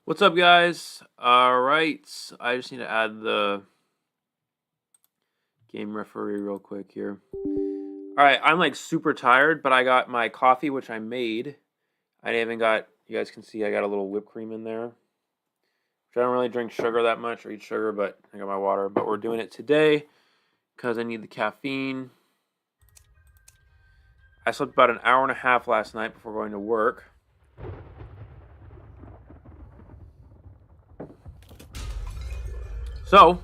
What's up, guys? All right, I just need to add the game referee real quick here. All right, I'm like super tired, but I got my coffee, which I made. I even got, you guys can see I got a little whipped cream in there. I don't really drink sugar that much or eat sugar, but I got my water. But we're doing it today because I need the caffeine. I slept about an hour and a half last night before going to work. So,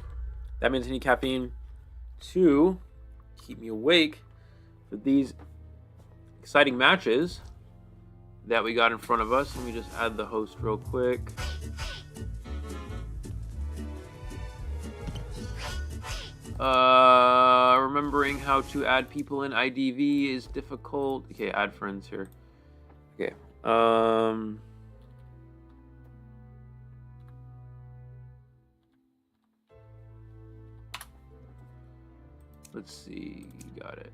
that means I need caffeine to keep me awake for these exciting matches that we got in front of us. Let me just add the host real quick. Remembering how to add people in IDV is difficult. Okay, add friends here. Okay. Let's see. Got it.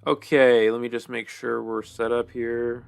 Okay, let me just make sure we're set up here.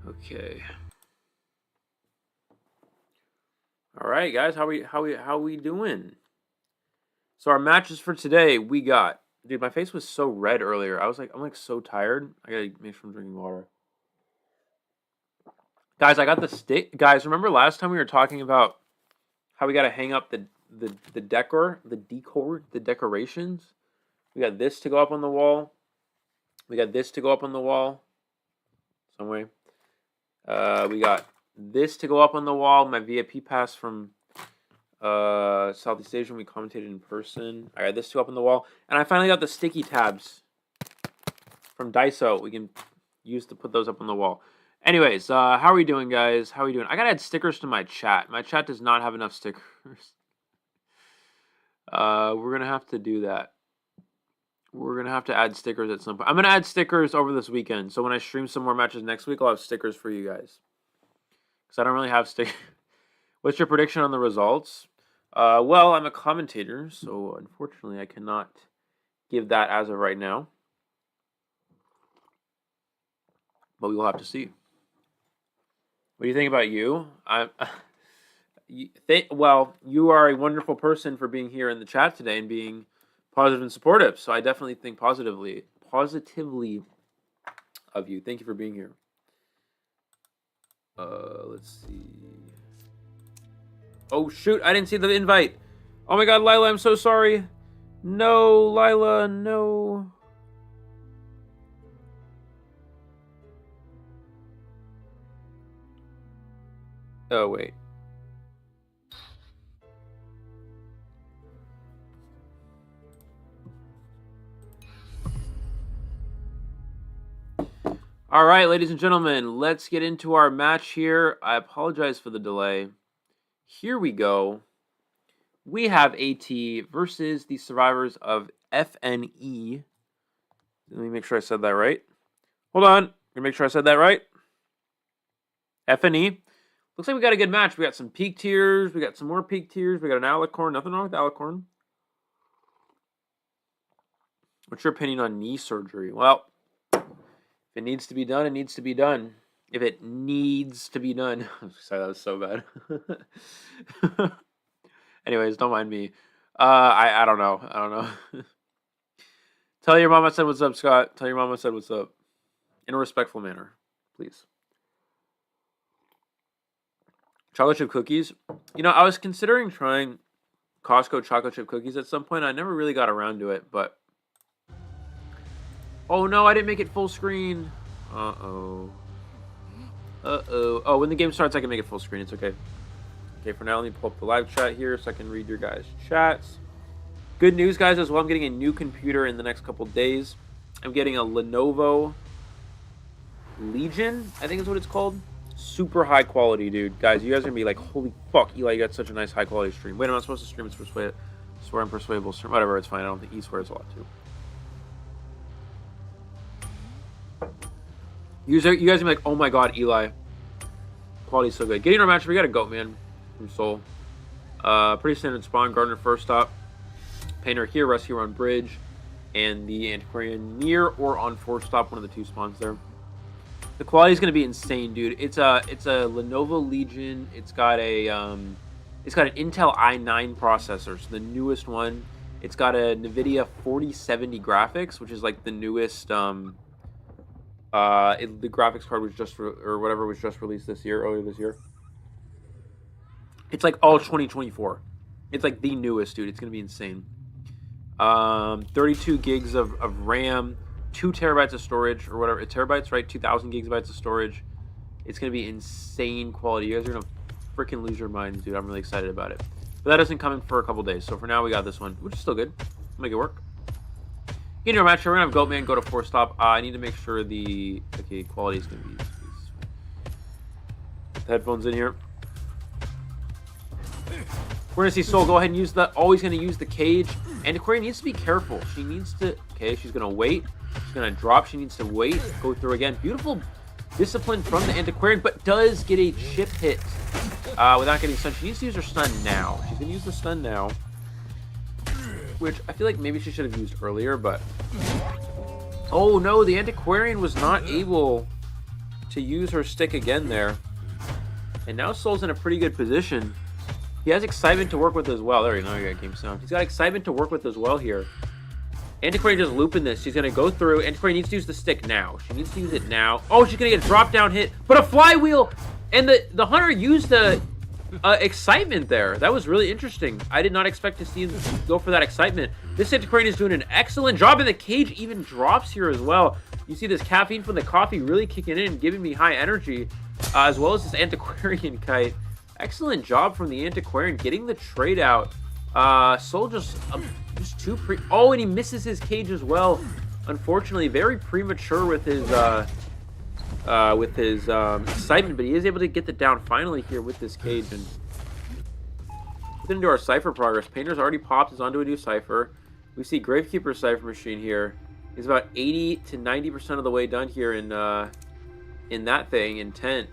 Okay. All right, guys, how we doing? So our matches for today, we got. Dude, my face was so red earlier. I'm like so tired. I gotta make sure I'm drinking water. Guys, I got the stick. Guys, remember last time we were talking about how we gotta hang up the decorations? We got this to go up on the wall. We got this to go up on the wall. Some way. We got this to go up on the wall. My VIP pass from Southeast Asian. We commentated in person. I got this to go up on the wall. And I finally got the sticky tabs from Daiso. We can use to put those up on the wall. Anyways, how are we doing, guys? How are we doing? I gotta add stickers to my chat. My chat does not have enough stickers. We're gonna have to do that. We're gonna have to add stickers at some point. I'm gonna add stickers over this weekend. So when I stream some more matches next week, I'll have stickers for you guys. Because I don't really have stickers. What's your prediction on the results? Well, I'm a commentator, so unfortunately I cannot give that as of right now. But we will have to see. What do you think about you? Well, you are a wonderful person for being here in the chat today and being positive and supportive. So I definitely think positively of you. Thank you for being here. Let's see. Oh, shoot. I didn't see the invite. Oh, my God, Lila, I'm so sorry. No, Lila, no. Oh, wait. All right, ladies and gentlemen, let's get into our match here. I apologize for the delay. Here we go. We have AT versus the survivors of FNE. Let me make sure I said that right. Hold on. Let me make sure I said that right. FNE. Looks like we got a good match. We got some peak tiers. We got some more peak tiers. We got an alicorn. Nothing wrong with alicorn. What's your opinion on knee surgery? Well, if it needs to be done, it needs to be done. If it needs to be done. I'm sorry, that was so bad. Anyways, don't mind me. I don't know. I don't know. Tell your mom I said what's up, Scott. Tell your mom I said what's up. In a respectful manner, please. Chocolate chip cookies. You know, I was considering trying Costco chocolate chip cookies at some point. I never really got around to it, but... Oh no, I didn't make it full screen. Uh-oh. Uh-oh. Oh, when the game starts, I can make it full screen. It's okay. Okay, for now, let me pull up the live chat here so I can read your guys' chats. Good news, guys, as well. I'm getting a new computer in the next couple days. I'm getting a Lenovo Legion, I think is what it's called. Super high quality, dude. Guys, you guys are going to be like, holy fuck, Eli, you got such a nice high quality stream. Wait, I'm not supposed to stream. It's Perswayable. Swear I'm Perswayable. Whatever, it's fine. I don't think he swears a lot, too. You guys are going to be like, oh my god, Eli. Quality's so good. Getting our matchup, we got a Goatman from Seoul. Pretty standard spawn. Gardener first stop. Painter here, Rescuer on bridge. And the Antiquarian near or on 4-stop, one of the 2 spawns there. The quality is going to be insane, dude. It's a Lenovo Legion. It's got an Intel i9 processor, so the newest one. It's got a NVIDIA 4070 graphics, which is like the newest. The graphics card was just was just released this year, earlier this year. It's like all 2024. It's like the newest, dude. It's going to be insane. 32 gigs of RAM, 2 terabytes of storage, or whatever, terabytes, right? 2,000 gigabytes of storage. It's going to be insane quality. You guys are going to freaking lose your minds, dude. I'm really excited about it. But that doesn't come in for a couple days. So for now, we got this one, which is still good. We'll make it work. In your match, we're going to have Goatman go to 4-stop. I need to make sure the quality is going to be... Put the headphones in here. We're going to see Soul go ahead and use the... Always going to use the cage. Antiquarian needs to be careful. She needs to... Okay, she's going to wait. She's going to drop. She needs to wait. Go through again. Beautiful discipline from the Antiquarian, but does get a chip hit without getting stunned. She needs to use her stun now. She's going to use the stun now, which I feel like maybe she should have used earlier, but... Oh, no. The Antiquarian was not able to use her stick again there. And now Soul's in a pretty good position. He has excitement to work with as well. There you go. You got game sound. He's got excitement to work with as well here. Antiquarian just looping this. She's going to go through. Antiquarian needs to use the stick now. She needs to use it now. Oh, she's going to get a drop down hit. But a flywheel. And the hunter used the excitement there. That was really interesting. I did not expect to see him go for that excitement. This Antiquarian is doing an excellent job. And the cage even drops here as well. You see this caffeine from the coffee really kicking in, giving me high energy. As well as this Antiquarian kite. Excellent job from the Antiquarian getting the trade out. Soul just too pre. Oh, and he misses his cage as well. Unfortunately, very premature with his excitement, but he is able to get the down finally here with this cage. And we're gonna do our cipher progress. Painter's already popped. Is onto a new cipher. We see Gravekeeper's cipher machine here. He's about 80 to 90% of the way done here in that thing in tent.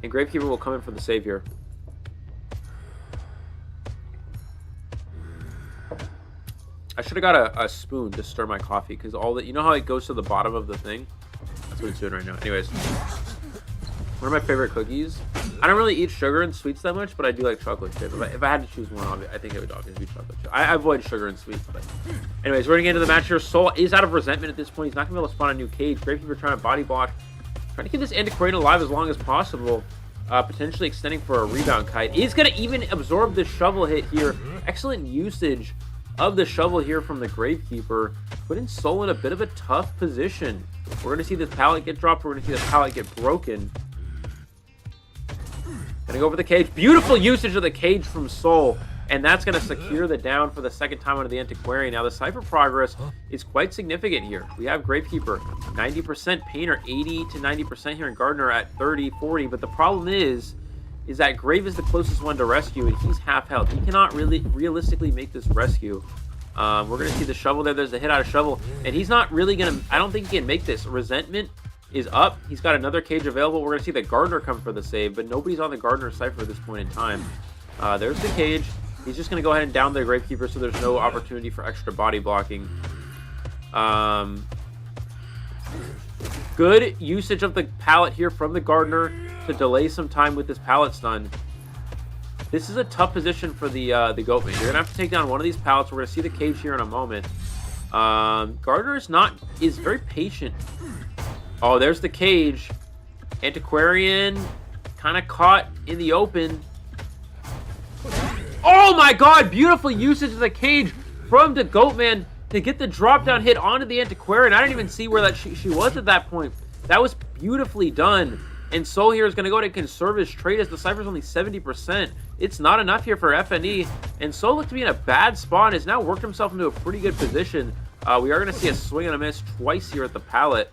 And Gravekeeper will come in for the save here. I should have got a spoon to stir my coffee, because all that, you know how it goes to the bottom of the thing? That's what it's doing right now. Anyways, one of my favorite cookies. I don't really eat sugar and sweets that much, but I do like chocolate chip. If I had to choose one, I think it would obviously be chocolate chip. I avoid sugar and sweets, but anyways, we're gonna get into the match here. Soul is out of resentment at this point. He's not gonna be able to spawn a new cage. Gravekeeper trying to body block, trying to keep this Antiquarian alive as long as possible. Potentially extending for a rebound kite. He's gonna even absorb the shovel hit here. Excellent usage of the shovel here from the Gravekeeper, putting Soul in a bit of a tough position. We're going to see this pallet get dropped. We're going to see this pallet get broken. Going to go for the cage. Beautiful usage of the cage from Soul. And that's going to secure the down for the second time under the Antiquarian. Now, the cipher progress is quite significant here. We have Gravekeeper, 90%, Painter, 80 to 90% here, and Gardener at 30, 40. But the problem is that Grave is the closest one to rescue, and he's half health. He cannot really realistically make this rescue. We're going to see the shovel there. There's a hit out of shovel, and he's not really going to... I don't think he can make this. Resentment is up. He's got another cage available. We're going to see the Gardener come for the save, but nobody's on the Gardener cipher at this point in time. There's the cage. He's just going to go ahead and down the Gravekeeper, so there's no opportunity for extra body blocking. Good usage of the pallet here from the Gardener to delay some time with this pallet stun. This is a tough position for the Goatman. You're going to have to take down one of these pallets. We're going to see the cage here in a moment. Gardener is very patient. Oh, there's the cage. Antiquarian kind of caught in the open. Oh my god, beautiful usage of the cage from the Goatman to get the drop down hit onto the Antiquarian. I didn't even see where that she was at that point. That was beautifully done. And Soul here is going to go ahead and conserve his trade as the Cypher's only 70%. It's not enough here for FNE. And Soul looked to be in a bad spot and has now worked himself into a pretty good position. We are going to see a swing and a miss twice here at the pallet.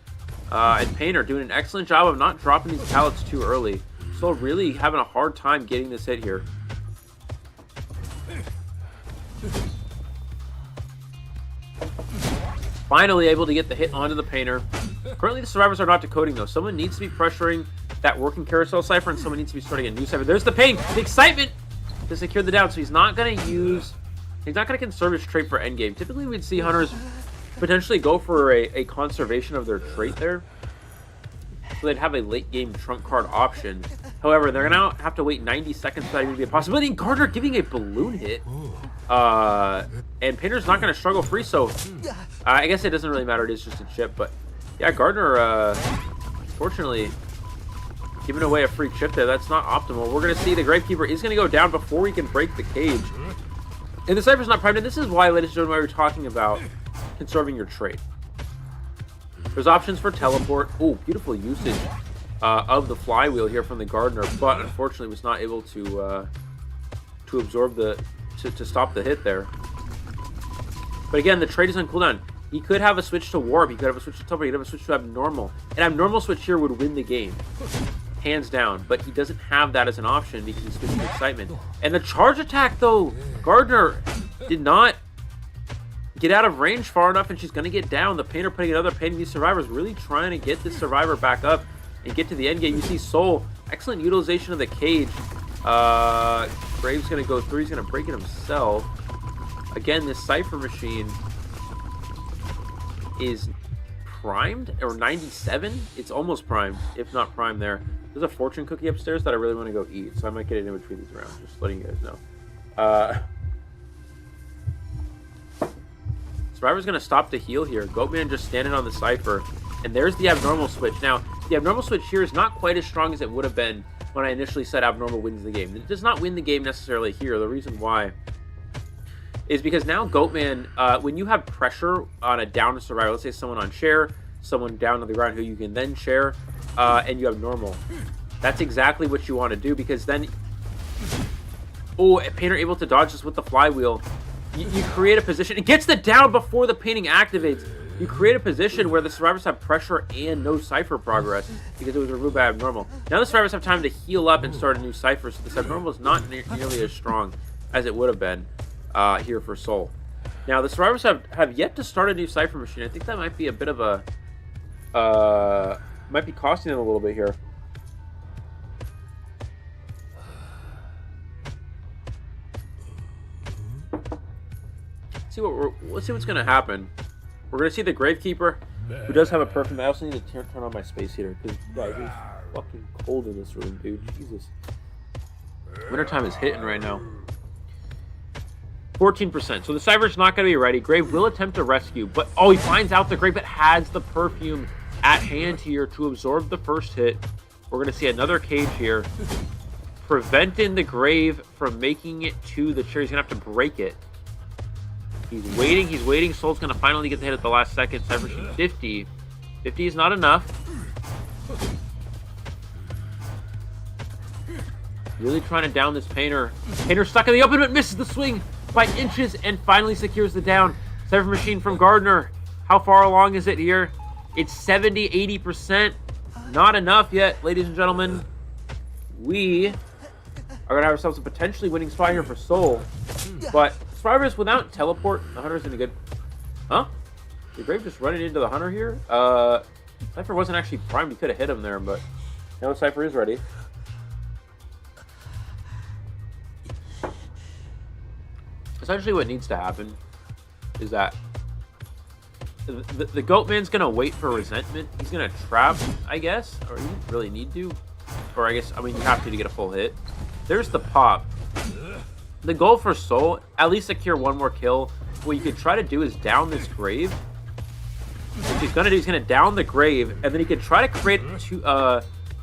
And Painter doing an excellent job of not dropping these pallets too early. Soul really having a hard time getting this hit here. Finally able to get the hit onto the Painter. Currently, the survivors are not decoding, though. Someone needs to be pressuring that working carousel cipher, and someone needs to be starting a new cipher. There's the pain, the excitement to secure the down. So he's not going to conserve his trait for endgame. Typically, we'd see hunters potentially go for a conservation of their trait there, so they'd have a late game trump card option. However, they're going to have to wait 90 seconds for that even to be a possibility. And Gardner giving a balloon hit. And Painter's not going to struggle free, so I guess it doesn't really matter. It is just a chip, but yeah, Gardner, unfortunately, giving away a free chip there. That's not optimal. We're going to see the Gravekeeper is going to go down before we can break the cage. And the Cypher's not primed, and this is why, ladies and gentlemen, we're talking about conserving your trait. There's options for teleport. Oh, beautiful usage of the flywheel here from the Gardener, but unfortunately was not able to absorb to stop the hit there. But again, the trait is on cooldown. He could have a switch to warp. He could have a switch to teleport. He could have a switch to abnormal. An abnormal switch here would win the game, hands down. But he doesn't have that as an option because he's switching excitement. And the charge attack, though, Gardner did not get out of range far enough, and she's going to get down. The Painter putting another pain in these survivors, really trying to get this survivor back up and get to the end game. You see Soul, excellent utilization of the cage. Grave's going to go through. He's going to break it himself. Again, this Cypher machine is primed, or 97. It's almost primed, if not primed there. There's a fortune cookie upstairs that I really want to go eat, so I might get it in between these rounds. Just letting you guys know. Survivor's going to stop to heal here. Goatman just standing on the Cypher. And there's the abnormal switch. Now, the abnormal switch here is not quite as strong as it would have been when I initially said abnormal wins the game. It does not win the game necessarily here. The reason why is because now Goatman, when you have pressure on a down survivor, let's say someone on share, someone down on the ground who you can then share, and you have normal. That's exactly what you want to do, because then, oh, Painter able to dodge this with the flywheel. You create a position. It gets the down before the painting activates. You create a position where the survivors have pressure and no cipher progress because it was removed by abnormal. Now the survivors have time to heal up and start a new cipher, so this abnormal is not nearly as strong as it would have been here for Soul. Now the survivors have yet to start a new cipher machine. I think that might be a bit of a might be costing them a little bit here. Let's see what's going to happen. We're going to see the Gravekeeper, who does have a perfume. I also need to turn on my space heater, because it's fucking cold in this room, dude. Jesus. Wintertime is hitting right now. 14%. So the Cypher's not going to be ready. Grave will attempt to rescue, but oh, he finds out the Grave that has the perfume at hand here to absorb the first hit. We're going to see another cage here, preventing the Grave from making it to the chair. He's going to have to break it. He's waiting. Soul's going to finally get the hit at the last second. Cypher shooting 50. 50 is not enough. Really trying to down this Painter. Painter stuck in the open, but misses the swing by inches and finally secures the down. Cypher machine from Gardner. How far along is it here? It's 70, 80%. Not enough yet, ladies and gentlemen. We are going to have ourselves a potentially winning spot here for Soul. But survivors without teleport, the Hunter's in a good... Huh? The Grave just running into the Hunter here? Cypher wasn't actually primed. He could have hit him there, but now Cypher is ready. Essentially what needs to happen is that the Goatman's going to wait for resentment. He's going to trap, I guess. Or he didn't really need to. Or I guess, I mean, you have to get a full hit. There's the pop. The goal for Soul, at least secure one more kill. What you could try to do is down this Grave. What he's going to do, he's going to down the Grave, and then he could try to create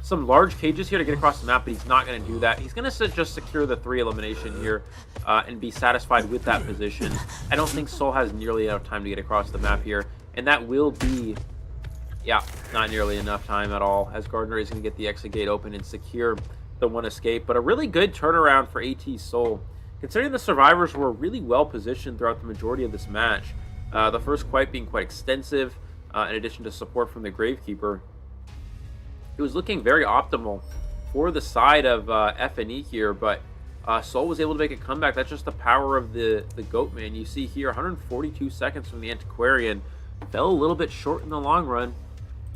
some large cages here to get across the map, but he's not going to do that. He's going to just secure the 3 elimination here and be satisfied with that position. I don't think Soul has nearly enough time to get across the map here, and that will be Yeah, not nearly enough time at all, as Gardner is going to get the exit gate open and secure the one escape. But a really good turnaround for AT's Soul, considering the survivors were really well positioned throughout the majority of this match. The first quite being quite extensive, in addition to support from the Gravekeeper. It was looking very optimal for the side of F&E here, but Soul was able to make a comeback. That's just the power of the Goatman. You see here, 142 seconds from the Antiquarian. Fell a little bit short in the long run.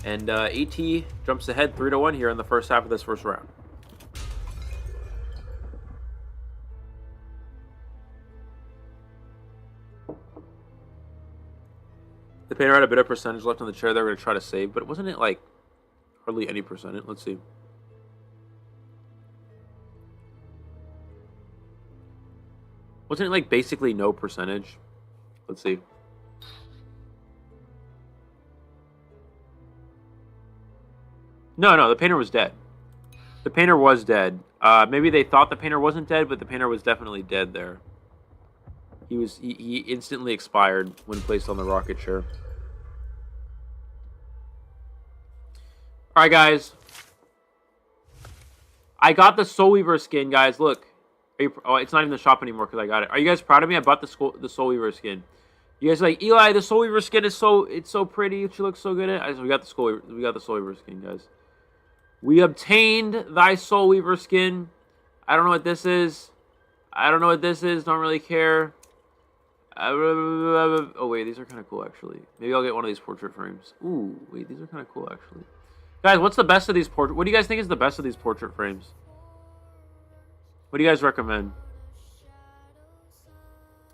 And AT jumps ahead 3-1 here in the first half of this first round. The Painter had a bit of percentage left on the chair. They were going to try to save, but wasn't it like hardly any percentage? Let's see. Wasn't it like basically no percentage? Let's see. No, the Painter was dead. The Painter was dead. Maybe they thought the Painter wasn't dead, but the Painter was definitely dead there. He instantly expired when placed on the rocket chair. Alright, guys. I got the Soul Weaver skin, guys. Look. Oh, it's not even the shop anymore because I got it. Are you guys proud of me? I bought the Soul Weaver skin. You guys are like, Eli, the Soul Weaver skin is so pretty. She looks so good in it. We got the Soul Weaver skin, guys. We obtained thy Soul Weaver skin. I don't know what this is. Don't really care. Oh, wait. These are kind of cool, actually. Maybe I'll get one of these portrait frames. Ooh, wait. These are kind of cool, actually. Guys, what's the best of these portrait... What do you guys think is the best of these portrait frames? What do you guys recommend?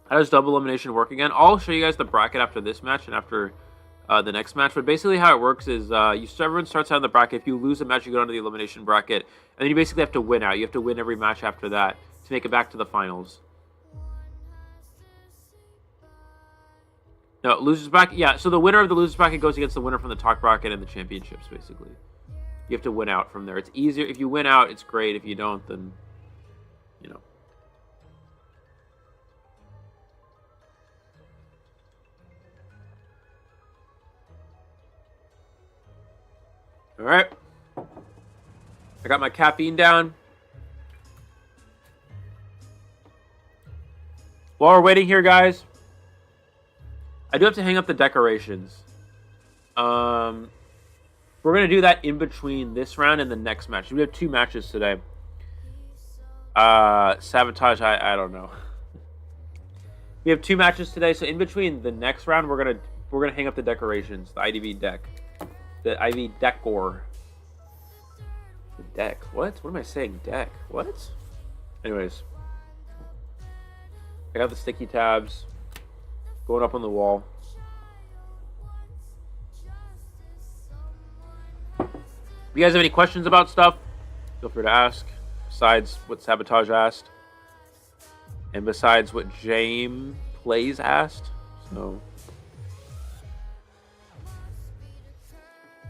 How does double elimination work again? I'll show you guys the bracket after this match and after the next match. But basically how it works is everyone starts out in the bracket. If you lose a match, you go down to the elimination bracket. And then you basically have to win out. You have to win every match after that to make it back to the finals. No, losers bracket. Yeah, so the winner of the losers bracket goes against the winner from the top bracket and the championships, basically. You have to win out from there. It's easier. If you win out, it's great. If you don't, then, you know. All right. I got my caffeine down. While we're waiting here, guys, I do have to hang up the decorations. We're going to do that in between this round and the next match. We have 2 matches today. Sabotage, I don't know. We have 2 matches today, so in between the next round, we're gonna hang up the decorations, the IDV deck. The IV decor. The deck. What? What am I saying? Deck. What? Anyways. I got the sticky tabs going up on the wall. If you guys have any questions about stuff, feel free to ask. Besides what Sabotage asked. And besides what James Plays asked. So.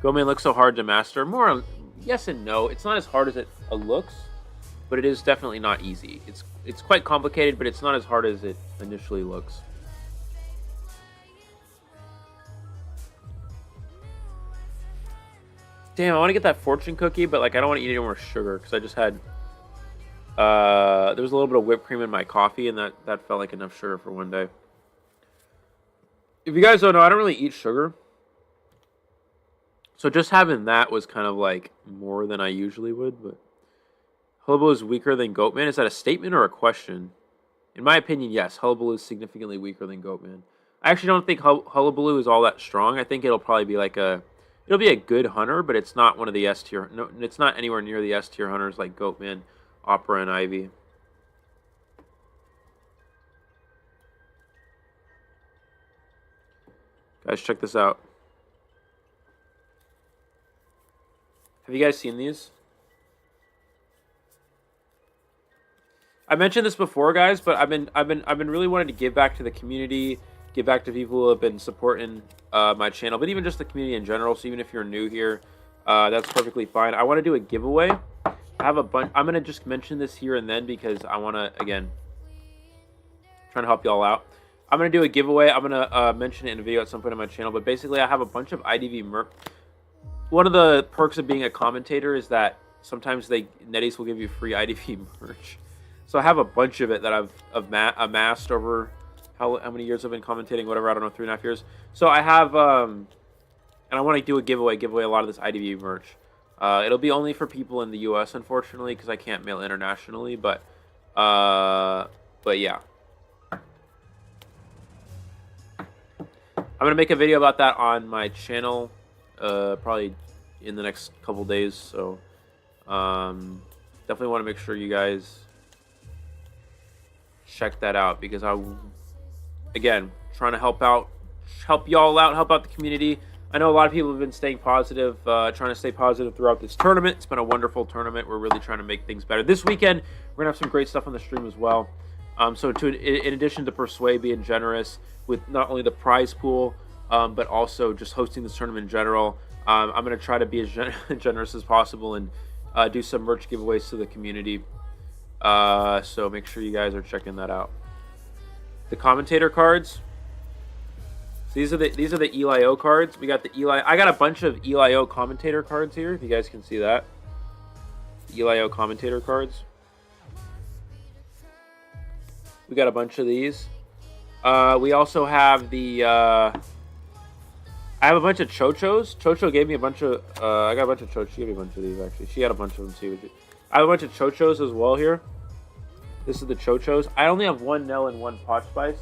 Goatman looks so hard to master. More yes and no. It's not as hard as it looks, but it is definitely not easy. It's quite complicated, but it's not as hard as it initially looks. Damn, I want to get that fortune cookie, but like I don't want to eat any more sugar because I just had there was a little bit of whipped cream in my coffee, and that felt like enough sugar for one day. If you guys don't know, I don't really eat sugar. So just having that was kind of like more than I usually would, but Hullabaloo is weaker than Goatman. Is that a statement or a question? In my opinion, yes. Hullabaloo is significantly weaker than Goatman. I actually don't think Hullabaloo is all that strong. I think it'll probably be like it'll be a good hunter, but it's not one of the S tier. No, it's not anywhere near the S tier hunters like Goatman, Opera, and Ivy. Guys, check this out. Have you guys seen these? I mentioned this before, guys, but I've been really wanting to give back to the community, give back to people who have been supporting my channel, but even just the community in general. So even if you're new here, that's perfectly fine. I want to do a giveaway. I have a bunch. I'm gonna just mention this here and then because I want to again trying to help y'all out. I'm gonna do a giveaway. I'm gonna mention it in a video at some point on my channel. But basically, I have a bunch of IDV one of the perks of being a commentator is that sometimes Netties will give you free IDV merch. So I have a bunch of it that I've amassed over how many years I've been commentating, whatever, I don't know, 3.5 years. So I have, and I want to do a giveaway a lot of this IDV merch. It'll be only for people in the U.S., unfortunately, because I can't mail internationally, but yeah. I'm going to make a video about that on my channel, probably in the next couple days, so definitely want to make sure you guys check that out, because again, trying to help y'all out, help out the community. I know a lot of people have been staying positive, trying to stay positive throughout this tournament. It's been a wonderful tournament. We're really trying to make things better. This weekend, we're going to have some great stuff on the stream as well. So in addition to Persway being generous with not only the prize pool, but also just hosting this tournament in general, I'm going to try to be as generous as possible and do some merch giveaways to the community. So make sure you guys are checking that out. The commentator cards. These are the Elio cards. We got the Eli. I got a bunch of Elio commentator cards here. If you guys can see that, Elio commentator cards. We got a bunch of these. We also have the. I have a bunch of Chochos. Chocho gave me a bunch of. I got a bunch of Chochos. She gave me a bunch of these actually. She had a bunch of them too. I have a bunch of Chochos as well here. This is the Chochos. I only have one Nell and one Pot Spice.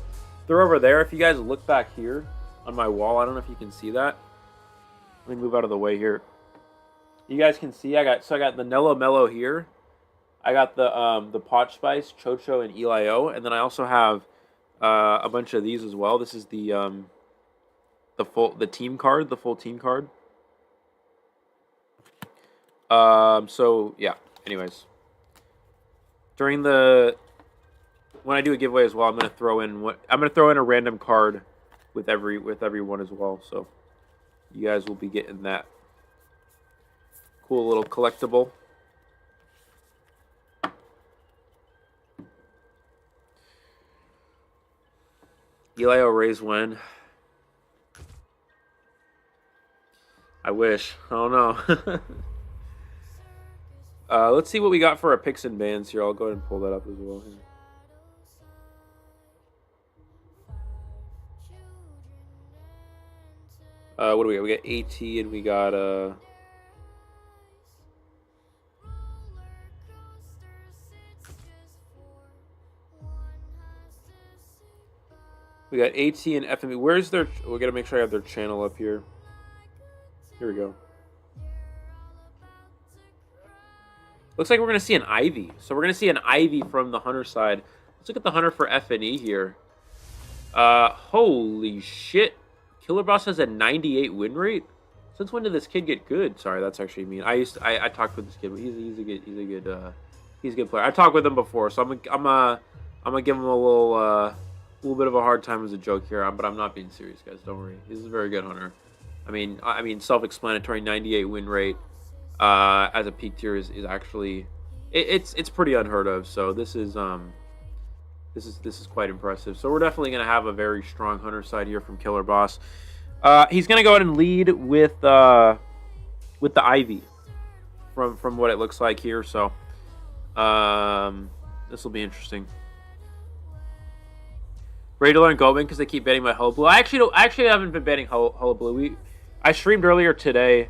They're over there. If you guys look back here on my wall, I don't know if you can see that. Let me move out of the way here. You guys can see I got the Nello Mello here. I got the Pot Spice, Chocho, and Elio, and then I also have a bunch of these as well. This is the team card, the full team card. So yeah. Anyways, when I do a giveaway as well, I'm gonna throw in a random card with everyone as well. So you guys will be getting that cool little collectible. Elio raise win. I wish. I don't know. Let's see what we got for our picks and bans here. I'll go ahead and pull that up as well here. What do we got? We got AT and we got AT and FME. Where's their? We gotta make sure I have their channel up here. Here we go. Looks like we're gonna see an Ivy. So we're gonna see an Ivy from the Hunter side. Let's look at the Hunter for FNE here. Holy shit! Killer Boss has a 98 win rate. Since when did this kid get good? Sorry, that's actually mean. I talked with this kid. He's a good player. I talked with him before, so I'm gonna give him a little bit of a hard time as a joke here, but I'm not being serious, guys. Don't worry. He's a very good hunter. I mean, self-explanatory. 98 win rate as a peak tier is actually it's pretty unheard of. So this is quite impressive. So we're definitely going to have a very strong hunter side here from Killer Boss. He's going to go ahead and lead with the Ivy from what it looks like here. So this will be interesting. Ready to learn Goatman because they keep banning my Hullabaloo. I actually haven't been banning Hullabaloo. I streamed earlier today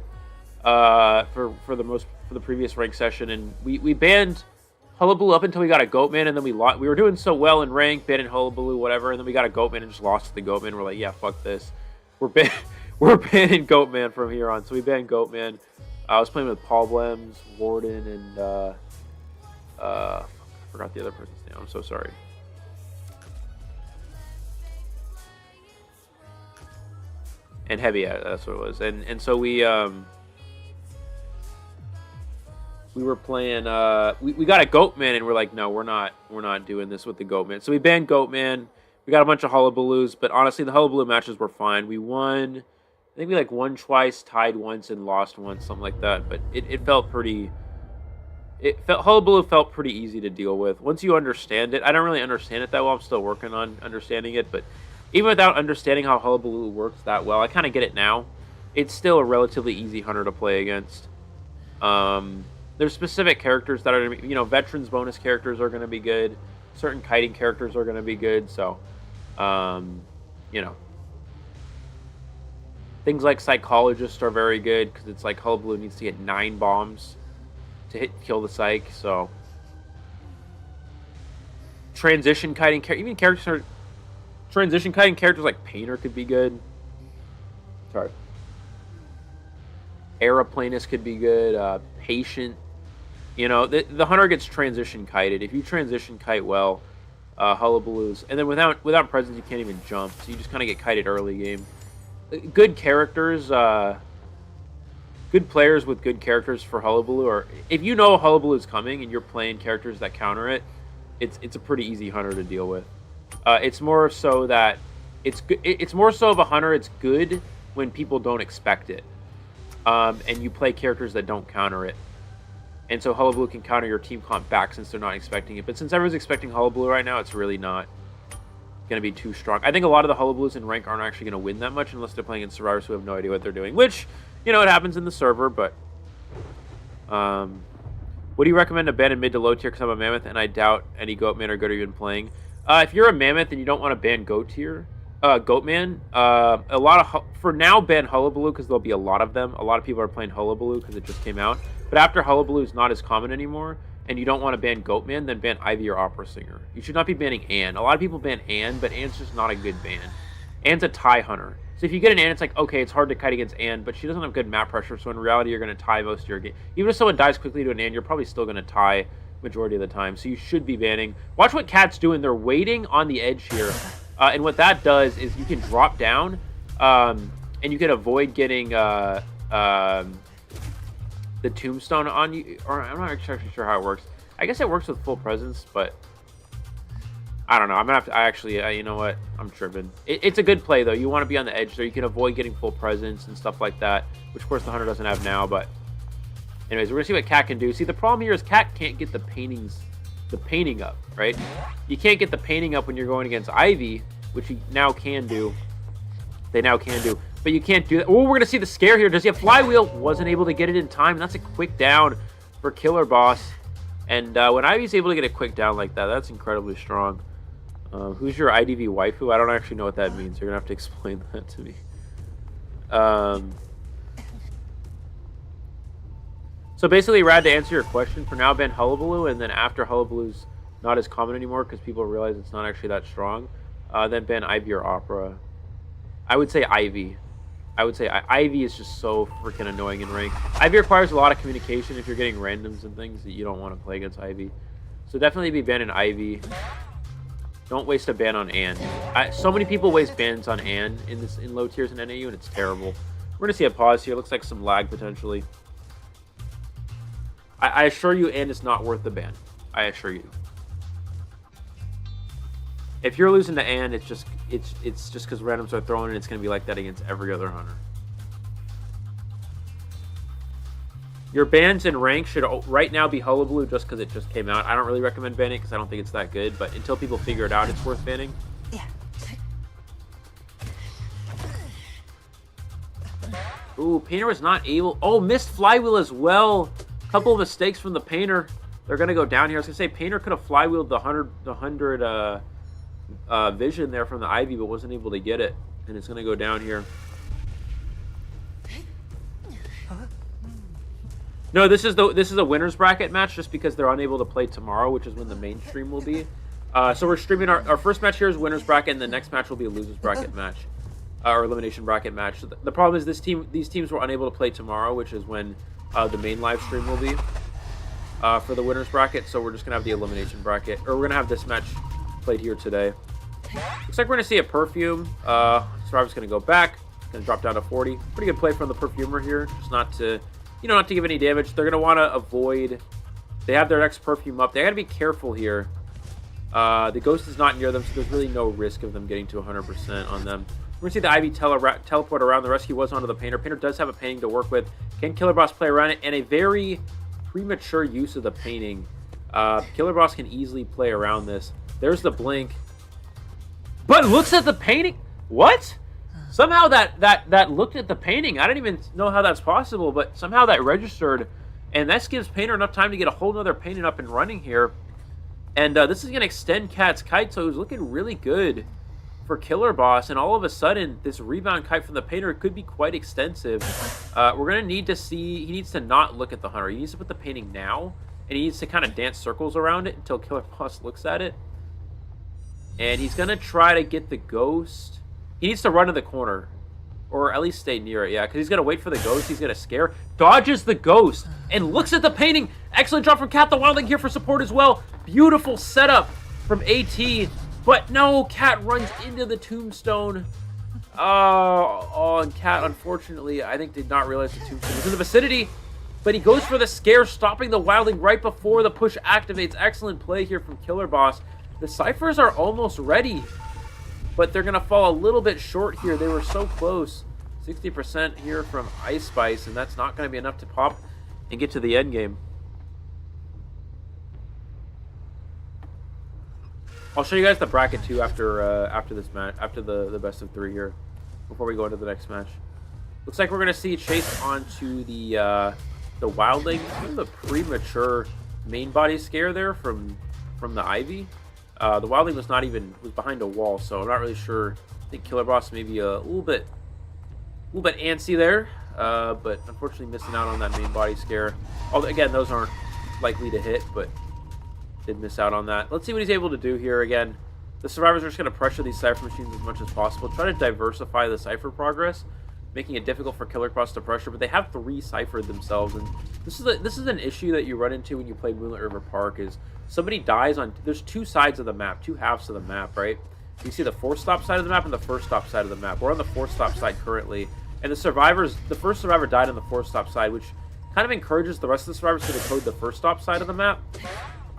for the previous rank session, and we banned Hullabaloo up until we got a Goatman, and then we were doing so well in rank, banning Hullabaloo, whatever, and then we got a Goatman and just lost to the Goatman. We're like, yeah, fuck this. We're banning Goatman from here on. So we banned Goatman. I was playing with Paul Blems, Warden, and I forgot the other person's name. I'm so sorry. And Heavy, yeah, that's what it was. And so we were playing we got a Goatman, and we're like, no, we're not doing this with the Goatman. So we banned Goatman. We got a bunch of Hullabaloos, but honestly the Hullabaloo matches were fine. We won, I think we like won twice, tied once, and lost once, something like that. But it felt pretty, Hullabaloo felt pretty easy to deal with once you understand it. I don't really understand it that well. I'm still working on understanding it, but even without understanding how Hullabaloo works that well, I kind of get it now. it's still a relatively easy hunter to play against. There's specific characters that are going to be, you know, veterans bonus characters are going to be good. Certain kiting characters are going to be good. So, you know, things like psychologists are very good because it's like Hullabaloo needs to get 9 bombs to kill the psych. So, transition kiting even characters are transition kiting characters like Painter could be good. Sorry. Aeroplanist could be good. Patient. You know, the hunter gets transition kited. If you transition kite well, Hullabaloo's, and then without presence you can't even jump, so you just kind of get kited early game. Good characters, good players with good characters for Hullabaloo, or if you know Hullabaloo's coming and you're playing characters that counter it, it's a pretty easy hunter to deal with. It's more so that it's more so of a hunter. It's good when people don't expect it, and you play characters that don't counter it. And so Hullabaloo can counter your team comp back since they're not expecting it. But since everyone's expecting Hullabaloo right now, it's really not going to be too strong. I think a lot of the Hullabaloos in rank aren't actually going to win that much unless they're playing against survivors who have no idea what they're doing. Which, you know, it happens in the server, but... what do you recommend to ban in mid to low tier because I'm a Mammoth and I doubt any Goatman or Goat are even playing? If you're a Mammoth and you don't want to ban Goatman, a lot of... For now, ban Hullabaloo because there'll be a lot of them. A lot of people are playing Hullabaloo because it just came out. But after Hullabaloo is not as common anymore, and you don't want to ban Goatman, then ban Ivy or Opera Singer. You should not be banning Anne. A lot of people ban Anne, but Anne's just not a good ban. Anne's a tie hunter. So if you get an Anne, it's like, okay, it's hard to kite against Anne, but she doesn't have good map pressure, so in reality, you're going to tie most of your game. Even if someone dies quickly to an Anne, you're probably still going to tie majority of the time. So you should be banning. Watch what Cat's doing. They're waiting on the edge here. And what that does is you can drop down, and you can avoid getting... the tombstone on you, or I'm not actually sure how it works. I guess it works with full presence, but I don't know. I'm gonna have to you know what? I'm tripping. It's a good play though. You want to be on the edge there. You can avoid getting full presence and stuff like that, which of course the hunter doesn't have now. But anyways, we're gonna see what Cat can do. See, the problem here is Cat can't get the painting up, right? You can't get the painting up when you're going against Ivy, which he now can do. They now can do. But you can't do that. Oh, we're going to see the scare here. Does he have Flywheel? Wasn't able to get it in time. That's a quick down for Killer Boss. And when Ivy's able to get a quick down like that, that's incredibly strong. Who's your IDV waifu? I don't actually know what that means. You're going to have to explain that to me. So basically, Rad, to answer your question, for now, ban Hullabaloo. And then after Hullabaloo's not as common anymore because people realize it's not actually that strong, then ban Ivy or Opera. I would say Ivy. Ivy is just so freaking annoying in rank. Ivy requires a lot of communication if you're getting randoms and things that you don't want to play against Ivy. So definitely be banning Ivy. Don't waste a ban on Anne. So many people waste bans on Anne in low tiers in NAU, and it's terrible. We're going to see a pause here. Looks like some lag potentially. I assure you Anne is not worth the ban. I assure you. If you're losing to Anne, it's just because randoms are throwing, and it's going to be like that against every other hunter. Your bans in rank should right now be Hullabaloo just because it just came out. I don't really recommend banning it because I don't think it's that good, but until people figure it out, it's worth banning. Yeah. Ooh, Painter was not able... Oh, missed Flywheel as well. Couple of mistakes from the Painter. They're going to go down here. I was going to say, Painter could have Flywheeled the 100 vision there from the Ivy, but wasn't able to get it, and it's going to go down here. No, this is a winners bracket match just because they're unable to play tomorrow, which is when the main stream will be. So we're streaming our first match here is winners bracket, and the next match will be a losers bracket match, or elimination bracket match. So the problem is these teams were unable to play tomorrow, which is when the main live stream will be for the winners bracket. So we're just gonna have the elimination bracket, or we're gonna have this match played here today. Looks like we're gonna see a Perfume. Survivor's gonna go back, gonna drop down to 40. Pretty good play from the Perfumer here, just not to give any damage. They're gonna want to avoid. They have their next Perfume up. They gotta be careful here. The Ghost is not near them, so there's really no risk of them getting to 100% on them. We're gonna see the Ivy teleport around. The rescue was onto the Painter. Painter does have a painting to work with. Can Killer Boss play around it? And a very premature use of the painting. Killer Boss can easily play around this. There's the blink. But looks at the painting. What? Somehow that looked at the painting. I didn't even know how that's possible, but somehow that registered. And this gives Painter enough time to get a whole nother painting up and running here. And this is going to extend Cat's kite, so it was looking really good for Killer Boss. And all of a sudden, this rebound kite from the Painter could be quite extensive. We're going to need to see... He needs to not look at the Hunter. He needs to put the painting now. And he needs to kind of dance circles around it until Killer Boss looks at it. And he's going to try to get the Ghost. He needs to run to the corner. Or at least stay near it, yeah. Because he's going to wait for the Ghost. He's going to scare. Dodges the Ghost. And looks at the painting. Excellent job from Cat the Wildling here for support as well. Beautiful setup from AT. But no, Cat runs into the tombstone. And Cat, unfortunately, I think did not realize the tombstone was in the vicinity. But he goes for the scare, stopping the Wildling right before the push activates. Excellent play here from Killer Boss. The Ciphers are almost ready. But they're going to fall a little bit short here. They were so close. 60% here from Ice Spice, and that's not going to be enough to pop and get to the end game. I'll show you guys the bracket too after this match, after the best of 3 here, before we go into the next match. Looks like we're going to see Chase onto the Wildling. Kind of a premature main body scare there from the Ivy. The Wildling was behind a wall, so I'm not really sure. I think Killer Boss maybe a little bit antsy there, but unfortunately missing out on that main body scare. Although again, those aren't likely to hit, but did miss out on that. Let's see what he's able to do here. Again, the Survivors are just going to pressure these Cypher machines as much as possible. Try to diversify the Cypher progress, making it difficult for Killer Boss to pressure, but they have 3 Cyphered themselves, and this is an issue that you run into when you play Moonlit River Park. Is somebody dies on... There's 2 sides of the map, 2 halves of the map, right? You see the 4th stop side of the map and the 1st stop side of the map. We're on the 4th stop side currently, and the first survivor died on the 4th stop side, which kind of encourages the rest of the survivors to decode the 1st stop side of the map.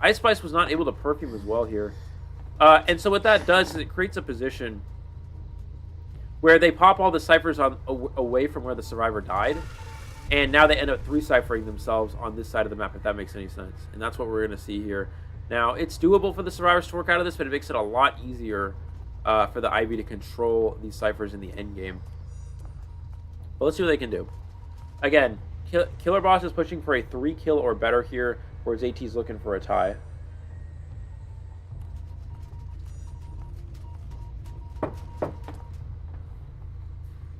Ice Spice was not able to perfume as well here. And so what that does is it creates a position where they pop all the Cyphers away from where the survivor died, and now they end up 3-ciphering themselves on this side of the map, if that makes any sense. And that's what we're going to see here. Now, it's doable for the survivors to work out of this, but it makes it a lot easier for the Ivy to control these Cyphers in the end game. But let's see what they can do. Again, Killer Boss is pushing for a 3-kill or better here, whereas AT's looking for a tie.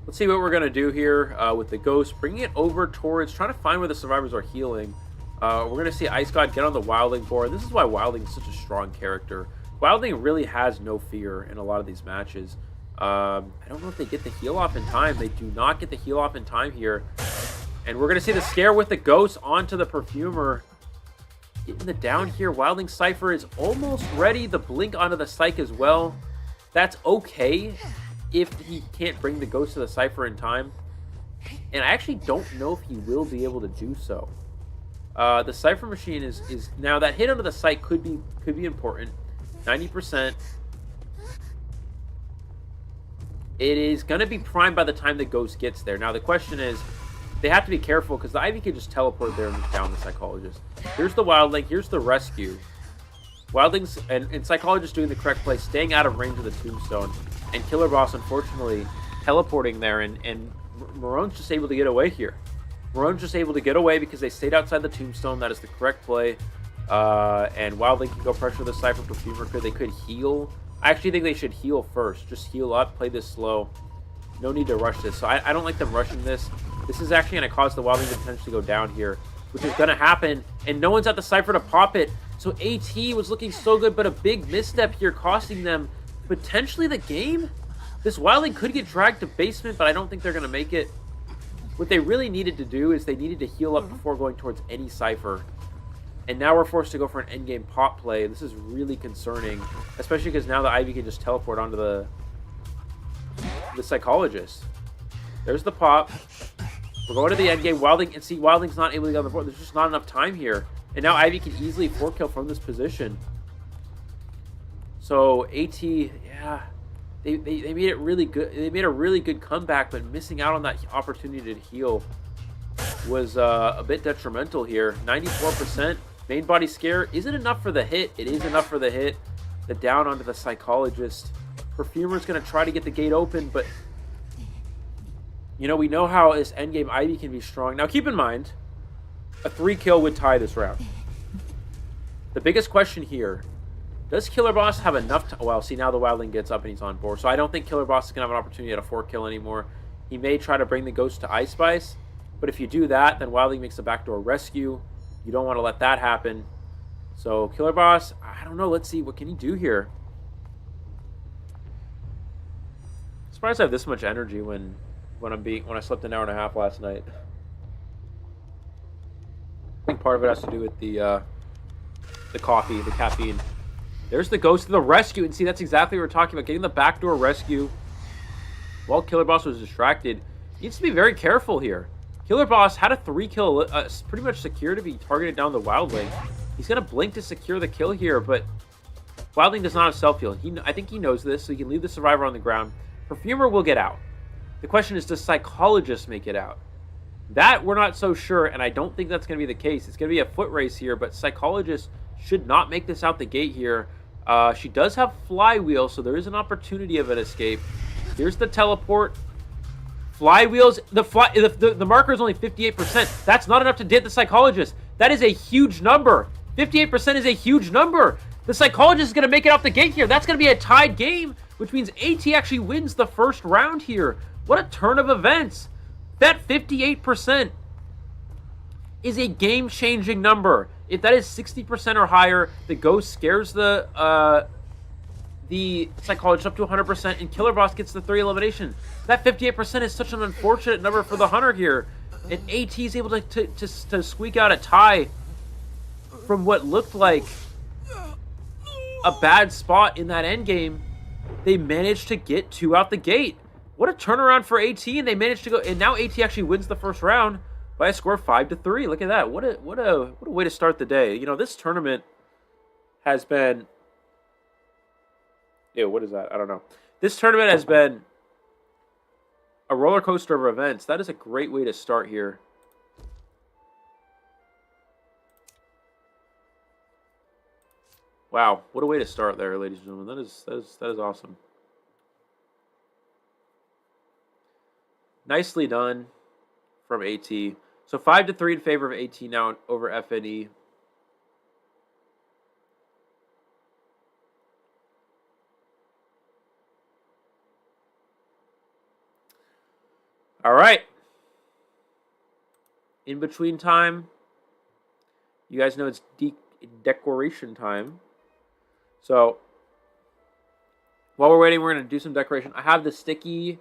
Let's see what we're going to do here with the Ghost. Bringing it over towards... Trying to find where the survivors are healing. We're going to see Ice God get on the Wildling board. This is why Wildling is such a strong character. Wildling really has no fear in a lot of these matches. I don't know if they get the heal off in time. They do not get the heal off in time here. And we're going to see the scare with the Ghost onto the Perfumer. Getting the down here. Wildling Cypher is almost ready. The blink onto the Psych as well. That's okay if he can't bring the Ghost to the Cypher in time. And I actually don't know if he will be able to do so. The Cypher machine is now that hit onto the Psych could be important. 90%. It is going to be primed by the time the Ghost gets there. Now the question is, they have to be careful because the Ivy could just teleport there and just down the Psychologist. Here's the Wildling. Here's the Rescue. Wildlings and Psychologist doing the correct play, staying out of range of the Tombstone. And Killer Boss, unfortunately, teleporting there. And Maroon's just able to get away here. Maroon's just able to get away because they stayed outside the Tombstone. That is the correct play. And Wildling can go pressure the Cypher Perfumer. They could heal. I actually think they should heal first. Just heal up, play this slow. No need to rush this. So I don't like them rushing this. This is actually going to cause the Wildling to potentially go down here, which is going to happen. And no one's at the Cypher to pop it. So AT was looking so good, but a big misstep here costing them potentially the game. This Wildling could get dragged to basement, but I don't think they're going to make it. What they really needed to do is they needed to heal up before going towards any Cypher. And now we're forced to go for an endgame pop play. This is really concerning, especially because now the Ivy can just teleport onto the Psychologist. There's the pop. We're going to the endgame. Wildling, and see, Wildling's not able to get on the board. There's just not enough time here. And now Ivy can easily 4-kill from this position. So AT, yeah, they made it really good. They made a really good comeback, but missing out on that opportunity to heal was a bit detrimental here. 94%. Main body scare isn't enough for the hit. It is enough for the hit. The down onto the Psychologist. Perfumer's going to try to get the gate open, but You know, we know how this endgame Ivy can be strong. Now, keep in mind, a 3-kill would tie this round. The biggest question here, does Killer Boss have enough to... Well, see, now the Wildling gets up and he's on board. So I don't think Killer Boss is going to have an opportunity at a 4-kill anymore. He may try to bring the Ghost to Ice Spice. But if you do that, then Wildling makes a backdoor rescue. You don't want to let that happen. So Killer Boss, I don't know. Let's see. What can he do here? I'm surprised I have this much energy when I slept an hour and a half last night. I think part of it has to do with the coffee, the caffeine. There's the Ghost of the rescue. And see, that's exactly what we're talking about. Getting the backdoor rescue while Killer Boss was distracted. He needs to be very careful here. Killer Boss had a 3-kill, pretty much secure to be targeted down the Wildling. He's going to blink to secure the kill here, but Wildling does not have self-heal. I think he knows this, so he can leave the Survivor on the ground. Perfumer will get out. The question is, does Psychologist make it out? That we're not so sure, and I don't think that's going to be the case. It's going to be a foot race here, but Psychologist should not make this out the gate here. She does have Flywheel, so there is an opportunity of an escape. Here's the teleport. Flywheels, the marker is only 58%. That's not enough to dent the Psychologist. That is a huge number. 58% is a huge number. The Psychologist is going to make it off the gate here. That's going to be a tied game, which means AT actually wins the first round here. What a turn of events. That 58% is a game-changing number. If that is 60% or higher, the Ghost scares the Psychologist up to 100%, and Killer Boss gets the 3 elimination. That 58% is such an unfortunate number for the Hunter here. And AT is able to squeak out a tie from what looked like a bad spot in that endgame. They managed to get 2 out the gate. What a turnaround for AT, and they managed to go. And now AT actually wins the first round by a score of 5-3. Look at that. What a way to start the day. You know, this tournament has been... Ew, what is that? I don't know. This tournament has been a roller coaster of events. That is a great way to start here. Wow, what a way to start there, ladies and gentlemen. That is awesome. Nicely done from AT. So 5-3 in favor of AT now over FNE. All right. In between time, you guys know it's decoration time. So while we're waiting, we're going to do some decoration. I have the sticky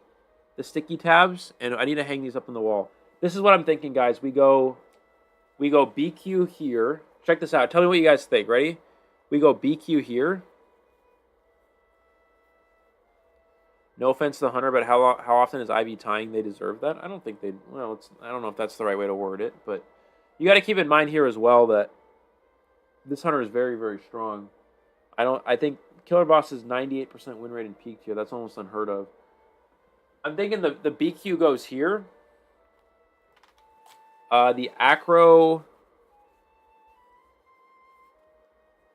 tabs, and I need to hang these up on the wall. This is what I'm thinking, guys. We go BQ here. Check this out. Tell me what you guys think. Ready? We go BQ here. No offense to the Hunter, but how often is Ivy tying? They deserve that. I don't think they. Well, I don't know if that's the right way to word it, but you got to keep in mind here as well that this Hunter is very, very strong. I think Killer Boss's 98% win rate in peak here. That's almost unheard of. I'm thinking the BQ goes here. The Acro,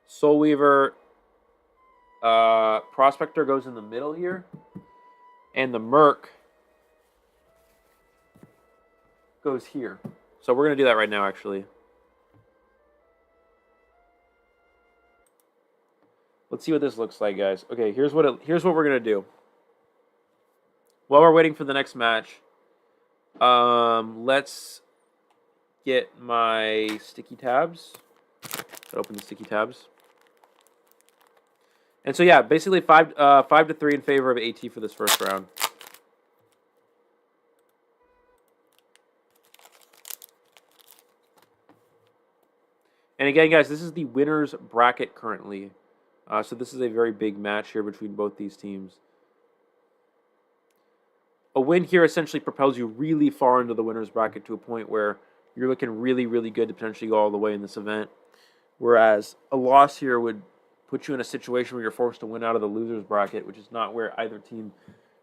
Soul Weaver, Prospector goes in the middle here. And the Merc goes here. So we're going to do that right now, actually. Let's see what this looks like, guys. Okay, here's what we're going to do. While we're waiting for the next match, let's get my sticky tabs. Open the sticky tabs. And so, yeah, basically 5-3 in favor of AT for this first round. And again, guys, this is the winner's bracket currently. So this is a very big match here between both these teams. A win here essentially propels you really far into the winner's bracket to a point where you're looking really, really good to potentially go all the way in this event. Whereas a loss here would put you in a situation where you're forced to win out of the loser's bracket, which is not where either team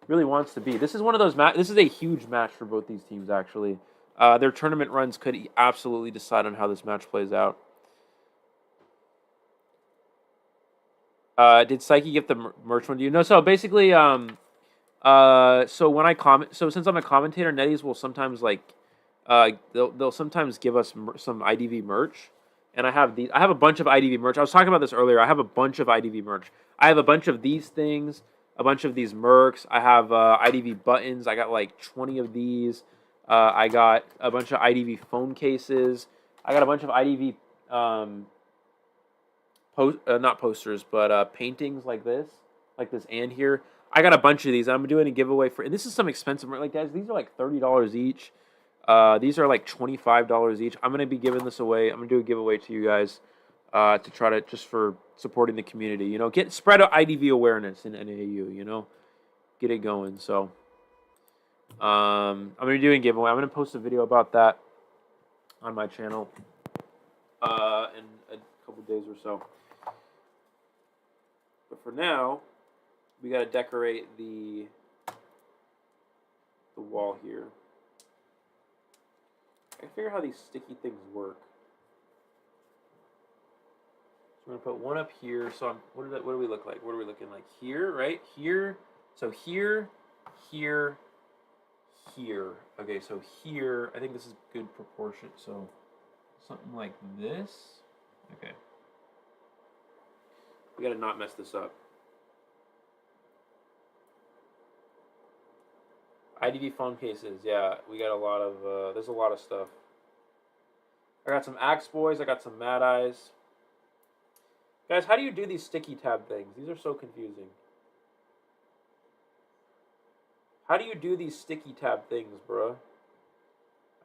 really wants to be. This is one of those this is a huge match for both these teams, actually. Their tournament runs could absolutely decide on how this match plays out. Did Psyche get the merch one to you? No, so basically, So when I comment, so since I'm a commentator, Netties will sometimes like, they'll sometimes give us some IDV merch, and I have these. I have a bunch of IDV merch. I was talking about this earlier. I have a bunch of IDV merch. I have a bunch of these things, a bunch of these mercs. I have IDV buttons. I got like 20 of these. I got a bunch of IDV phone cases. I got a bunch of IDV not posters, but paintings like this and here. I got a bunch of these. I'm doing a giveaway for, and this is some expensive. Like guys, these are like $30 each. These are like $25 each. I'm gonna be giving this away. I'm gonna do a giveaway to you guys to try to just for supporting the community. You know, spread IDV awareness in NAU. You know, get it going. So I'm gonna do a giveaway. I'm gonna post a video about that on my channel in a couple days or so. But for now, we got to decorate the wall here. I can figure out how these sticky things work. So we're gonna put one up here. So what do we look like? What are we looking like here? Right here. So here, here, here. Okay, so here. I think this is good proportion. So something like this. Okay. We gotta not mess this up. IDV phone cases, yeah, we got a lot of, there's a lot of stuff. I got some Axe Boys, I got some Mad Eyes. Guys, how do you do these sticky tab things? These are so confusing. How do you do these sticky tab things, bro?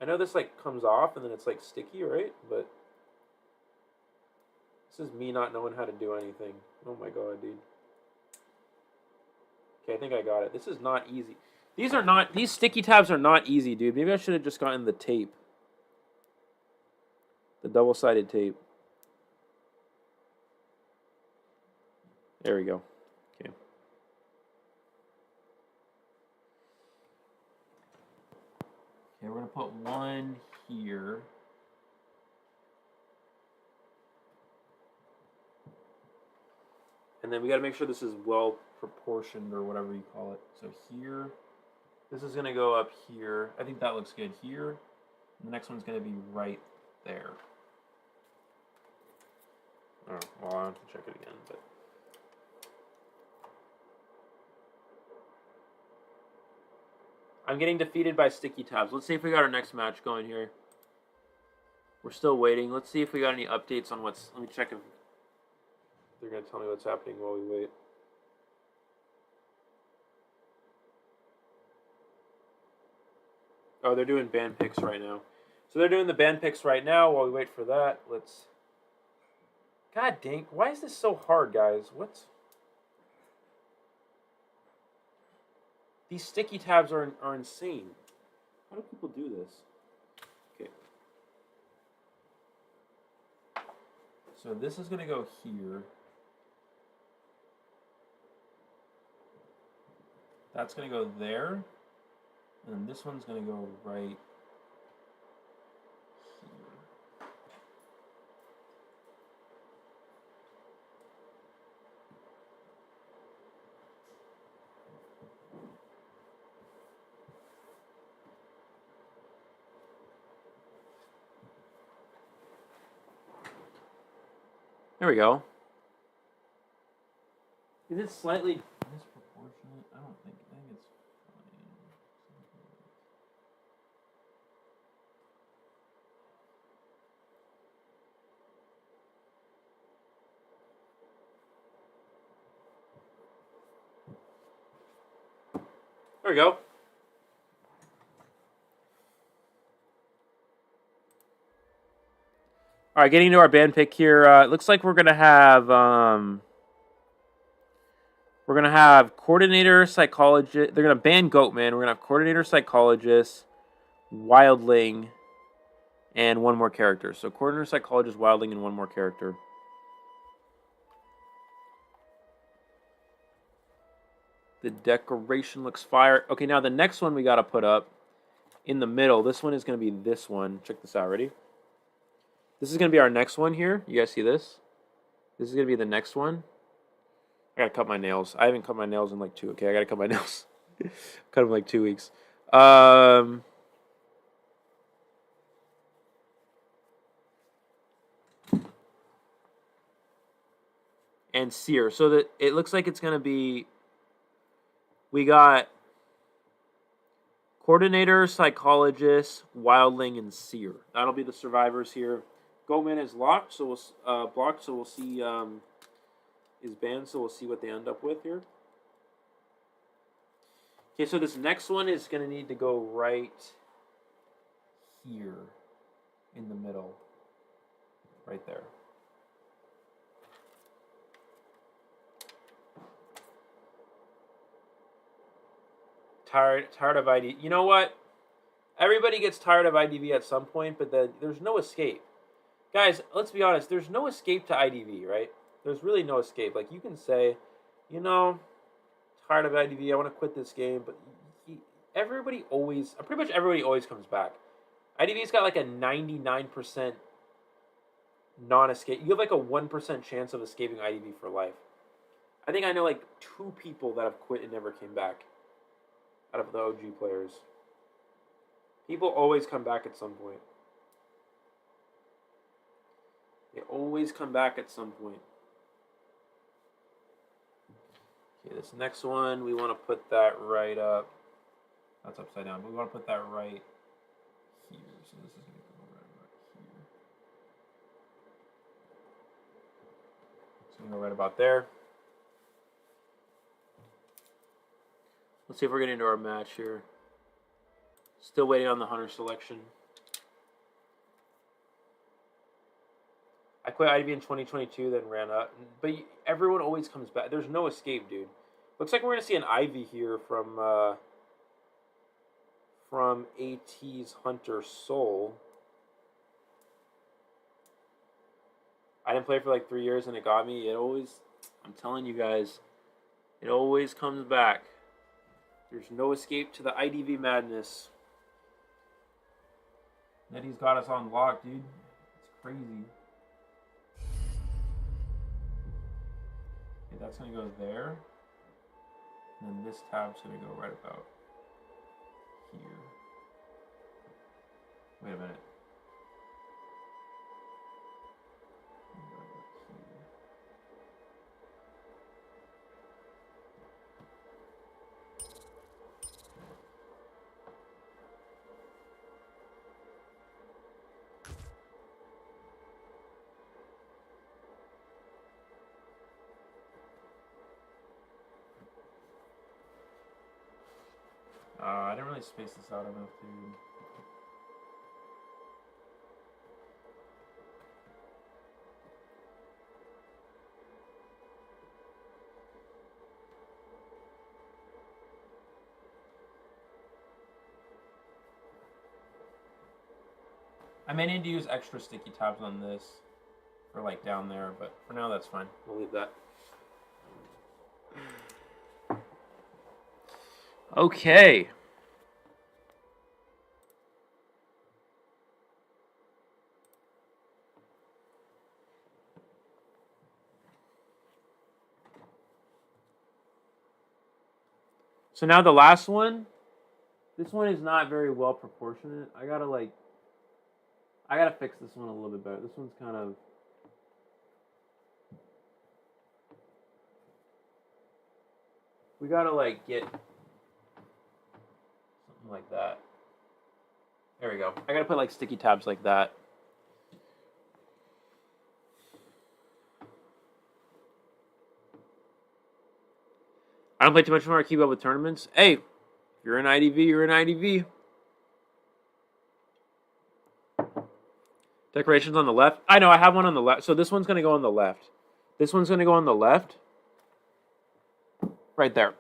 I know this, like, comes off and then it's, like, sticky, right? But this is me not knowing how to do anything. Oh my god, dude. Okay, I think I got it. This is not easy. These sticky tabs are not easy, dude. Maybe I should have just gotten the tape. The double-sided tape. There we go. Okay. Okay, we're going to put one here. And then we got to make sure this is well proportioned or whatever you call it. So here, this is going to go up here. I think that looks good here. The next one's going to be right there. Oh, well, I'll have to check it again. But I'm getting defeated by sticky tabs. Let's see if we got our next match going here. We're still waiting. Let's see if we got any updates on what's... Let me check if they're going to tell me what's happening while we wait. Oh, they're doing band picks right now. So they're doing the band picks right now while we wait for that. Let's... God dang. Why is this so hard, guys? What's... These sticky tabs are insane. How do people do this? Okay. So this is going to go here. That's going to go there. And this one's going to go right here. There we go. Is it slightly disproportionate? I don't think. I think it's fine. There we go. All right, getting into our band pick here. It looks like we're gonna have coordinator, psychologist. They're gonna ban Goatman. We're gonna have coordinator, psychologist, wildling, and one more character. So coordinator, psychologist, wildling, and one more character. The decoration looks fire. Okay, now the next one we gotta put up in the middle. This one is gonna be this one. Check this out. Ready? This is going to be our next one here. You guys see this? This is going to be the next one. I got to cut my nails. I haven't cut my nails in like 2. Okay, I got to cut my nails. Cut him like 2 weeks. And Seer. So that it looks like it's gonna be. We got Coordinator, Psychologist, Wildling, and Seer. That'll be the survivors here. Goatman is locked, so we'll blocked, so we'll see is banned, so we'll see what they end up with here. Okay, so this next one is gonna need to go right here in the middle. Right there. Tired of ID. You know what? Everybody gets tired of IDV at some point, but there's no escape. Guys, let's be honest. There's no escape to IDV, right? There's really no escape. Like, you can say, you know, tired of IDV. I want to quit this game. But everybody always, pretty much everybody always comes back. IDV's got like a 99% non-escape. You have like a 1% chance of escaping IDV for life. I think I know like 2 people that have quit and never came back out of the OG players. People always come back at some point. They always come back at some point. Okay, this next one, we want to put that right up. That's upside down, but we want to put that right here. So this is going to go right about here. It's going to go right about there. Let's see if we're getting into our match here. Still waiting on the Hunter selection. I quit IDV in 2022, then ran up. But everyone always comes back. There's no escape, dude. Looks like we're going to see an Ivy here from AT's Hunter Soul. I didn't play for like 3 years and it got me. It always, I'm telling you guys, it always comes back. There's no escape to the IDV madness. Nettie's got us on lock, dude. It's crazy. Okay, that's going to go there. And then this tab's going to go right about here. Wait a minute. I didn't really space this out enough, dude. I may need to use extra sticky tabs on this for like down there, but for now that's fine. We'll leave that. Okay. So now the last one, this one is not very well proportionate. I gotta fix this one a little bit better. This one's kind of, we gotta like get something like that. There we go. I gotta put like sticky tabs like that. I don't play too much more. I keep up with tournaments. Hey, if you're in IDV, you're in IDV. Decorations on the left. I know, I have one on the left. So this one's going to go on the left. This one's going to go on the left. Right there.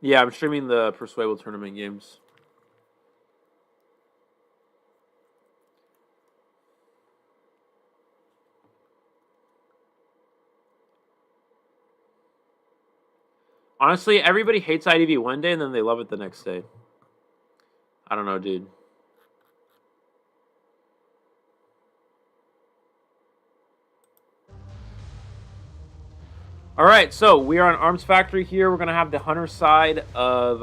Yeah, I'm streaming the Perswayable tournament games. Honestly, everybody hates IDV one day and then they love it the next day. I don't know, dude. All right, so we are on Arms Factory here. We're going to have the Hunter side of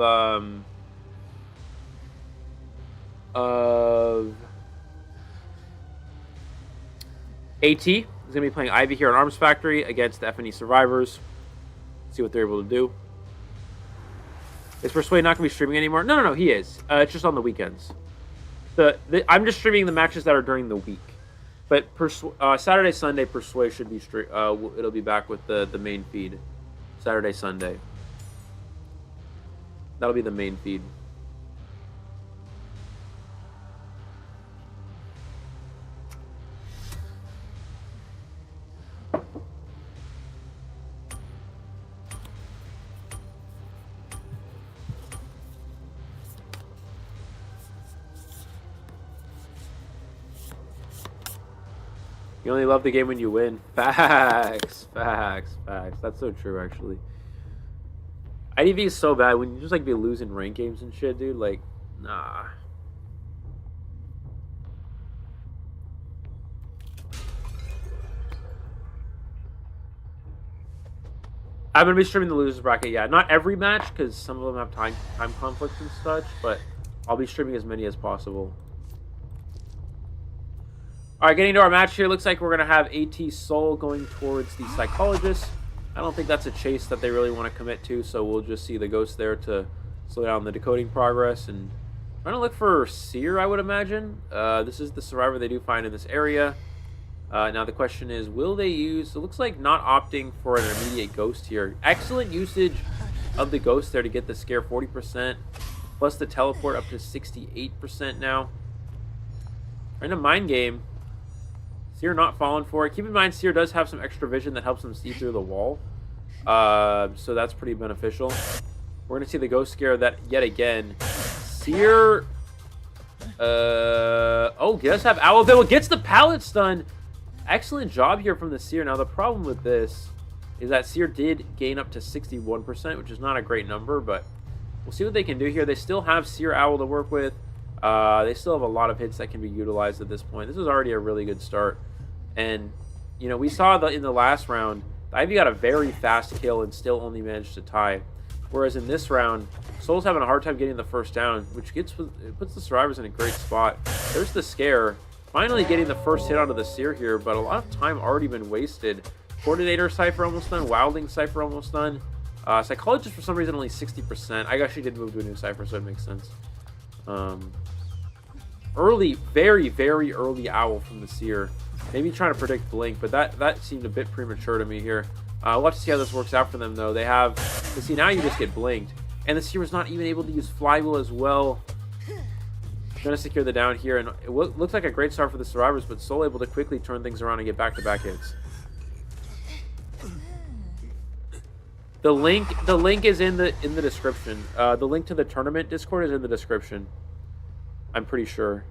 AT. Is going to be playing Ivy here on Arms Factory against the FNE Survivors. See what they're able to do. Is Perswayable not going to be streaming anymore? No, he is. It's just on the weekends. I'm just streaming the matches that are during the week. But Saturday, Sunday, Perswayable should be it'll be back with the main feed. Saturday, Sunday. That'll be the main feed. You only love the game when you win. Facts. That's so true, actually. IDV is so bad when you just, like, be losing rank games and shit, dude. Like, nah. I'm going to be streaming the losers bracket, yeah. Not every match, because some of them have time conflicts and such, but I'll be streaming as many as possible. All right, getting to our match here. Looks like we're going to have AT Soul going towards the Psychologist. I don't think that's a chase that they really want to commit to, so we'll just see the Ghost there to slow down the decoding progress. And trying to look for Seer, I would imagine. This is the Survivor they do find in this area. Now the question is, will they use... It looks like not opting for an immediate Ghost here. Excellent usage of the Ghost there to get the scare 40%, plus the teleport up to 68% now. In a Mind Game... Seer not falling for it. Keep in mind, Seer does have some extra vision that helps him see through the wall. So that's pretty beneficial. We're going to see the Ghost Scare that yet again. Seer... oh, does have Owl Bill. Gets the pallet stun. Excellent job here from the Seer. Now, the problem with this is that Seer did gain up to 61%, which is not a great number, but we'll see what they can do here. They still have Seer Owl to work with. They still have a lot of hits that can be utilized at this point. This is already a really good start. And, you know, we saw in the last round, Ivy got a very fast kill and still only managed to tie. Whereas in this round, Soul's having a hard time getting the first down, which puts the Survivors in a great spot. There's the Scare. Finally getting the first hit onto the Seer here, but a lot of time already been wasted. Coordinator Cypher almost done. Wildling Cypher almost done. Psychologist for some reason only 60%. I actually did move to a new Cypher, so it makes sense. Early, very, very early Owl from the Seer. Maybe trying to predict Blink, but that seemed a bit premature to me here. We'll have to see how this works out for them, though. They have... See, now you just get blinked. And the Seer was not even able to use Flywheel as well. Going to secure the down here. And it looks like a great start for the Survivors, but Soul able to quickly turn things around and get back-to-back hits. The link is in the description. The link to the tournament Discord is in the description. I'm pretty sure.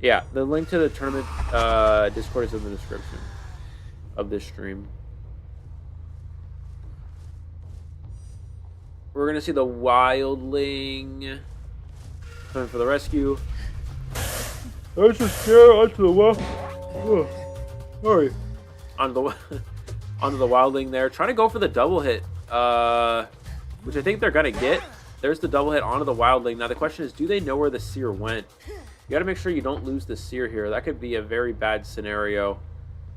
Yeah, the link to the tournament Discord is in the description of this stream. We're going to see the Wildling coming for the rescue. That's just scare onto the wall. Sorry. Onto the Wildling there. Trying to go for the double hit, which I think they're going to get. There's the double hit onto the Wildling. Now the question is, do they know where the Seer went? You got to make sure you don't lose the Seer here. That could be a very bad scenario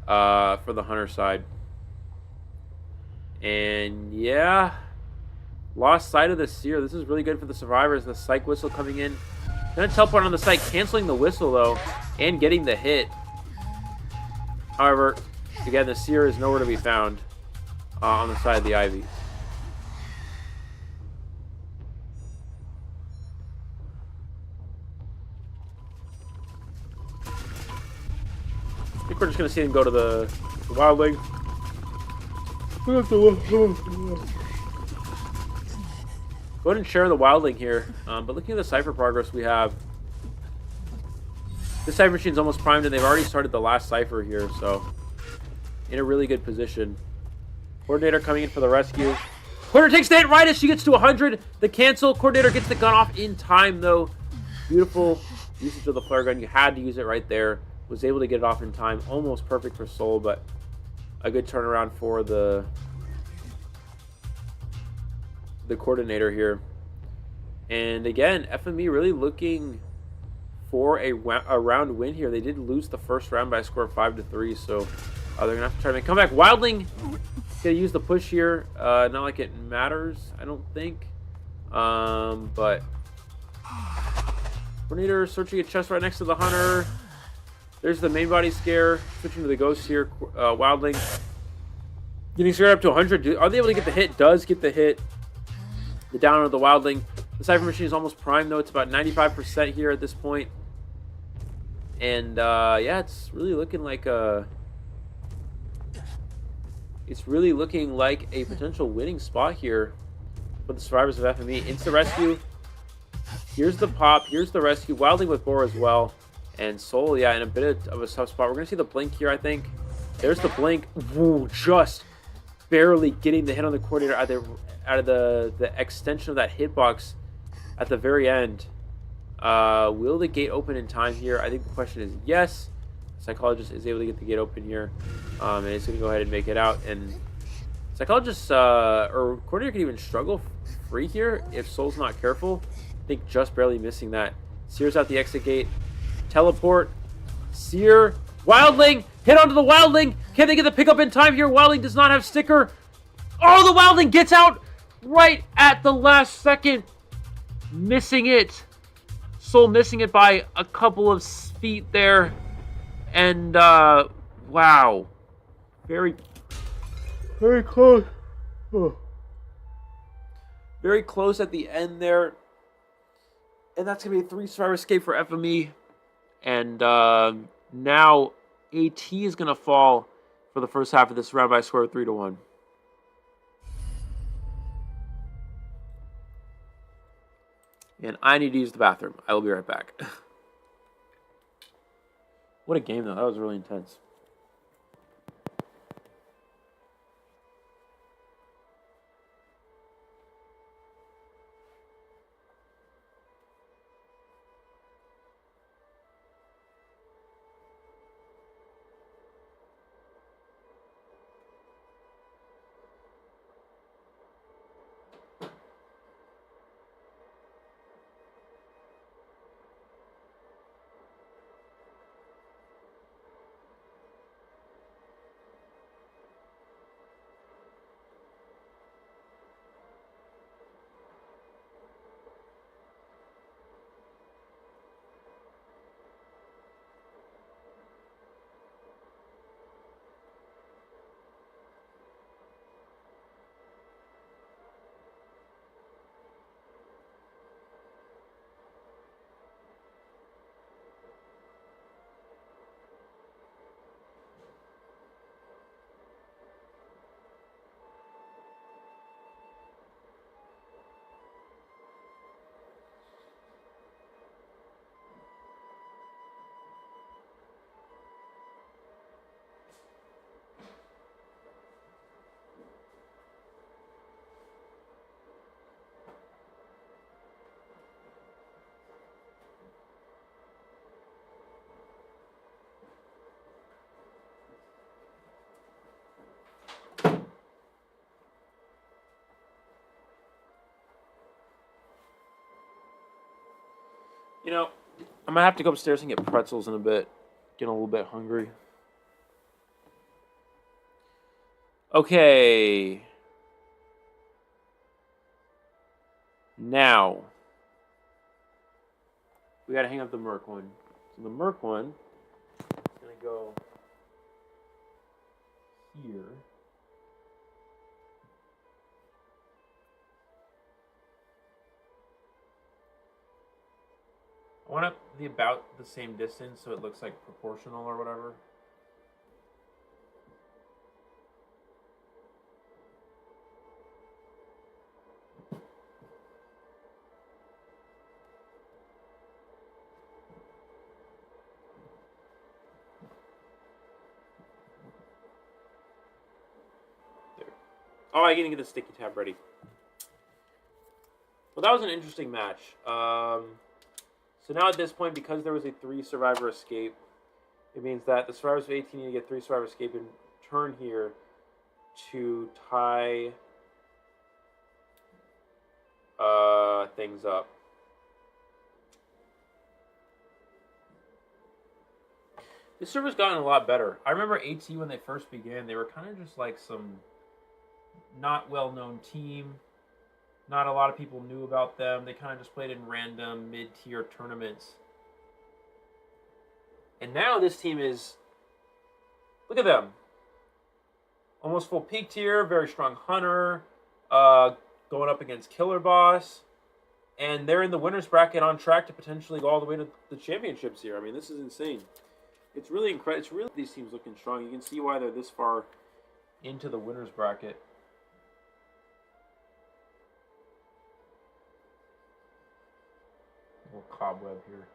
for the Hunter side. And yeah, lost sight of the Seer. This is really good for the Survivors. The Psych Whistle coming in. Gonna teleport on the Psych, canceling the Whistle though, and getting the hit. However, again, the Seer is nowhere to be found on the side of the Ivy. I think we're just going to see him go to the Wildling. Go ahead and share the Wildling here. But looking at the Cypher progress we have, this Cypher machine's almost primed and they've already started the last Cypher here, so in a really good position. Coordinator coming in for the rescue. Coordinator takes the hit right as she gets to 100. The cancel. Coordinator gets the gun off in time though. Beautiful usage of the flare gun. You had to use it right there. Was able to get it off in time. Almost perfect for Soul, but a good turnaround for the coordinator here. And again, FME really looking for a round win here. They did lose the first round by a score of 5-3, so they're gonna have to try to come back. Wildling gonna use the push here. Not like it matters, I don't think. But coordinator searching a chest right next to the hunter. There's the main body scare. Switching to the ghost here. Wildling getting scared up to 100. Are they able to get the hit? Does get the hit. The down of the Wildling. The Cypher Machine is almost primed, though. It's about 95% here at this point. And, yeah, it's really looking like a... It's really looking like a potential winning spot here for the survivors of FME. Instant rescue. Here's the pop. Here's the rescue. Wildling with Boar as well. And Soul, yeah, in a bit of a tough spot. We're going to see the blink here, I think. There's the blink. Woo, just barely getting the hit on the coordinator out of the extension of that hitbox at the very end. Will the gate open in time here? I think the question is yes. Psychologist is able to get the gate open here. And he's going to go ahead and make it out. And Psychologist or coordinator can even struggle free here if Soul's not careful. I think just barely missing that. Sears out the exit gate. Teleport. Sear. Wildling. Hit onto the Wildling. Can they get the pickup in time here? Wildling does not have sticker. Oh, the Wildling gets out right at the last second. Missing it. Soul missing it by a couple of feet there. And, wow. Very, very close. Oh. Very close at the end there. And that's going to be a 3-survivor escape for FME. And now AT is going to fall for the first half of this round by a score of 3-1. And I need to use the bathroom. I will be right back. What a game, though. That was really intense. You know, I'm going to have to go upstairs and get pretzels in a bit. Getting a little bit hungry. Okay. Now, we got to hang up the Merc one. So the Merc one is going to go here. I want it to be about the same distance so it looks like proportional or whatever. There. Oh, I gotta get the sticky tab ready. Well, that was an interesting match. So now at this point, because there was a 3-survivor escape, it means that the survivors of 18 need to get 3 survivor escape and turn here to tie things up. This server's gotten a lot better. I remember AT when they first began, they were kind of just like some not well-known team. Not a lot of people knew about them. They kind of just played in random mid-tier tournaments. And now this team is, look at them. Almost full peak tier, very strong hunter, going up against Killer Boss. And they're in the winner's bracket on track to potentially go all the way to the championships here. I mean, this is insane. It's really incredible. It's really these teams looking strong. You can see why they're this far into the winner's bracket. A little cobweb here.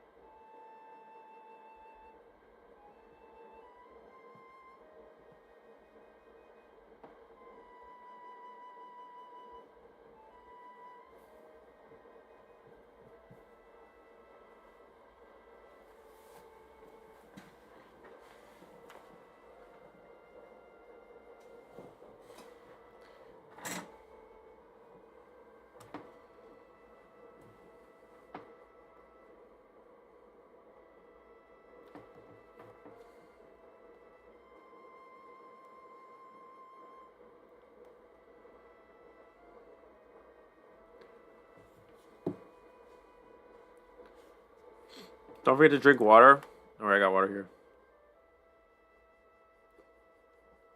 Don't forget to drink water. All right, I got water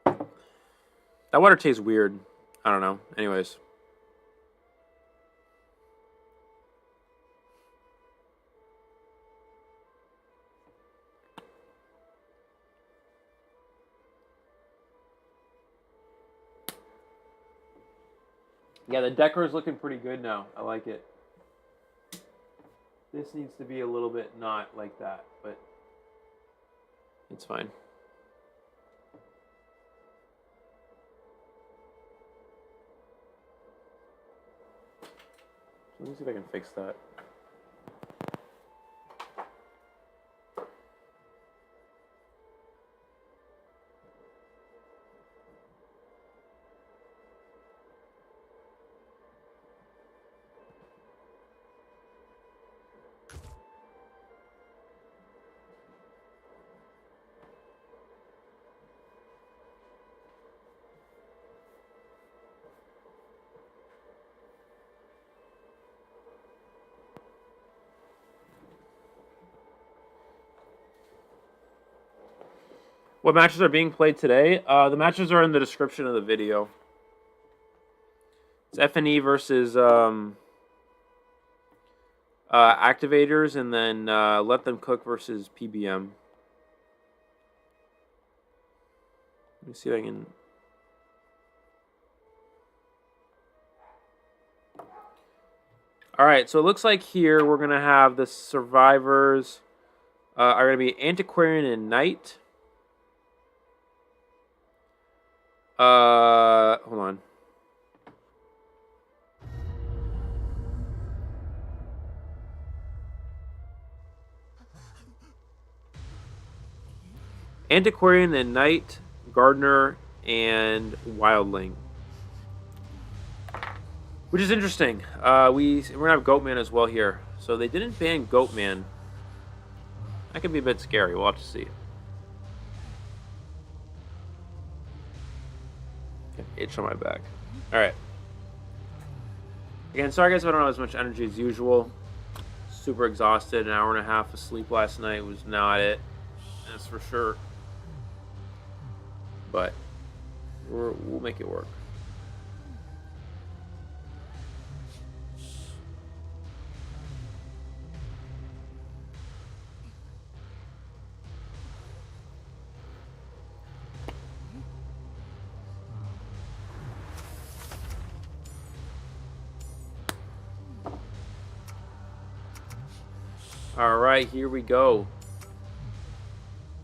here. That water tastes weird. I don't know. Anyways. Yeah, the decor is looking pretty good now. I like it. This needs to be a little bit not like that, but it's fine. Let me see if I can fix that. What matches are being played today? The matches are in the description of the video. It's FNE versus Activators, and then Let Them Cook versus PBM. Let me see if I can... Alright, so it looks like here we're going to have the survivors are going to be Antiquarian and Knight. Hold on. Antiquarian and Knight, Gardener, and Wildling. Which is interesting. We're gonna have Goatman as well here. So they didn't ban Goatman. That could be a bit scary. We'll have to see. Itch on my back. Alright. Again, sorry guys if I don't have as much energy as usual. Super exhausted. An hour and a half of sleep last night was not it. That's for sure. But we'll make it work. All right, here we go.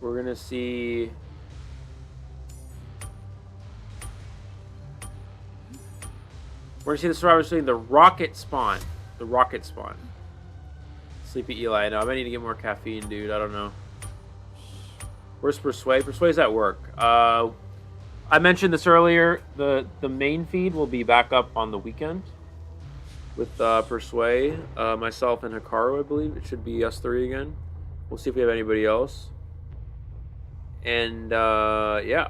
We're gonna see. We're gonna see the survivors doing the rocket spawn. The rocket spawn. Sleepy Eli. No, I might need to get more caffeine, dude. I don't know. Where's Persway? Persway's at work. I mentioned this earlier. The main feed will be back up on the weekend with Persway, myself, and Hikaru. I believe it should be us three again. We'll see if we have anybody else. And yeah.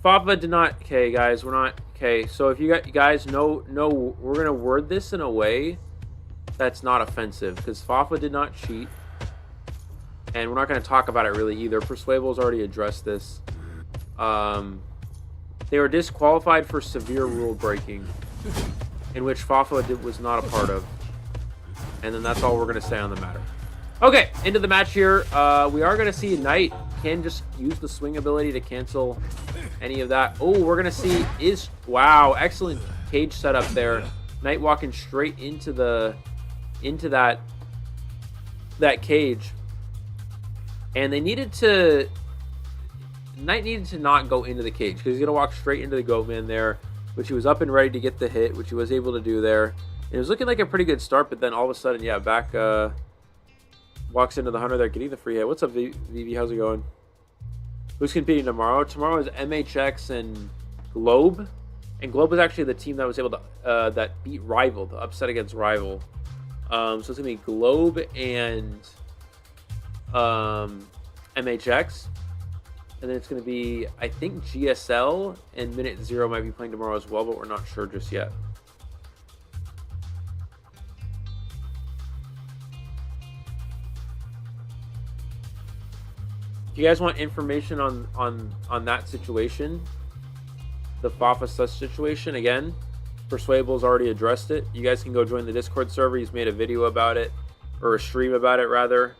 Fafa did not. Okay, guys, we're not. Okay, so if you guys know, we're gonna word this in a way that's not offensive because Fafa did not cheat, and we're not gonna talk about it really either. Perswayable's already addressed this. They were disqualified for severe rule breaking, in which Fafa was not a part of, and then that's all we're gonna say on the matter. Okay, into the match here. We are gonna see Knight can just use the swing ability to cancel any of that. Oh, we're gonna see wow, excellent cage setup there. Knight walking straight into that cage, and Knight needed to not go into the cage because he's gonna walk straight into the Goatman there, which he was up and ready to get the hit, which he was able to do there. It was looking like a pretty good start, but then all of a sudden, yeah, back walks into the Hunter there, getting the free hit. What's up, Vivi? How's it going? Who's competing tomorrow? Tomorrow is MHX and Globe. And Globe was actually the team that was able to that beat Rival, the upset against Rival. So it's gonna be Globe and MHX. And then it's gonna be, I think, GSL and Minute Zero might be playing tomorrow as well, but we're not sure just yet. If you guys want information on that situation, the Fafa Sus situation, again, Perswayable's already addressed it. You guys can go join the Discord server. He's made a video about it, or a stream about it, rather.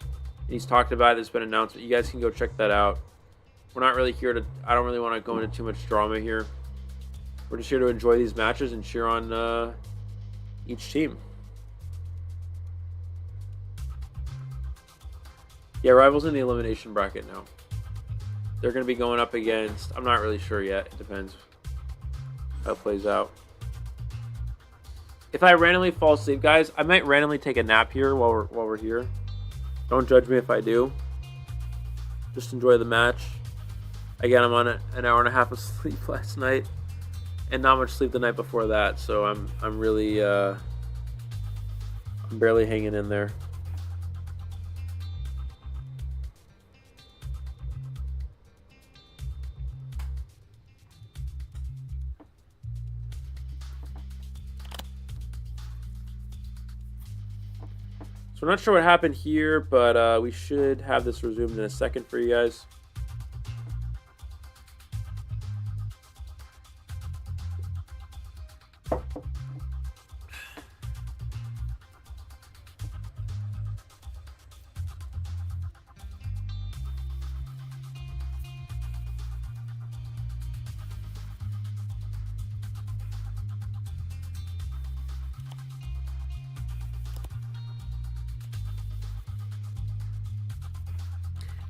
He's talked about it. There's been an announcement. You guys can go check that out. We're not really here to... I don't really want to go into too much drama here. We're just here to enjoy these matches and cheer on each team. Yeah, Rival's in the elimination bracket now. They're going to be going up against... I'm not really sure yet. It depends how it plays out. If I randomly fall asleep, guys, I might randomly take a nap here while we're here. Don't judge me if I do. Just enjoy the match. Again, I'm on an hour and a half of sleep last night, and not much sleep the night before that. So I'm really I'm barely hanging in there. So I'm not sure what happened here, but we should have this resumed in a second for you guys.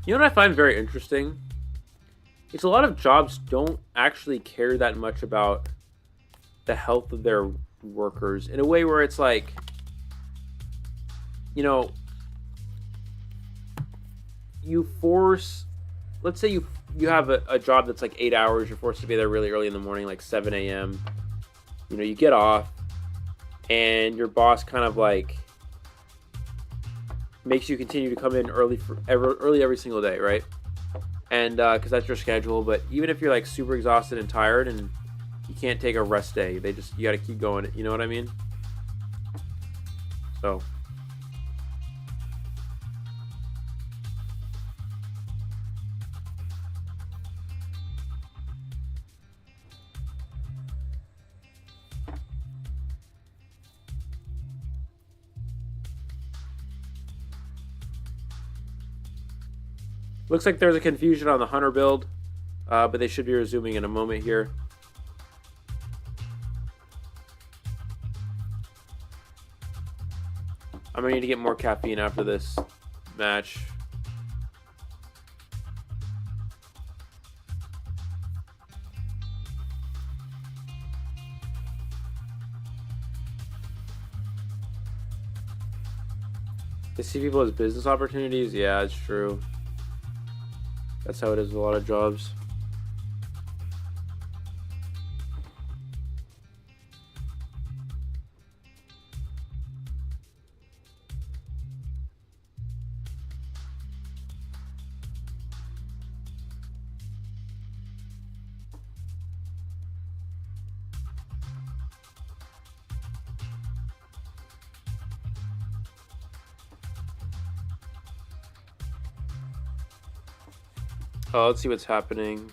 You know what I find very interesting? It's a lot of jobs don't actually care that much about the health of their workers in a way where it's like, you know, you force, let's say you have a job that's like 8 hours, you're forced to be there really early in the morning, like 7 a.m. You know, you get off and your boss kind of like makes you continue to come in early every single day, right? And because that's your schedule. But even if you're like super exhausted and tired and you can't take a rest day, you got to keep going. You know what I mean? So looks like there's a confusion on the Hunter build, but they should be resuming in a moment here. I'm going to need to get more caffeine after this match. They see people as business opportunities. Yeah, it's true. That's how it is with a lot of jobs. Let's see what's happening.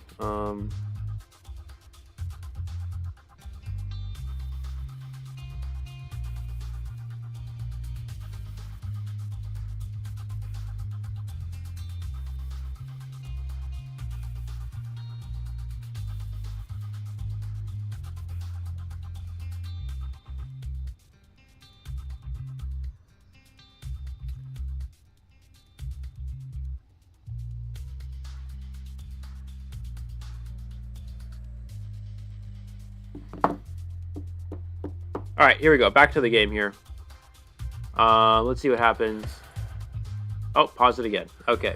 All right, here we go. Back to the game here. Let's see what happens. Oh, pause it again. Okay.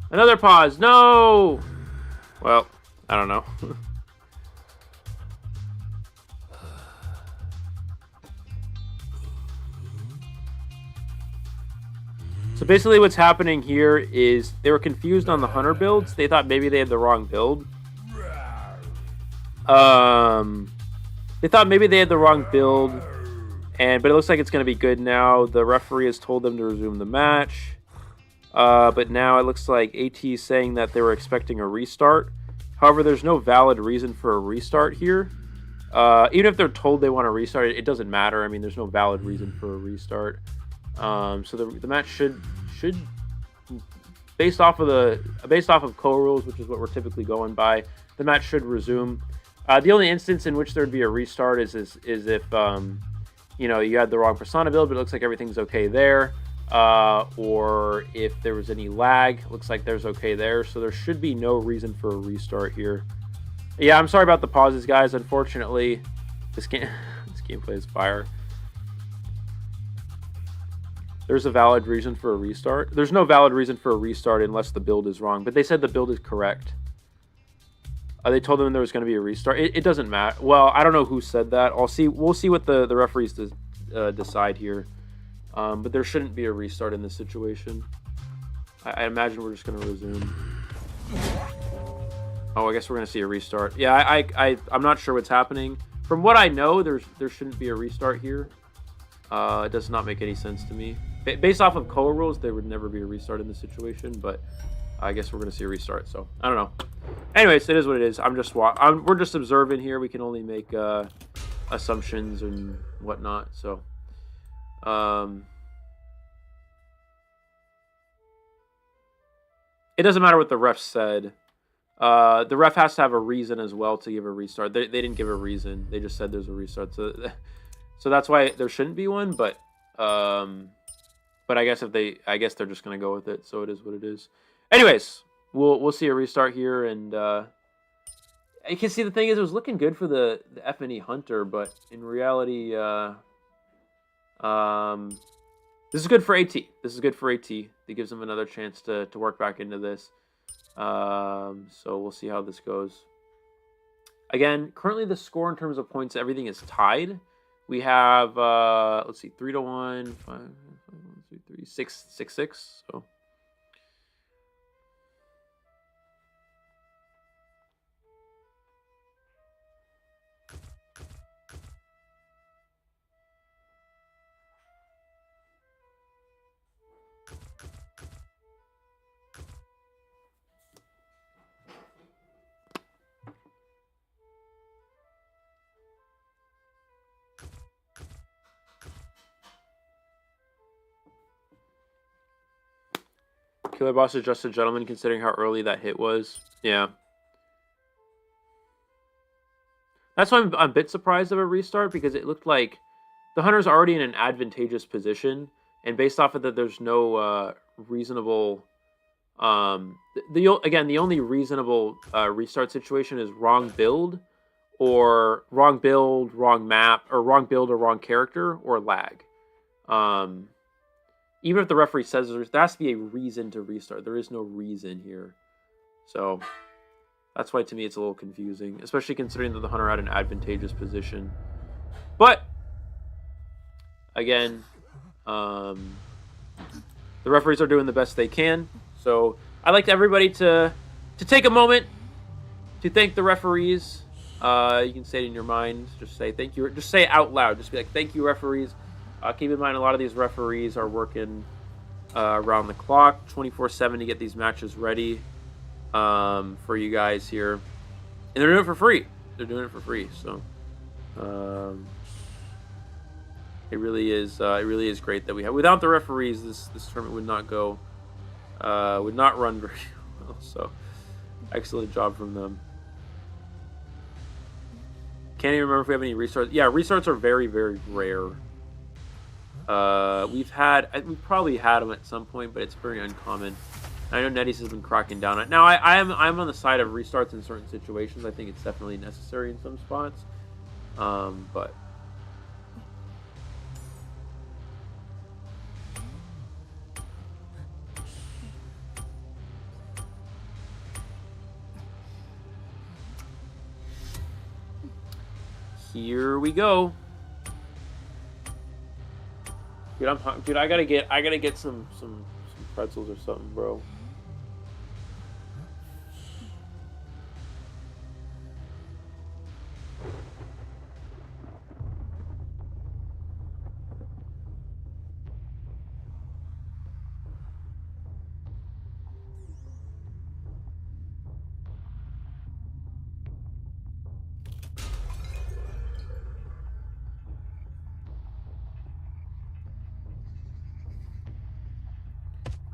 Another pause. No! Well, I don't know. So basically what's happening here is they were confused on the hunter builds. They thought maybe they had the wrong build. They thought maybe they had the wrong build, but it looks like it's going to be good now. The referee has told them to resume the match, but now it looks like AT is saying that they were expecting a restart. However, there's no valid reason for a restart here. Even if they're told they want to restart, it doesn't matter. I mean, there's no valid reason for a restart. So the match should based off of co-rules, which is what we're typically going by, the match should resume. The only instance in which there'd be a restart is if you had the wrong persona build, but it looks like everything's okay there, or if there was any lag, looks like there's okay there. So there should be no reason for a restart here. Yeah, I'm sorry about the pauses, guys. Unfortunately, this gameplay is fire. There's a valid reason for a restart. There's no valid reason for a restart unless the build is wrong, but they said the build is correct. They told them there was going to be a restart. It doesn't matter. Well, I don't know who said that. We'll see what the referees decide here. But there shouldn't be a restart in this situation. I imagine we're just going to resume. Oh, I guess we're going to see a restart. Yeah, I'm not sure what's happening. From what I know, there shouldn't be a restart here. It does not make any sense to me. Based off of COA rules, there would never be a restart in this situation, but I guess we're going to see a restart, so I don't know. Anyways, it is what it is. We're just observing here. We can only make assumptions and whatnot, so it doesn't matter what the ref said. The ref has to have a reason as well to give a restart. They didn't give a reason. They just said there's a restart, so that's why there shouldn't be one, but I guess they're just gonna go with it. So it is what it is. Anyways, we'll see a restart here, and you can see the thing is it was looking good for the FNE Hunter, but in reality, this is good for AT. This is good for AT. It gives them another chance to work back into this. So we'll see how this goes. Again, currently the score in terms of points, everything is tied. We have, let's see, 3-1, 5, 1, 2, 3, 6, 6, 6. So. Killer Boss is just a gentleman considering how early that hit was. Yeah. That's why I'm a bit surprised of a restart, because it looked like the Hunter's already in an advantageous position, and based off of that, there's no reasonable... the only reasonable restart situation is wrong build, wrong map, or wrong build or wrong character, or lag. Even if the referee says there has to be a reason to restart. There is no reason here. So that's why to me it's a little confusing, especially considering that the hunter had an advantageous position. But again, the referees are doing the best they can. So I'd like everybody to take a moment to thank the referees. You can say it in your mind. Just say thank you. Just say it out loud. Just be like, thank you, referees. Keep in mind, a lot of these referees are working around the clock, 24/7 to get these matches ready for you guys here. And they're doing it for free. They're doing it for free. So it really is great that we have. Without the referees, this tournament would not run very well. So excellent job from them. Can't even remember if we have any restarts. Yeah, restarts are very, very rare. We've probably had them at some point, but it's very uncommon. I know Netties has been cracking down on it. Now, I'm on the side of restarts in certain situations. I think it's definitely necessary in some spots. But here we go. Dude, I gotta get some pretzels or something, bro.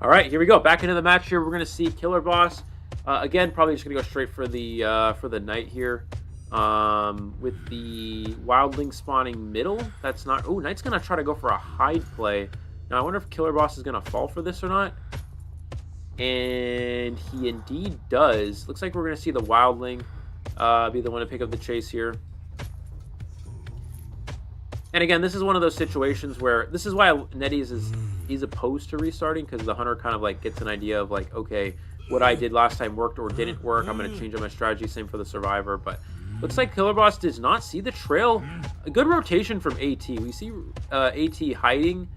All right, here we go. Back into the match here. We're going to see Killer Boss. Again, probably just going to go straight for the Knight here. With the Wildling spawning middle. That's not... Oh, Knight's going to try to go for a hide play. Now, I wonder if Killer Boss is going to fall for this or not. And he indeed does. Looks like we're going to see the Wildling be the one to pick up the chase here. And again, this is one of those situations where... This is why Netties he's opposed to restarting, because the hunter kind of like gets an idea of like, okay, what I did last time worked or didn't work. I'm going to change up my strategy. Same for the survivor. But looks like Killer Boss does not see the trail. A good rotation from AT. We see AT hiding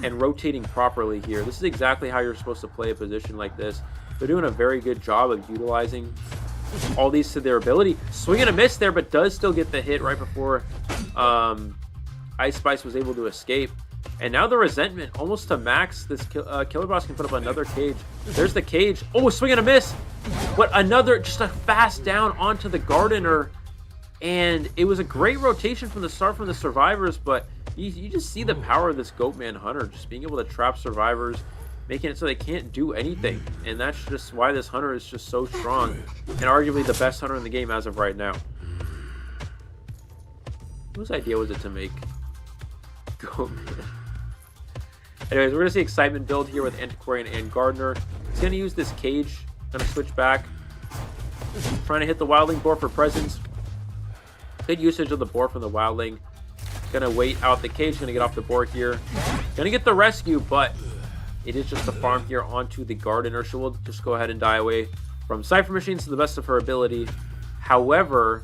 and rotating properly here. This is exactly how you're supposed to play a position like this. They're doing a very good job of utilizing all these to their ability. Swing and a miss there, but does still get the hit right before Ice Spice was able to escape. And now the resentment almost to max. This Killer Boss can put up another cage. There's the cage. Oh, swing and a miss. But another, just a fast down onto the Gardener. And it was a great rotation from the start from the survivors, but you just see the power of this Goatman Hunter, just being able to trap survivors, making it so they can't do anything. And that's just why this Hunter is just so strong, and arguably the best Hunter in the game as of right now. Whose idea was it to make Goatman? Anyways, we're going to see Excitement build here with Antiquarian and Gardener. He's going to use this cage. Going to switch back. Trying to hit the Wildling boar for presence. Good usage of the boar from the Wildling. Going to wait out the cage. Going to get off the board here. Going to get the rescue, but it is just a farm here onto the Gardener. She will just go ahead and die away from Cypher Machines to the best of her ability. However,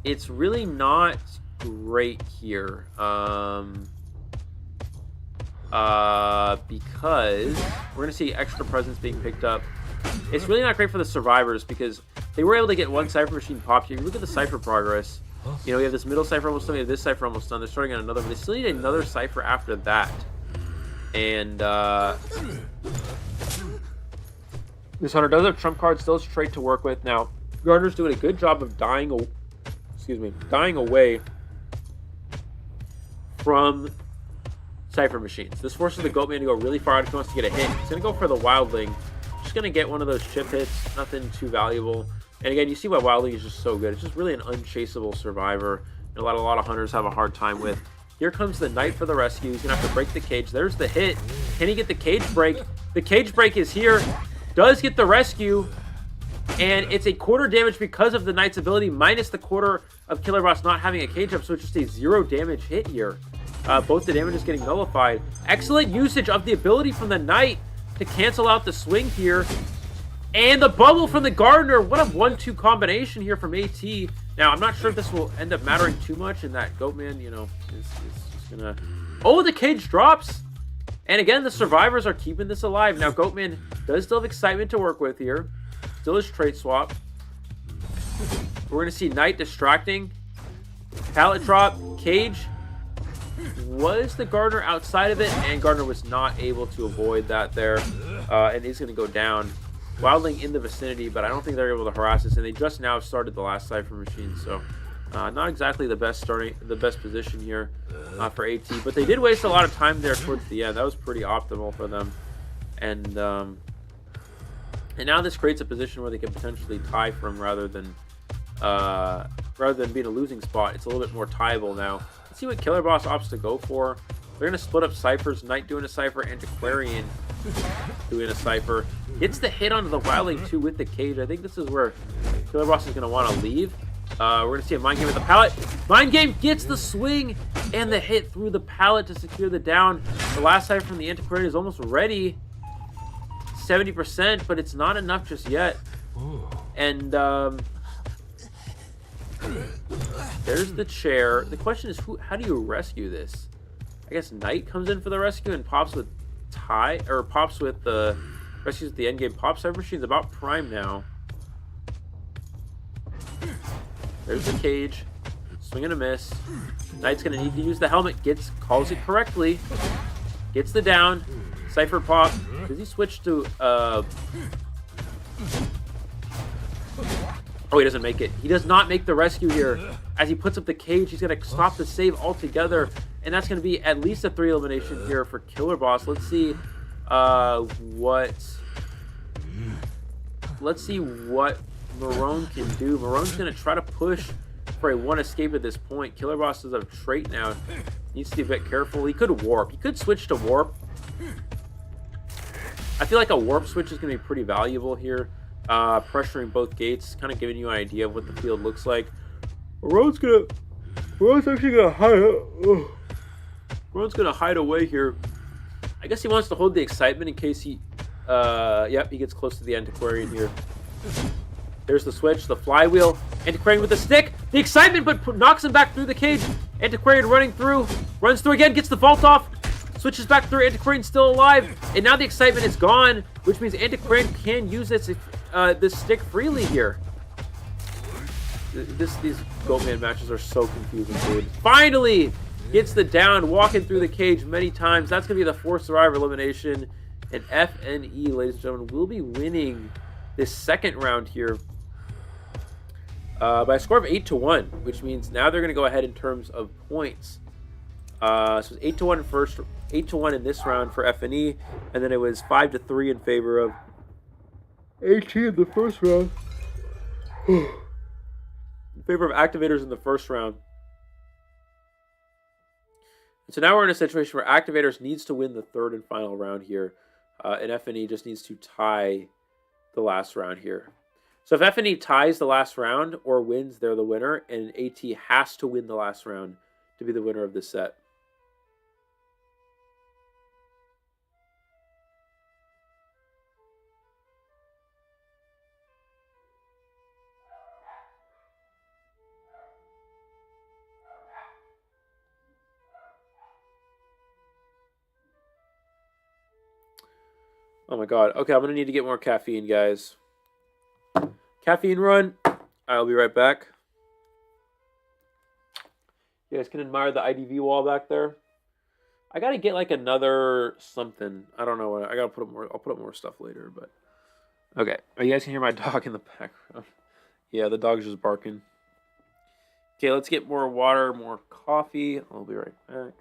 it's really not great here. Because we're going to see extra presence being picked up. It's really not great for the survivors because they were able to get one Cypher Machine popped here. You look at the Cypher progress. You know, we have this middle Cypher almost done. We have this Cypher almost done. They're starting on another, but they still need another Cypher after that. And this Hunter does have trump cards, still has trait to work with. Now, Gardener's doing a good job of dying away from Cypher Machines. This forces the Goatman to go really far out if he wants to get a hit. He's going to go for the Wildling. Just going to get one of those chip hits. Nothing too valuable. And again, you see why Wildling is just so good. It's just really an unchaseable survivor. A lot of hunters have a hard time with. Here comes the Knight for the rescue. He's going to have to break the cage. There's the hit. Can he get the cage break? The cage break is here. Does get the rescue. And it's a quarter damage because of the Knight's ability, minus the quarter of Killer Boss not having a cage up. So it's just a 0 damage hit here. Both the damage is getting nullified. Excellent usage of the ability from the Knight to cancel out the swing here. And the bubble from the Gardener. What a 1-2 combination here from AT. Now, I'm not sure if this will end up mattering too much, and that Goatman, you know, is gonna... Oh, the cage drops! And again, the survivors are keeping this alive. Now, Goatman does still have excitement to work with here. Still his trait swap. We're going to see Knight distracting. Pallet drop. Cage. Was the Gardener outside of it? And Gardener was not able to avoid that there. And is going to go down. Wildling in the vicinity, but I don't think they're able to harass us. And they just now started the last Cypher machine. So, not exactly the best position here for AT. But they did waste a lot of time there towards the end. That was pretty optimal for them. And now this creates a position where they can potentially tie from rather than being a losing spot. It's a little bit more tieable now. Let's see what Killer Boss opts to go for. They're going to split up Cyphers. Knight doing a Cypher, Antiquarian doing a Cypher. Gets the hit onto the Wildling too with the cage. I think this is where Killer Boss is going to want to leave. We're going to see a Mind Game with the pallet. Mind Game gets the swing and the hit through the pallet to secure the down. The last Cypher from the Antiquarian is almost ready. 70%, but it's not enough just yet. And there's the chair. The question is, how do you rescue this? I guess Knight comes in for the rescue and pops with rescues at the end game. Pop Cypher Machine's about prime now. There's the cage. Swing and a miss. Knight's gonna need to use the helmet. Calls it correctly. Gets the down. Cypher pop. Does he switch to oh, he doesn't make it. He does not make the rescue here. As he puts up the cage, he's going to stop the save altogether. And that's going to be at least a 3 elimination here for Killer Boss. Let's see what Marone can do. Marone's going to try to push for a 1 escape at this point. Killer Boss does have trait now. Needs to be a bit careful. He could warp. He could switch to warp. I feel like a warp switch is going to be pretty valuable here. Pressuring both gates, kind of giving you an idea of what the field looks like. Marone's actually gonna hide. Marone's gonna hide away here. I guess he wants to hold the excitement in case he, yep, he gets close to the Antiquarian here. There's the switch, the flywheel. Antiquarian with the stick. The excitement, but knocks him back through the cage. Antiquarian running through, runs through again, gets the vault off. Switches back through. Antiquarian still alive, and now the excitement is gone, which means Antiquarian can use this stick freely here. These Goatman matches are so confusing, dude. Finally gets the down, walking through the cage many times. That's gonna be the 4th survivor elimination, and FNE, ladies and gentlemen, will be winning this second round here by a score of 8-1, which means now they're gonna go ahead in terms of points. So it's 8-1 first, 8-1 in this round for FNE, and then it was 5-3 in favor of AT in the first round. In favor of Activators in the first round. And so now we're in a situation where Activators needs to win the 3rd and final round here, and FNE just needs to tie the last round here. So if FNE ties the last round or wins, they're the winner, and AT has to win the last round to be the winner of this set. Oh my god. Okay, I'm going to need to get more caffeine, guys. Caffeine run. I'll be right back. You guys can admire the IDV wall back there. I got to get like another something. I don't know what. I got to put up more. I'll put up more stuff later, but. Okay. Oh, you guys can hear my dog in the background. Yeah, the dog's just barking. Okay, let's get more water, more coffee. I'll be right back.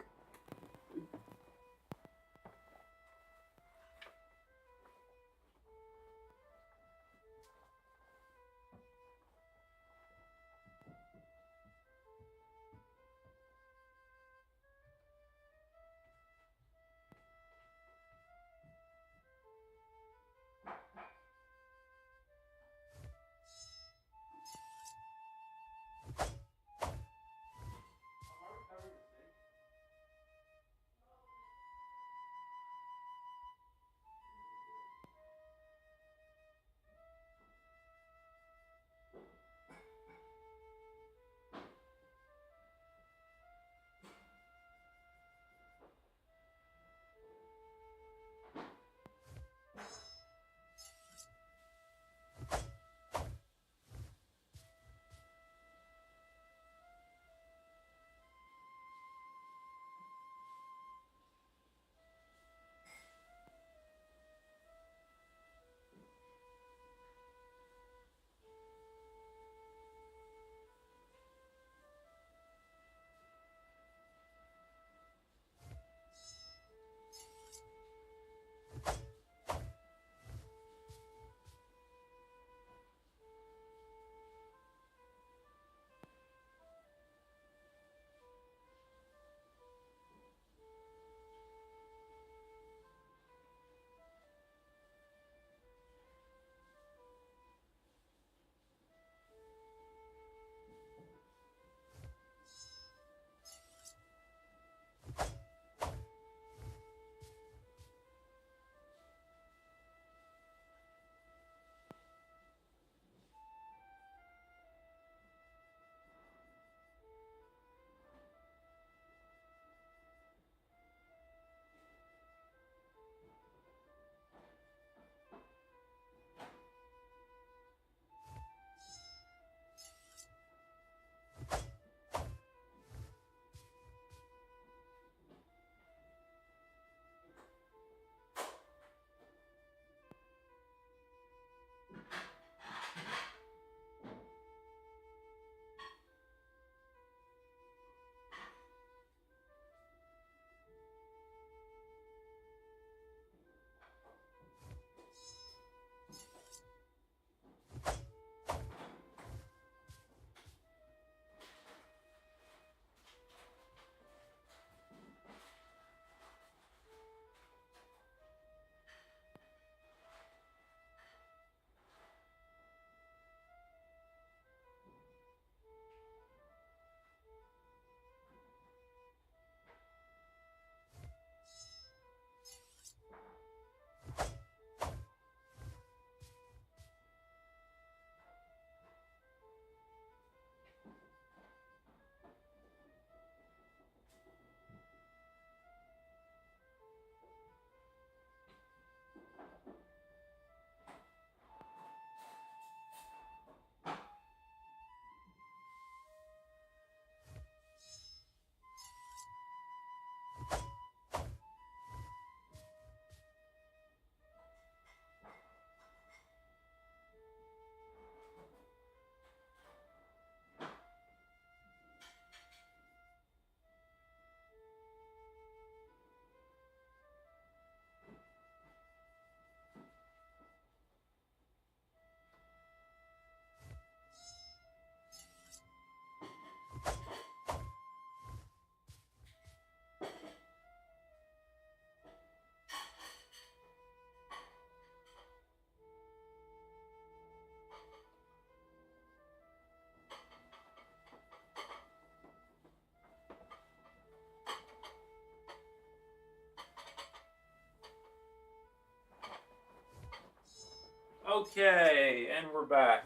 Okay, and we're back.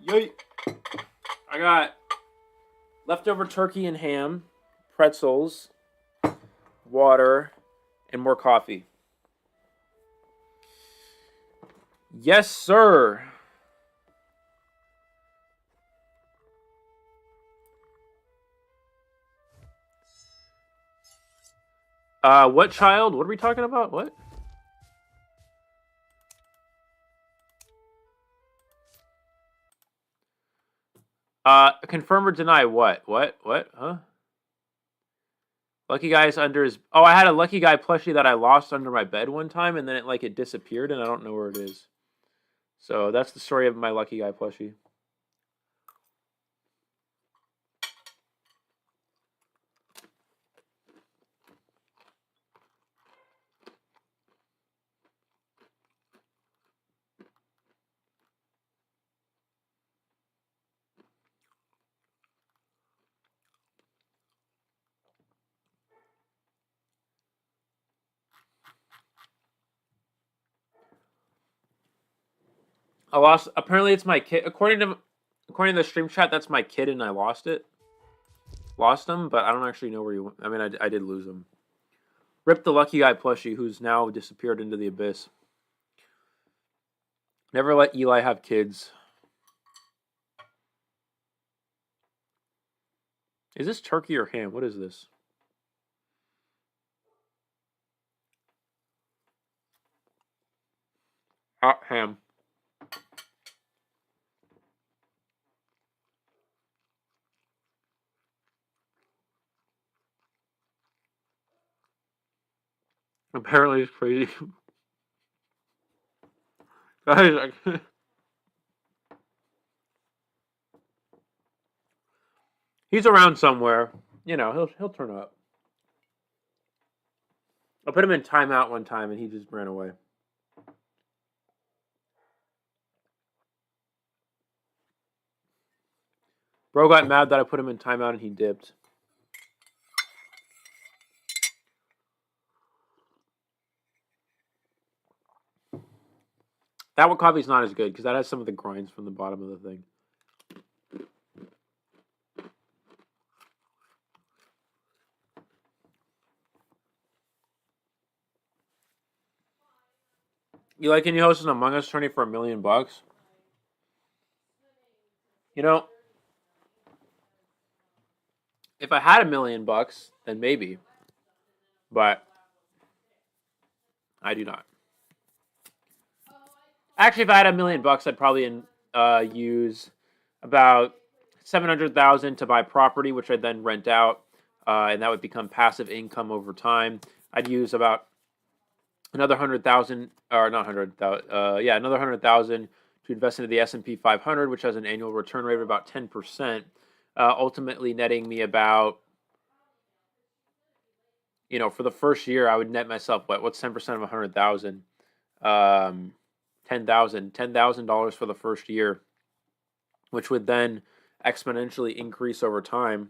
Yay! I got leftover turkey and ham, pretzels, water, and more coffee. Yes, sir. What child? What are we talking about? What? Confirm or deny what? What? Huh? Lucky guy's under his... Oh, I had a lucky guy plushie that I lost under my bed one time, and then it disappeared, and I don't know where it is. So that's the story of my lucky guy plushie. I lost... Apparently it's my kid. According to the stream chat, that's my kid, and I lost it. Lost him, but I don't actually know where he went. I mean, I did lose him. Rip the lucky guy plushie, who's now disappeared into the abyss. Never let Eli have kids. Is this turkey or ham? What is this? Hot ham. Apparently it's crazy. Guys, he's around somewhere. You know, he'll turn up. I put him in timeout one time and he just ran away. Bro got mad that I put him in timeout and he dipped. That one coffee's not as good because that has some of the grinds from the bottom of the thing. You like, can you host an Among Us tourney for $1 million? You know, if I had $1 million, then maybe. But I do not. Actually, if I had $1 million, I'd probably use about 700,000 to buy property, which I'd then rent out, and that would become passive income over time. I'd use about another 100,000, or not 100,000, another 100,000 to invest into the S&P 500, which has an annual return rate of about 10%, ultimately netting me about, you know, for the first year, I would net myself what's 10% of 100,000? $10,000 for the first year, which would then exponentially increase over time,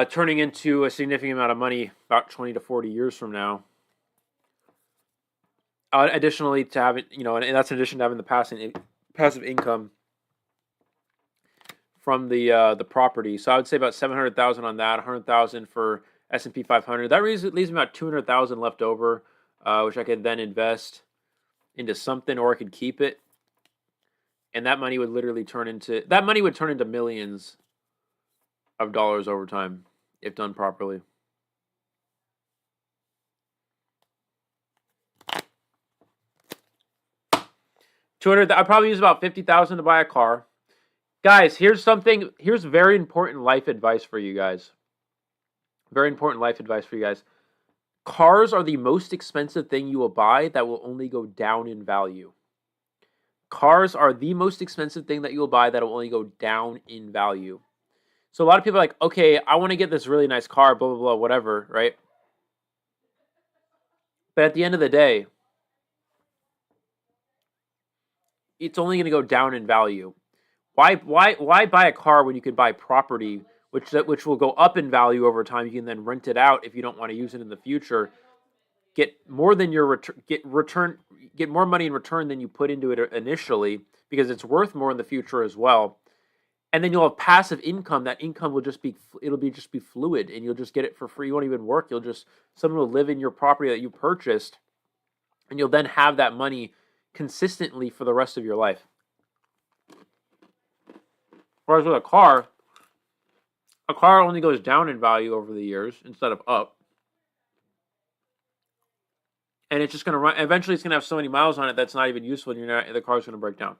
turning into a significant amount of money about 20 to 40 years from now. Additionally, to have it, you know, and that's in addition to having the passive income from the property. So I would say about 700,000 on that, 100,000 for S&P 500. That leaves me about 200,000 left over, which I could then invest into something, or I could keep it, and that money would literally turn into millions of dollars over time if done properly. 200. I'd probably use about 50,000 to buy a car. Guys, here's very important life advice for you guys. Very important life advice for you guys. Cars are the most expensive thing you will buy that will only go down in value. Cars are the most expensive thing that you will buy that will only go down in value. So a lot of people are like, okay, I want to get this really nice car, blah, blah, blah, whatever, right? But at the end of the day, it's only going to go down in value. Why buy a car when you could buy property, which will go up in value over time? You can then rent it out if you don't want to use it in the future. get more than your get more money in return than you put into it initially, because it's worth more in the future as well. And then you'll have passive income. That income will just be just be fluid, and you'll just get it for free. You won't even work. Someone will live in your property that you purchased, and you'll then have that money consistently for the rest of your life. Whereas with a car only goes down in value over the years instead of up. And it's just going to run. Eventually, it's going to have so many miles on it that's not even useful, and the car's going to break down.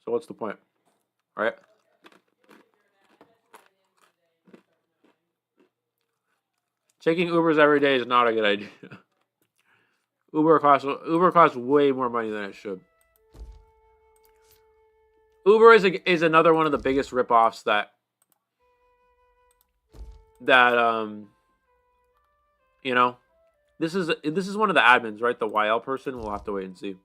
So what's the point, right? Taking Ubers every day is not a good idea. Uber costs way more money than it should. Uber is another one of the biggest ripoffs that you know. This is one of the admins, right? The YL person. We'll have to wait and see.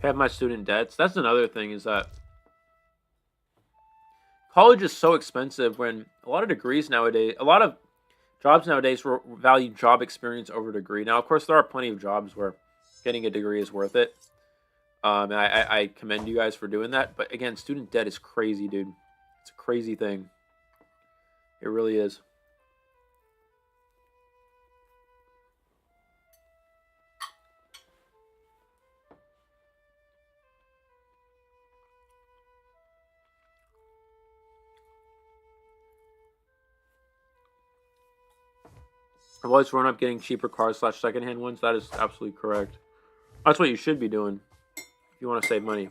Have my student debts. That's another thing, is that college is so expensive when a lot of degrees nowadays, a lot of jobs nowadays value job experience over degree. Now, of course, there are plenty of jobs where getting a degree is worth it. And I commend you guys for doing that. But again, student debt is crazy, dude. It's a crazy thing. It really is. I've always grown up getting cheaper cars / secondhand ones. That is absolutely correct. That's what you should be doing if you want to save money.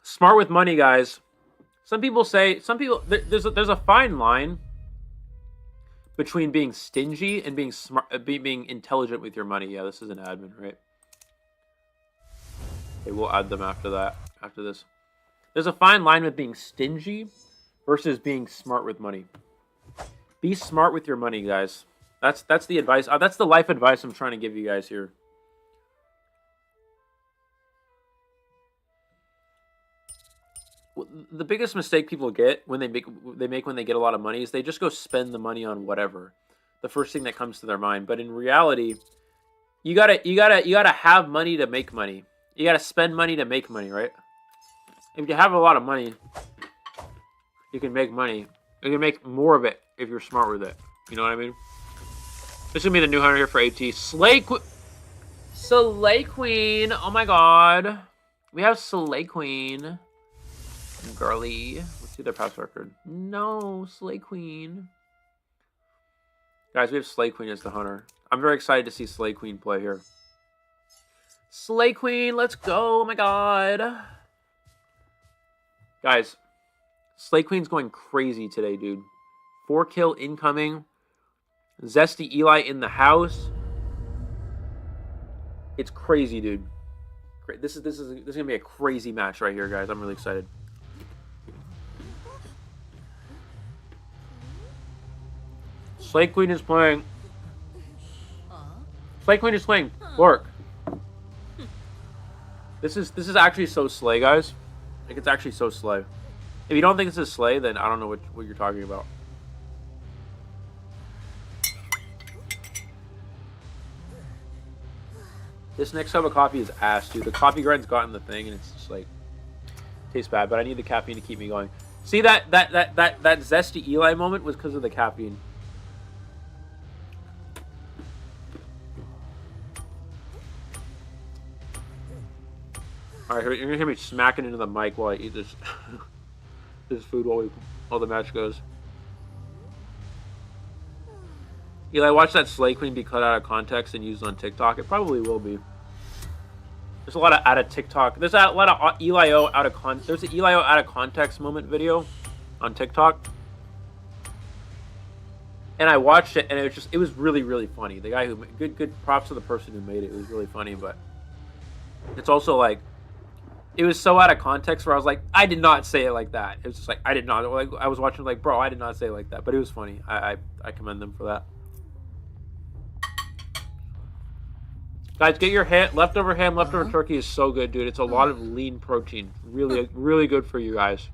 Smart with money, guys. There's a fine line between being stingy and being smart, being intelligent with your money. Yeah, this is an admin, right? Okay, we'll add them after this. There's a fine line with being stingy versus being smart with money. Be smart with your money, guys. That's the advice. That's the life advice I'm trying to give you guys here. The biggest mistake people get when they make when they get a lot of money is they just go spend the money on whatever, the first thing that comes to their mind. But in reality, you gotta have money to make money. You gotta spend money to make money, right? If you have a lot of money, you can make money. You can make more of it if you're smart with it. You know what I mean? This is gonna be the new hunter here for AT. Slay Queen. Oh my god. We have Slay Queen. Girly. Let's see their past record. No, Slay Queen. Guys, we have Slay Queen as the hunter. I'm very excited to see Slay Queen play here. Slay Queen, let's go. Oh my god. Guys, Slay Queen's going crazy today, dude. 4 kill incoming. Zesty Eli in the house. It's crazy, dude. This is gonna be a crazy match right here, guys. I'm really excited. Slay Queen is playing. Slay Queen is playing Clerk. This is actually so slay, guys. Like, it's actually so slay. If you don't think this is slay, then I don't know what you're talking about. This next cup of coffee is ass, dude. The coffee grind's gotten the thing, and it's just like tastes bad. But I need the caffeine to keep me going. See that zesty Eli moment was because of the caffeine. All right, you're gonna hear me smacking into the mic while I eat this this food while the match goes. Eli, watch that Slay Queen be cut out of context and used on TikTok. It probably will be. There's a lot of out of TikTok. There's a lot of Elio out of There's an Elio out of context moment video on TikTok, and I watched it, and it was really, really funny. The guy good props to the person who made it. It was really funny, but it's also like it was so out of context where I was like, I did not say it like that. It was just like, I did not. Like, I was watching like, bro, I did not say it like that. But it was funny. I commend them for that. Guys, get your leftover ham, leftover turkey is so good, dude. It's a lot of lean protein. Really, really good for you guys.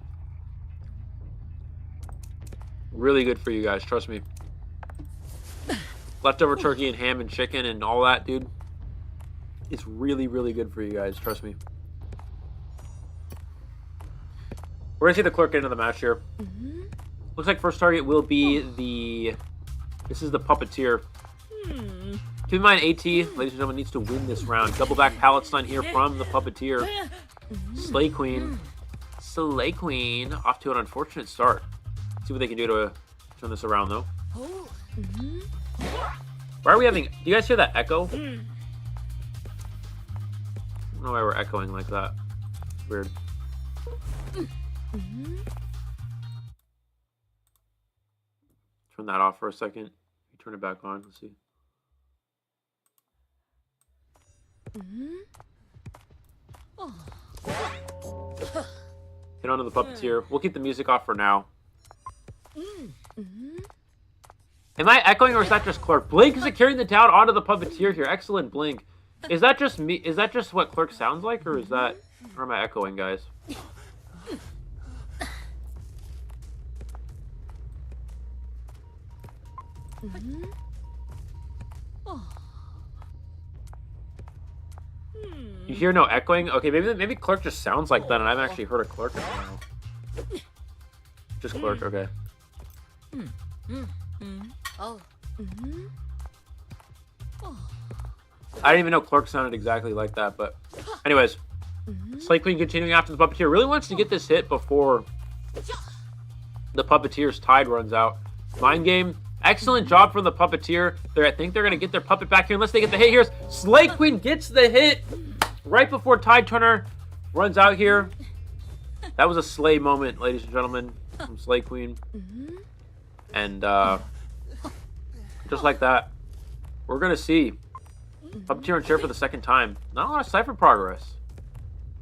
Really good for you guys, trust me. Leftover turkey and ham and chicken and all that, dude. It's really, really good for you guys, trust me. We're going to see the Clerk get into the match here. Looks like first target will be the... This is the Puppeteer. Keep in mind, AT, ladies and gentlemen, needs to win this round. Double back pallet stun here from the Puppeteer. Slay Queen. Slay Queen. Off to an unfortunate start. Let's see what they can do to turn this around, though. Why are we having... Do you guys hear that echo? I don't know why we're echoing like that. Weird. Turn that off for a second. Turn it back on. Let's see. Hit onto the Puppeteer. We'll keep the music off for now. Am I echoing or is that just Clerk? Blink is it carrying the down onto the Puppeteer here. Excellent Blink. Is that just me? Is that just what Clerk sounds like, or is that, or am I echoing, guys? You hear no echoing? Okay, maybe Clerk just sounds like that, and I haven't actually heard a Clerk in a while. Just Clerk, okay. I didn't even know Clerk sounded exactly like that, but anyways. Slay Queen continuing after the Puppeteer. Really wants to get this hit before the Puppeteer's tide runs out. Mind game. Excellent job from the Puppeteer. I think they're going to get their puppet back here unless they get the hit here. Slay Queen gets the hit right before Tide Turner runs out here. That was a slay moment, ladies and gentlemen, from Slay Queen. And just like that, we're going to see Puppeteer and Chair for the second time. Not a lot of Cypher progress.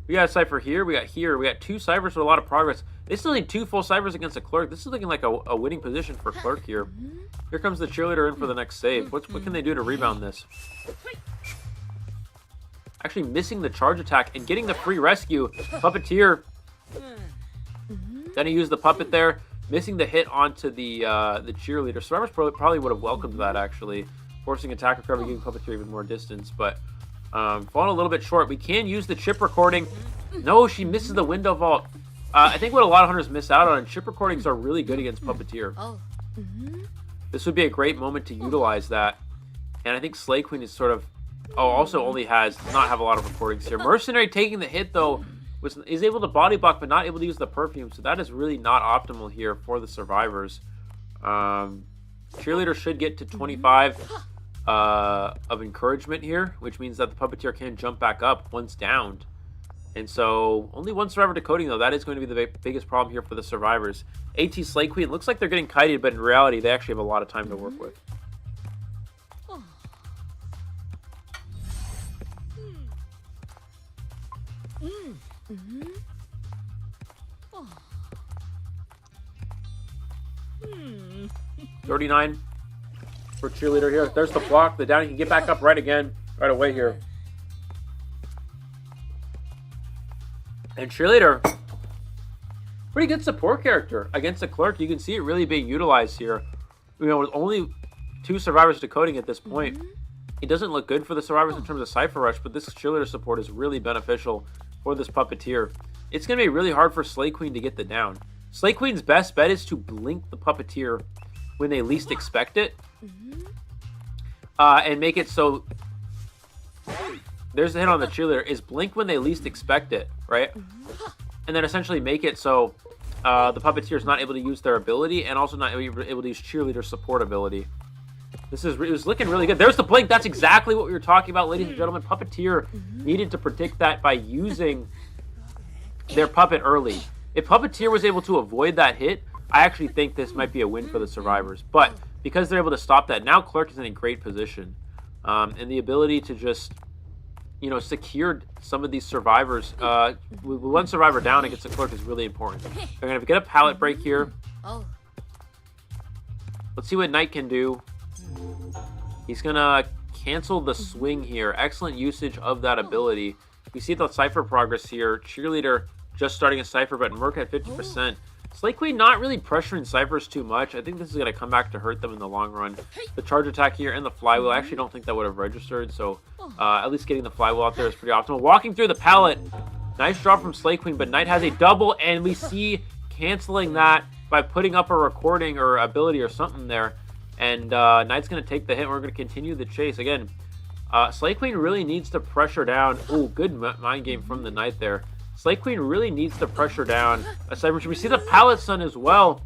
We got a Cypher here. We got here. We got two Cyphers with a lot of progress. They still need two full Cyphers against a Clerk. This is looking like a winning position for Clerk here. Here comes the Cheerleader in for the next save. What can they do to rebound this? Actually missing the charge attack and getting the free rescue. Puppeteer gonna use the puppet there. Missing the hit onto the Cheerleader. Survivors probably would have welcomed that, actually. Forcing attack recovery, giving Puppeteer even more distance. But falling a little bit short. We can use the chip recording. No, she misses the window vault. I think what a lot of hunters miss out on, chip recordings are really good against Puppeteer. This would be a great moment to utilize that. And I think Slay Queen is sort of... also only does not have a lot of recordings here. Mercenary taking the hit, though, is able to body block, but not able to use the perfume. So that is really not optimal here for the survivors. Cheerleader should get to 25 of encouragement here, which means that the Puppeteer can jump back up once downed. And so, only one survivor decoding, though. That is going to be the biggest problem here for the survivors. AT Slay Queen looks like they're getting kited, but in reality, they actually have a lot of time to work with. Oh. 39 for Cheerleader here. There's the block. The down. He can get back up right away here. And Cheerleader, pretty good support character against the Clerk. You can see it really being utilized here. You know, with only 2 survivors decoding at this point, it doesn't look good for the survivors in terms of Cypher Rush, but this Cheerleader support is really beneficial for this Puppeteer. It's going to be really hard for Slay Queen to get the down. Slay Queen's best bet is to blink the Puppeteer when they least expect it. And make it so... There's the hit on the Cheerleader, is blink when they least expect it, right? And then essentially make it so the Puppeteer is not able to use their ability and also not able to use Cheerleader support ability. It was looking really good. There's the blink. That's exactly what we were talking about, ladies and gentlemen. Puppeteer needed to predict that by using their puppet early. If Puppeteer was able to avoid that hit, I actually think this might be a win for the survivors. But because they're able to stop that, now Clerk is in a great position. And the ability to just you know, secured some of these survivors. With one survivor down against the Clerk is really important. They're going to get a pallet break here. Oh. Let's see what Knight can do. He's going to cancel the swing here. Excellent usage of that ability. We see the Cypher progress here. Cheerleader just starting a Cypher, but Merc at 50%. Slay Queen not really pressuring Cyphers too much. I think this is going to come back to hurt them in the long run. The charge attack here and the flywheel, I actually don't think that would have registered, so at least getting the flywheel out there is pretty optimal. Walking through the pallet. Nice drop from Slay Queen, but Knight has a double, and we see canceling that by putting up a recording or ability or something there. And Knight's going to take the hit, and we're going to continue the chase. Again, Slay Queen really needs to pressure down. Ooh, good mind game from the Knight there. Slay Queen really needs to pressure down a Cypher. We see the Pallet Sun as well.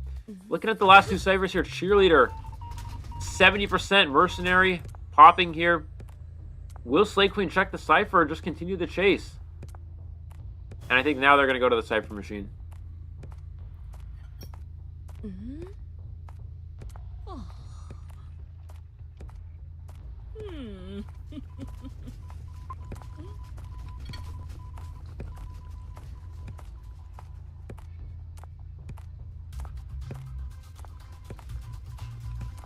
Looking at the last two Cyphers here, Cheerleader, 70%, Mercenary, popping here. Will Slay Queen check the Cypher or just continue the chase? And I think now they're going to go to the Cypher machine.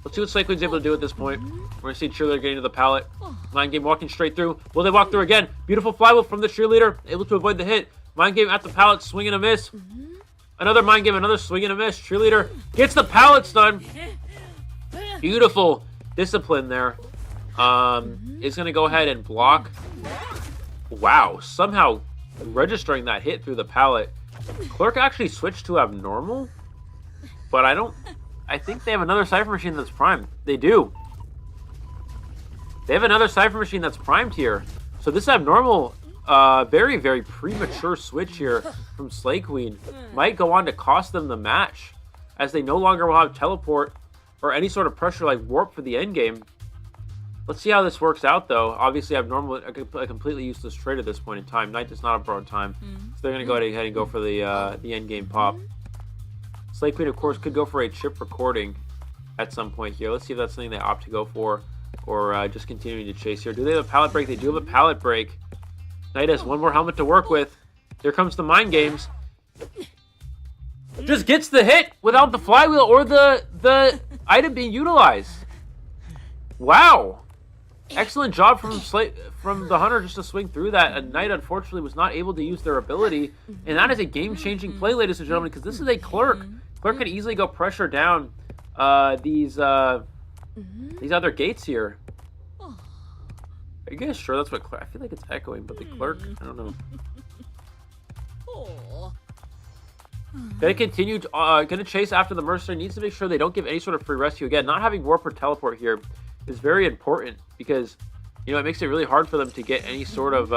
Let's see what Slay Queen's able to do at this point. We're going to see Cheerleader getting to the pallet. Mind Game walking straight through. Will they walk through again? Beautiful flywheel from the Cheerleader. Able to avoid the hit. Mind Game at the pallet. Swing and a miss. Another Mind Game. Another swing and a miss. Cheerleader gets the pallet stun. Beautiful discipline there. Is going to go ahead and block. Wow. Somehow registering that hit through the pallet. Clerk actually switched to abnormal. But I think they have another Cypher machine that's primed. They do. They have another Cypher machine that's primed here. So this abnormal, very, very premature switch here from Slay Queen might go on to cost them the match, as they no longer will have teleport or any sort of pressure like warp for the end game. Let's see how this works out, though. Obviously, abnormal, a completely useless trade at this point in time. Knight does not have broad time, so they're going to go ahead and go for the end game pop. Slay Queen, of course, could go for a chip recording at some point here. Let's see if that's something they opt to go for, or just continuing to chase here. Do they have a pallet break? They do have a pallet break. Knight has one more helmet to work with. Here comes the Mind Games. Just gets the hit without the flywheel or the item being utilized. Wow. Excellent job from the Hunter just to swing through that. And Knight, unfortunately, was not able to use their ability. And that is a game-changing play, ladies and gentlemen, because this is a Clerk. Clerk could easily go pressure down these other gates here. Are you guys sure that's what Clerk? I feel like it's echoing, but the Clerk, I don't know. Gonna continue, gonna chase after the Mercenary. Needs to make sure they don't give any sort of free rescue. Again, not having warp or teleport here is very important because, you know, it makes it really hard for them to get any sort of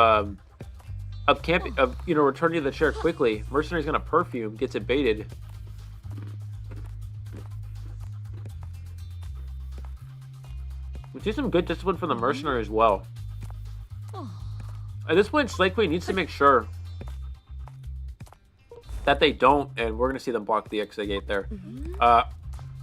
returning to the chair quickly. Mercenary's gonna perfume, gets it baited. We see some good discipline from the Mercenary as well. At this point, Slay Queen needs to make sure that they don't, and we're going to see them block the exit gate there. I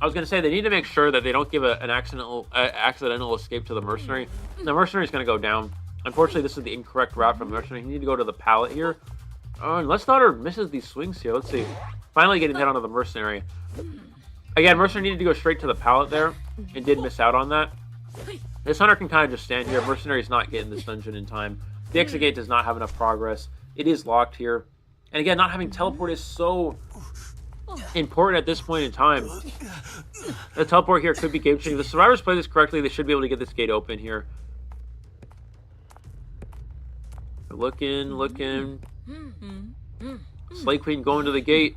was going to say they need to make sure that they don't give an accidental escape to the Mercenary. The Mercenary is going to go down. Unfortunately, this is the incorrect route from the Mercenary. You need to go to the pallet here. Unless Daughter misses these swings here. Let's see. Finally getting hit onto the Mercenary. Again, Mercenary needed to go straight to the pallet there and did miss out on that. This Hunter can kind of just stand here. Mercenary's not getting this dungeon in time. The exit gate does not have enough progress. It is locked here. And again, not having teleport is so important at this point in time. The teleport here could be game changing. If the survivors play this correctly, they should be able to get this gate open here. Looking. Slay Queen going to the gate.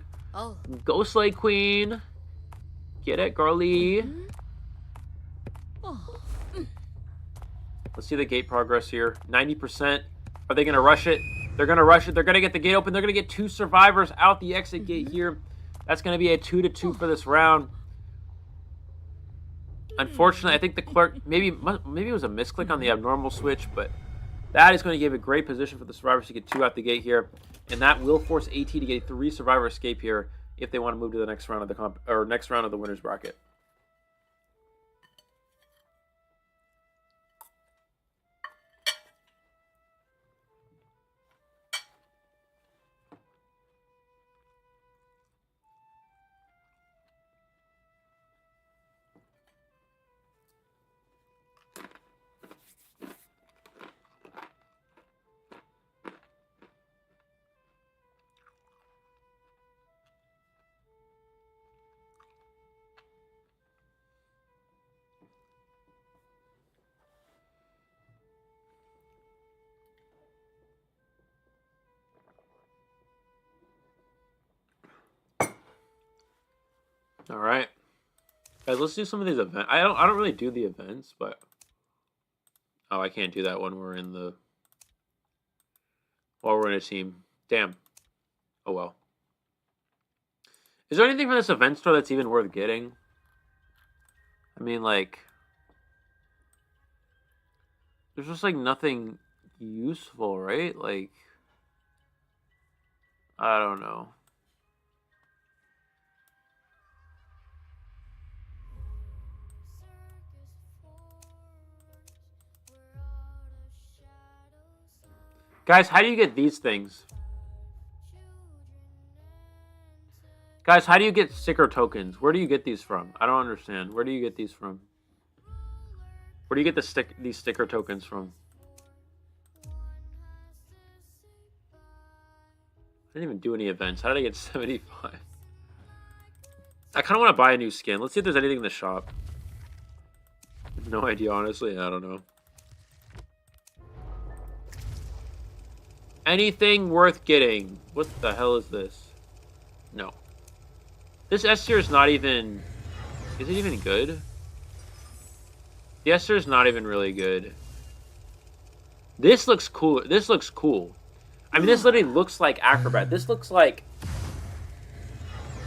Go Slay Queen. Get it, girly. Let's see the gate progress here. 90%. Are they going to rush it? They're going to rush it. They're going to get the gate open. They're going to get two survivors out the exit gate here. That's going to be a 2-2 for this round. Unfortunately, I think the Clerk, maybe it was a misclick on the abnormal switch, but that is going to give a great position for the survivors to get two out the gate here. And that will force AT to get a 3-survivor escape here if they want to move to the next round of the next round of the winner's bracket. All right, guys, let's do some of these events. I don't really do the events, but oh, I can't do that when we're in the while we're in a team. Damn. Oh well. Is there anything from this event store that's even worth getting? I mean, like, there's just like nothing useful, right? Like, I don't know. Guys, how do you get these things? Guys, how do you get sticker tokens? Where do you get these from? I don't understand. Where do you get these from? Where do you get these sticker tokens from? I didn't even do any events. How did I get 75? I kind of want to buy a new skin. Let's see if there's anything in the shop. No idea, honestly. I don't know. Anything worth getting? What the hell is this? No. This S tier is not even... Is it even good? The S tier is not even really good. This looks cool. This looks cool. I mean, this literally looks like Acrobat. This looks like...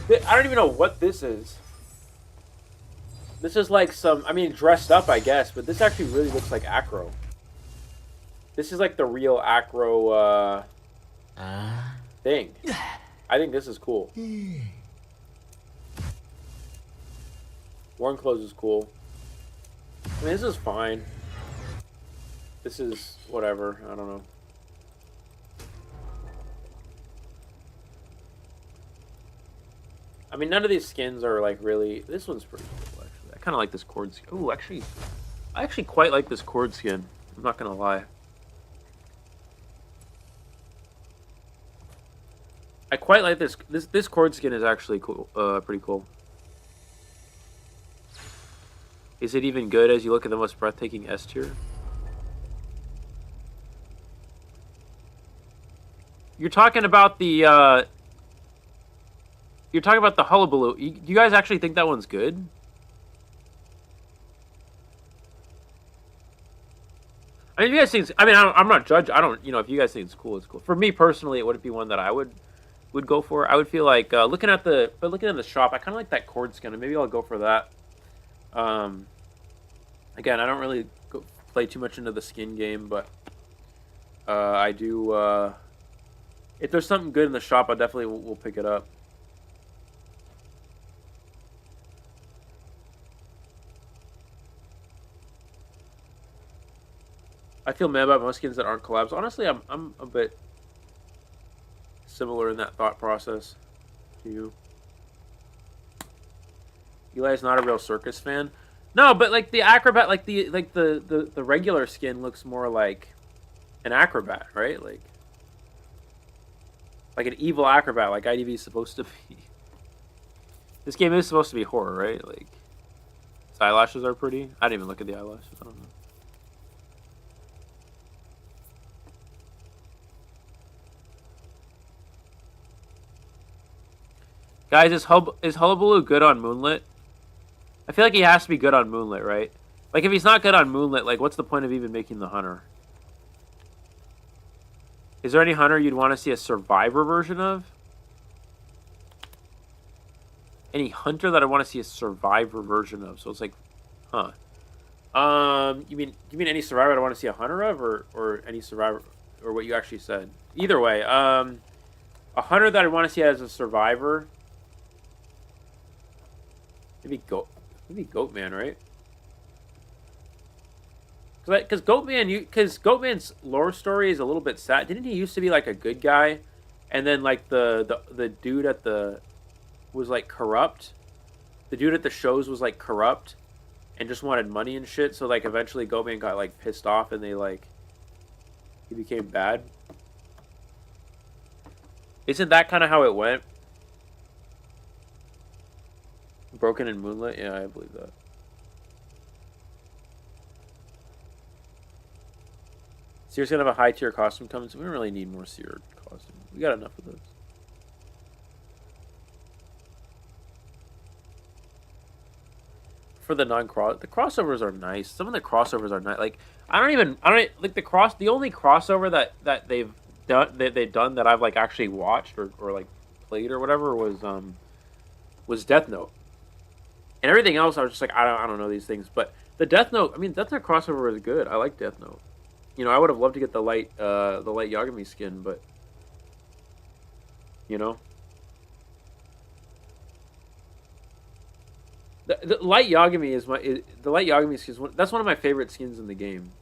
I don't even know what this is. This is like some... I mean, dressed up, I guess. But this actually really looks like Acro. This is like the real Acro thing. I think this is cool. Worn clothes is cool. I mean, this is fine. This is whatever. I don't know. I mean, none of these skins are like really... This one's pretty cool, actually. I kind of like this cord skin. Ooh, actually... I actually quite like this cord skin. I'm not going to lie. I quite like this. This cord skin is actually cool. Pretty cool. Is it even good as you look at the most breathtaking S tier? You're talking about the... You're talking about the Hullabaloo. Do you guys actually think that one's good? I mean, if you guys think... I mean, I'm not judging. I don't... You know, if you guys think it's cool, it's cool. For me, personally, it wouldn't be one that I would go for. I would feel like... looking at the shop, I kind of like that cord skin. And maybe I'll go for that. Again, I don't really play too much into the skin game, but... I do... if there's something good in the shop, I definitely will pick it up. I feel mad about most skins that aren't collabs. Honestly, I'm a bit similar in that thought process to you. Eli's not a real circus fan. No, but like the acrobat, like the regular skin looks more like an acrobat, right? Like an evil acrobat, like IDV is supposed to be. This game is supposed to be horror, right? Like his eyelashes are pretty. I didn't even look at the eyelashes. I don't know. Guys, is Hullabaloo good on Moonlit? I feel like he has to be good on Moonlit, right? Like, if he's not good on Moonlit, like, what's the point of even making the Hunter? Is there any Hunter you'd want to see a Survivor version of? Any Hunter that I want to see a Survivor version of? So it's like, huh. You mean any Survivor I want to see a Hunter of, or any Survivor, or what you actually said? Either way, a Hunter that I want to see as a Survivor... Maybe Goatman, right? Because Goatman's lore story is a little bit sad. Didn't he used to be like a good guy, and then like the dude at the was like corrupt. The dude at the shows was like corrupt, and just wanted money and shit. So like eventually Goatman got like pissed off, and he became bad. Isn't that kind of how it went? Broken in Moonlit? Yeah, I believe that. Seer's gonna have a high tier costume coming, so we don't really need more Seer costume. We got enough of those. for the non-cross. The crossovers are nice. Some of the crossovers are nice. Like I don't like the only crossover that they've done that I've like actually watched or like played or whatever was Death Note. And everything else I was just like I don't know these things, but the Death Note, I mean Death Note crossover was good. I like Death Note. You know, I would have loved to get the light Yagami skin, but you know. The light Yagami is the light Yagami skin. That's one of my favorite skins in the game.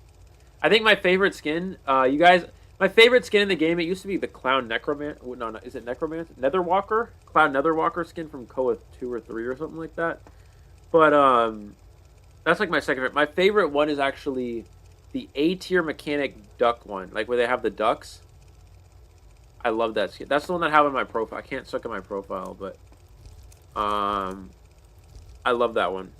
I think my favorite skin, you guys, my favorite skin in the game. It used to be the Clown Necromancer. No, is it Necromancer? Netherwalker, Clown Netherwalker skin from Koa 2 or 3 or something like that. But that's like my second favorite. My favorite one is actually the A tier mechanic duck one, like where they have the ducks. I love that skin. That's the one that I have in my profile. I can't suck in my profile, but I love that one.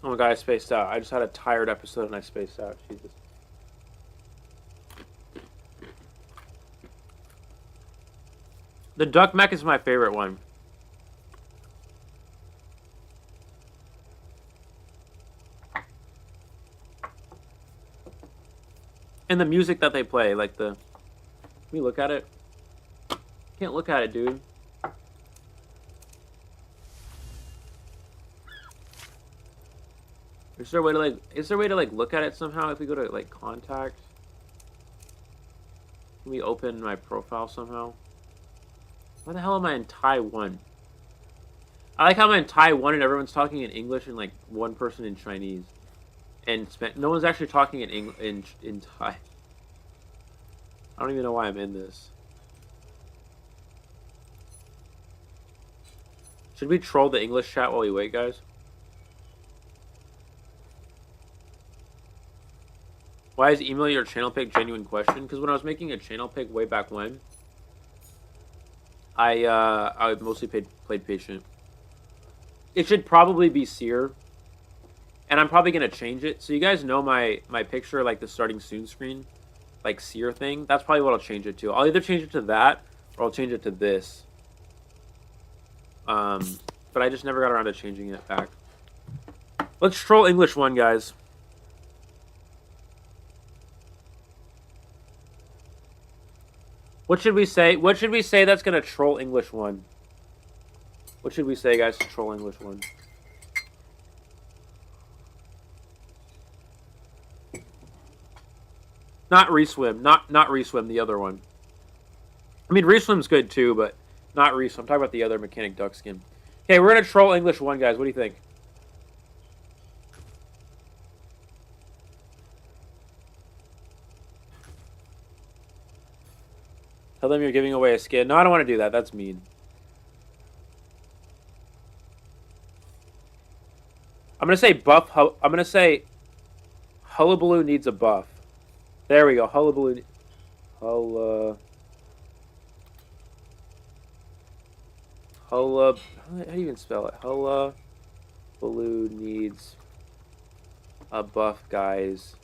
Oh my god, I spaced out. I just had a tired episode and I spaced out. Jesus. The duck mech is my favorite one. And the music that they play, like the... Can we look at it? Can't look at it, dude. Is there a way to like look at it somehow if we go to like contact? Can we open my profile somehow? Why the hell am I in Taiwan? I like how I'm in Taiwan and everyone's talking in English and like one person in Chinese. And no one's actually talking in Thai. I don't even know why I'm in this. Should we troll the English chat while we wait, guys? Why is email your channel pick genuine question? Because when I was making a channel pick way back when, I mostly played patient. It should probably be Seer. And I'm probably going to change it. So you guys know my picture, like the starting soon screen, like Seer thing. That's probably what I'll change it to. I'll either change it to that or I'll change it to this. But I just never got around to changing it back. Let's troll English 1, guys. What should we say? What should we say that's going to troll English 1? What should we say, guys, to troll English 1? Not Reswim. Not Reswim, the other one. I mean, Reswim's good too, but not Reswim. I'm talking about the other mechanic duck skin. Okay, we're going to troll English 1, guys. What do you think? Tell them you're giving away a skin. No, I don't want to do that. That's mean. I'm going to say buff. I'm going to say Hullabaloo needs a buff. There we go. Hullabaloo. How do you even spell it? Hullabaloo needs a buff, guys.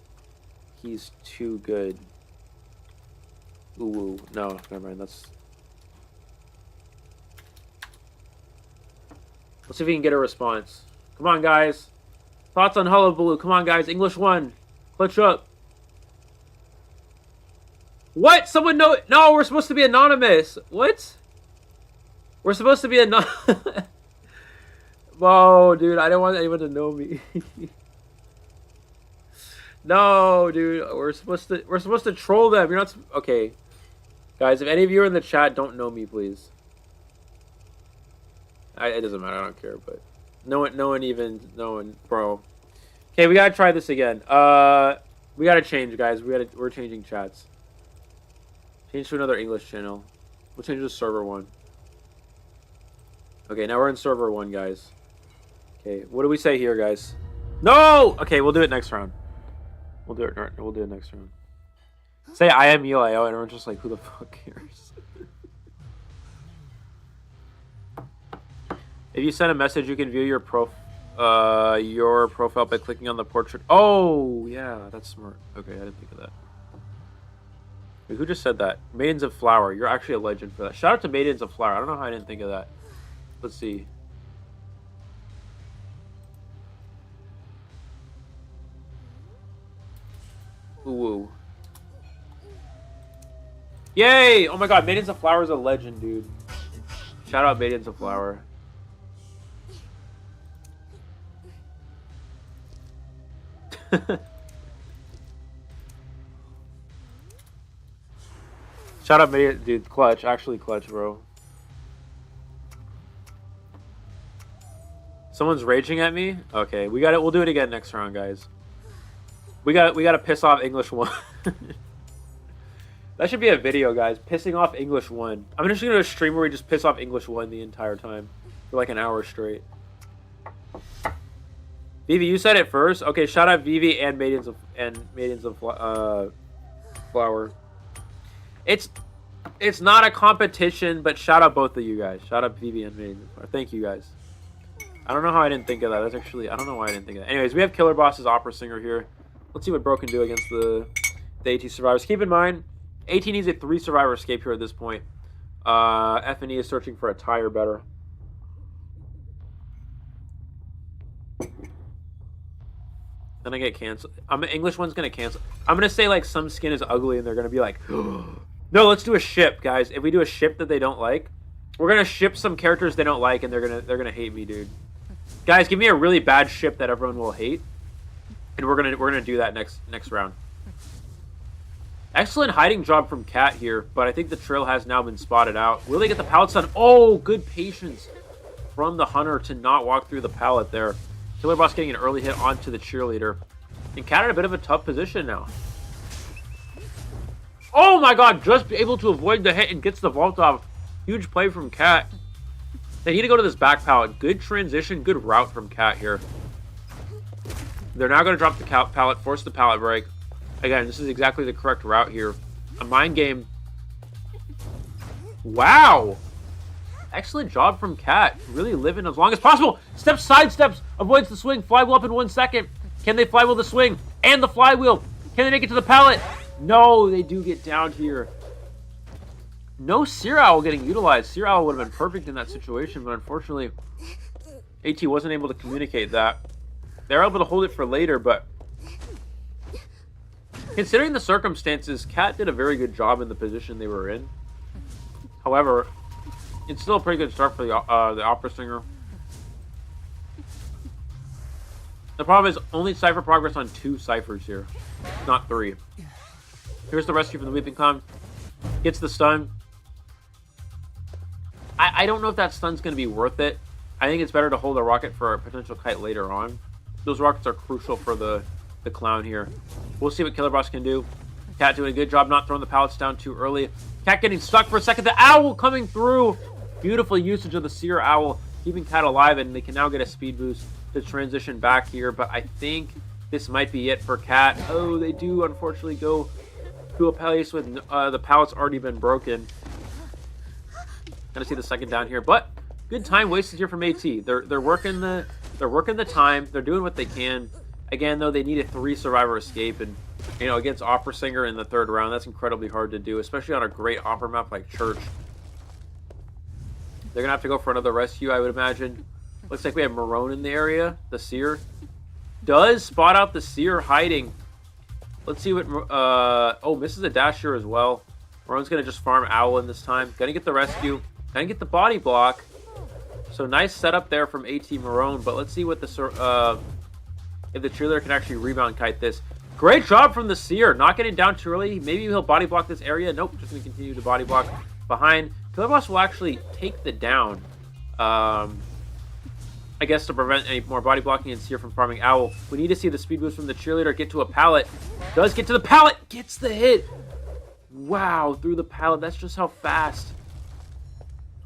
He's too good. Ooh, no, never mind. Let's see if we can get a response. Come on, guys. Thoughts on Hullabaloo? Come on, guys. English 1. Clutch up. What? Someone know? No, we're supposed to be anonymous. What? We're supposed to be anonymous. Whoa, dude. I don't want anyone to know me. No, dude. We're supposed to troll them. You're not. Okay. Guys, if any of you are in the chat, don't know me, please. It doesn't matter. I don't care. But no one, bro. Okay, we gotta try this again. We gotta change, guys. We're changing chats. Change to another English channel. We'll change to server 1. Okay, now we're in server 1, guys. Okay, what do we say here, guys? No! Okay, we'll do it next round. We'll do it next round. Say I am UIO, and everyone's just like, who the fuck cares? If you send a message, you can view your profile by clicking on the portrait. Oh, yeah, that's smart. Okay, I didn't think of that. Wait, who just said that? Maidens of Flower. You're actually a legend for that. Shout out to Maidens of Flower. I don't know how I didn't think of that. Let's see. Ooh. Yay! Oh my god, Maidens of Flower is a legend, dude. Shout out Maidens of Flower. Shout out Maidens, dude. Clutch, actually clutch, bro. Someone's raging at me? Okay, we got it. We'll do it again next round, guys. We got to piss off English 1. That should be a video, guys. Pissing off English 1. I'm just gonna do a stream where we just piss off English 1 the entire time for like an hour straight. Vivi, you said it first. Okay, shout out Vivi and Maidens of Flower. It's not a competition, but shout out both of you guys. Shout out Vivi and Maidens of Flower. Thank you guys. I don't know how I didn't think of that. That's actually, I don't know why I didn't think of that. Anyways, we have Killer Boss's Opera Singer here. Let's see what Bro can do against the AT survivors. Keep in mind, AT needs a 3 survivor escape here at this point. F&E is searching for a tie or better. Then I get canceled. English 1's gonna cancel. I'm gonna say like some skin is ugly, and they're gonna be like, no, let's do a ship, guys. If we do a ship that they don't like, we're gonna ship some characters they don't like, and they're gonna hate me, dude. Guys, give me a really bad ship that everyone will hate, and we're gonna do that next round. Excellent hiding job from Cat here, but I think the trail has now been spotted out. Will they get the pallet stun? Oh, good patience from the hunter to not walk through the pallet there. Killer Boss getting an early hit onto the cheerleader. And Cat in a bit of a tough position now. Oh my god, just able to avoid the hit and gets the vault off. Huge play from Cat. They need to go to this back pallet. Good transition, good route from Cat here. They're now going to drop the pallet, force the pallet break. Again, this is exactly the correct route here. A mind game. Wow! Excellent job from Cat. Really living as long as possible. Sidesteps, avoids the swing. Flywheel up in 1 second. Can they flywheel the swing? And the flywheel. Can they make it to the pallet? No, they do get down here. No Seer Owl getting utilized. Seer Owl would have been perfect in that situation, but unfortunately, AT wasn't able to communicate that. They were able to hold it for later, but considering the circumstances, Cat did a very good job in the position they were in. However, it's still a pretty good start for the Opera Singer. The problem is only Cypher progress on 2 Cyphers here, not 3. Here's the rescue from the Weeping Clown. Gets the stun. I don't know if that stun's going to be worth it. I think it's better to hold a rocket for a potential kite later on. Those rockets are crucial for the clown here. We'll see what Killer Boss can do. Cat doing a good job not throwing the pallets down too early. Cat getting stuck for a second. The Owl coming through. Beautiful usage of the Seer Owl, keeping Cat alive, and they can now get a speed boost to transition back here. But I think this might be it for Cat. Oh, they do unfortunately go to a place with the pallets already been broken. Gonna see the second down here, but good time wasted here from AT. They're working the time. They're doing what they can. Again, though, they need a 3 survivor escape, and against Opera Singer in the 3rd round, that's incredibly hard to do, especially on a great opera map like Church. They're gonna have to go for another rescue, I would imagine. Looks like we have Marone in the area. The Seer does spot out the Seer hiding. Let's see what. Oh, misses a dash here as well. Marone's gonna just farm Owl in this time. Gonna get the rescue. Gonna get the body block. So nice setup there from AT Marone. But let's see what the if the cheerleader can actually rebound kite this. Great job from the Seer. Not getting down too early. Maybe he'll body block this area. Nope. Just gonna continue to body block behind. Killer Boss will actually take the down. I guess to prevent any more body blocking and Seer from farming Owl. We need to see the speed boost from the cheerleader get to a pallet. Does get to the pallet. Gets the hit. Wow, through the pallet. That's just how fast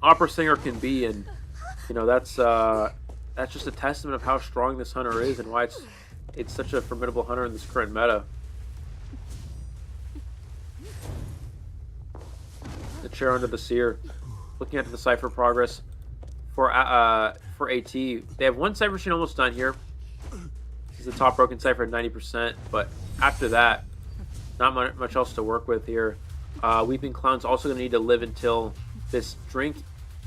Opera Singer can be. And, you know, that's just a testament of how strong this hunter is and why it's such a formidable hunter in this current meta. The chair under the Seer. Looking at the Cypher progress for AT. They have one Cypher machine almost done here. This is the top broken Cypher at 90%, but after that, not much else to work with here. Weeping Clown's also going to need to live until this drink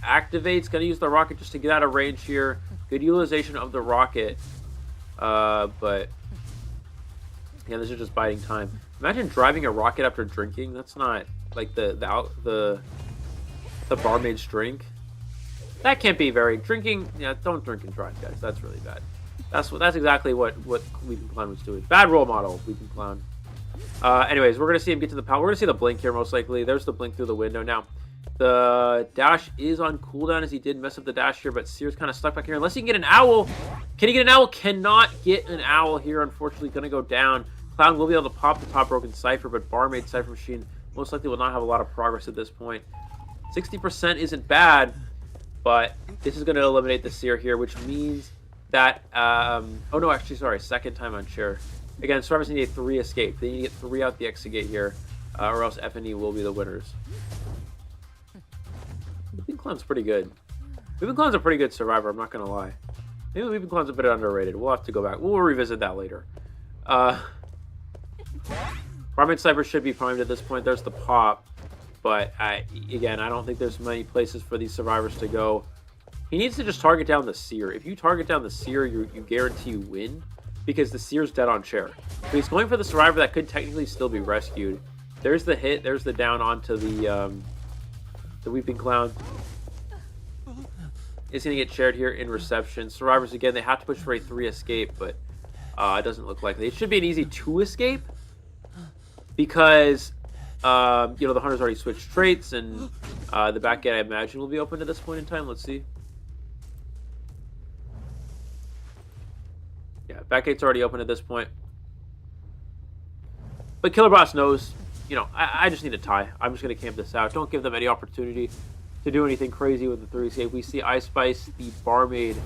activates. Going to use the rocket just to get out of range here. Good utilization of the rocket, but yeah, this is just biding time. Imagine driving a rocket after drinking. That's not like the barmaid's drink. That can't be very drinking. Yeah, don't drink and drive, guys. That's really bad. That's exactly what Weeping Clown was doing. Bad role model, Weeping Clown. Anyways, we're gonna see him get to the pallet. We're gonna see the blink here most likely. There's the blink through the window. Now, the dash is on cooldown as he did mess up the dash here, but Seer's kind of stuck back here. Unless he can get an owl. Can he get an owl? Cannot get an owl here. Unfortunately, gonna go down. Clown will be able to pop the top broken Cypher, but Barmaid Cypher Machine most likely will not have a lot of progress at this point. 60% isn't bad, but this is going to eliminate the Seer here, which means that... oh, no, actually, sorry. Second time on chair. Again, Survivors need a 3 escape. They need to get 3 out the exit gate here, or else F&E will be the winners. Weeping Clown's pretty good. Weeping Clown's a pretty good survivor, I'm not going to lie. Maybe Weeping Clown's a bit underrated. We'll have to go back. We'll revisit that later. Barmaid Cypher should be primed at this point. There's the pop. But, again, I don't think there's many places for these survivors to go. He needs to just target down the Seer. If you target down the Seer, you guarantee you win. Because the Seer's dead on chair. But he's going for the survivor that could technically still be rescued. There's the hit. There's the down onto the Weeping Clown. Is going to get shared here in reception. Survivors, again, they have to push for a 3 escape. But it doesn't look likely. It should be an easy 2 escape. Because... you know, the hunter's already switched traits, and the back gate, I imagine, will be open at this point in time. Let's see. Yeah, back gate's already open at this point. But Killer Boss knows, you know, I just need a tie. I'm just going to camp this out. Don't give them any opportunity to do anything crazy with the 3 escape. We see Ice Spice, the barmaid,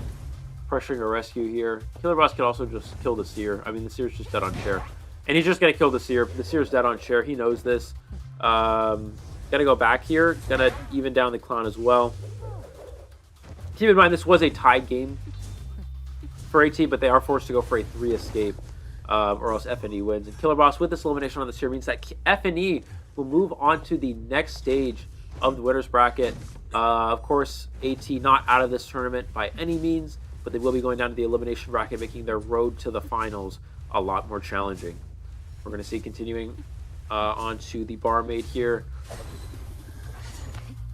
pressuring a rescue here. Killer Boss could also just kill the Seer. I mean, the Seer's just dead on chair. And he's just going to kill the Seer. The Seer's dead on chair. He knows this. Gonna go back here. Gonna even down the Clown as well. Keep in mind, this was a tied game for AT, but they are forced to go for a 3 escape, or else F&E wins. And Killer Boss, with this elimination on the Seer, means that F&E will move on to the next stage of the winners bracket. Of course, AT not out of this tournament by any means, but they will be going down to the elimination bracket, making their road to the finals a lot more challenging. We're going to see continuing onto the barmaid here.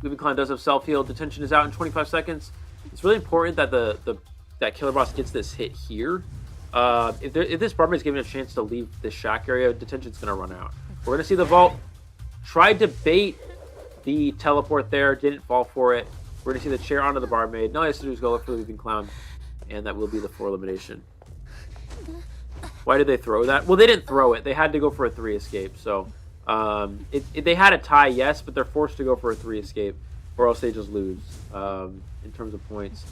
Weeping Clown does have self-heal. Detention is out in 25 seconds. It's really important that that Killer Boss gets this hit here. If this barmaid is given a chance to leave this shack area, detention's going to run out. We're going to see the vault. Tried to bait the teleport there. Didn't fall for it. We're going to see the chair onto the barmaid. Now all he has to do is go look for the Weeping Clown. And that will be the 4 elimination. Why did they throw that? Well, they didn't throw it. They had to go for a 3 escape. So, they had a tie, yes, but they're forced to go for a 3 escape, or else they just lose in terms of points.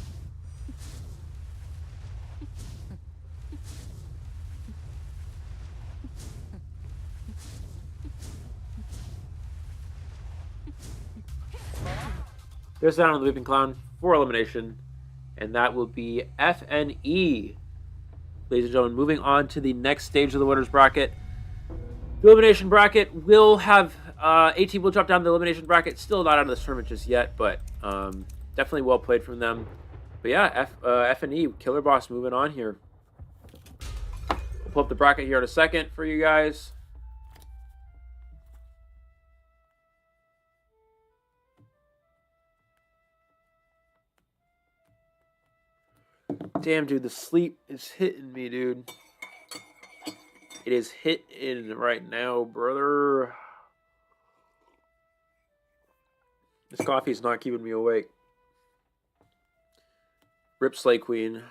There's down on the Weeping Clown for elimination, and that will be F&E. Ladies and gentlemen, moving on to the next stage of the winners bracket. The elimination bracket will have AT will drop down the elimination bracket. Still not out of this tournament just yet, but definitely well played from them. But yeah, F&E, Killer Boss moving on here. We'll pull up the bracket here in a second for you guys. Damn, dude, the sleep is hitting me, dude. It is hitting right now, brother. This coffee is not keeping me awake. Rip Slay Queen.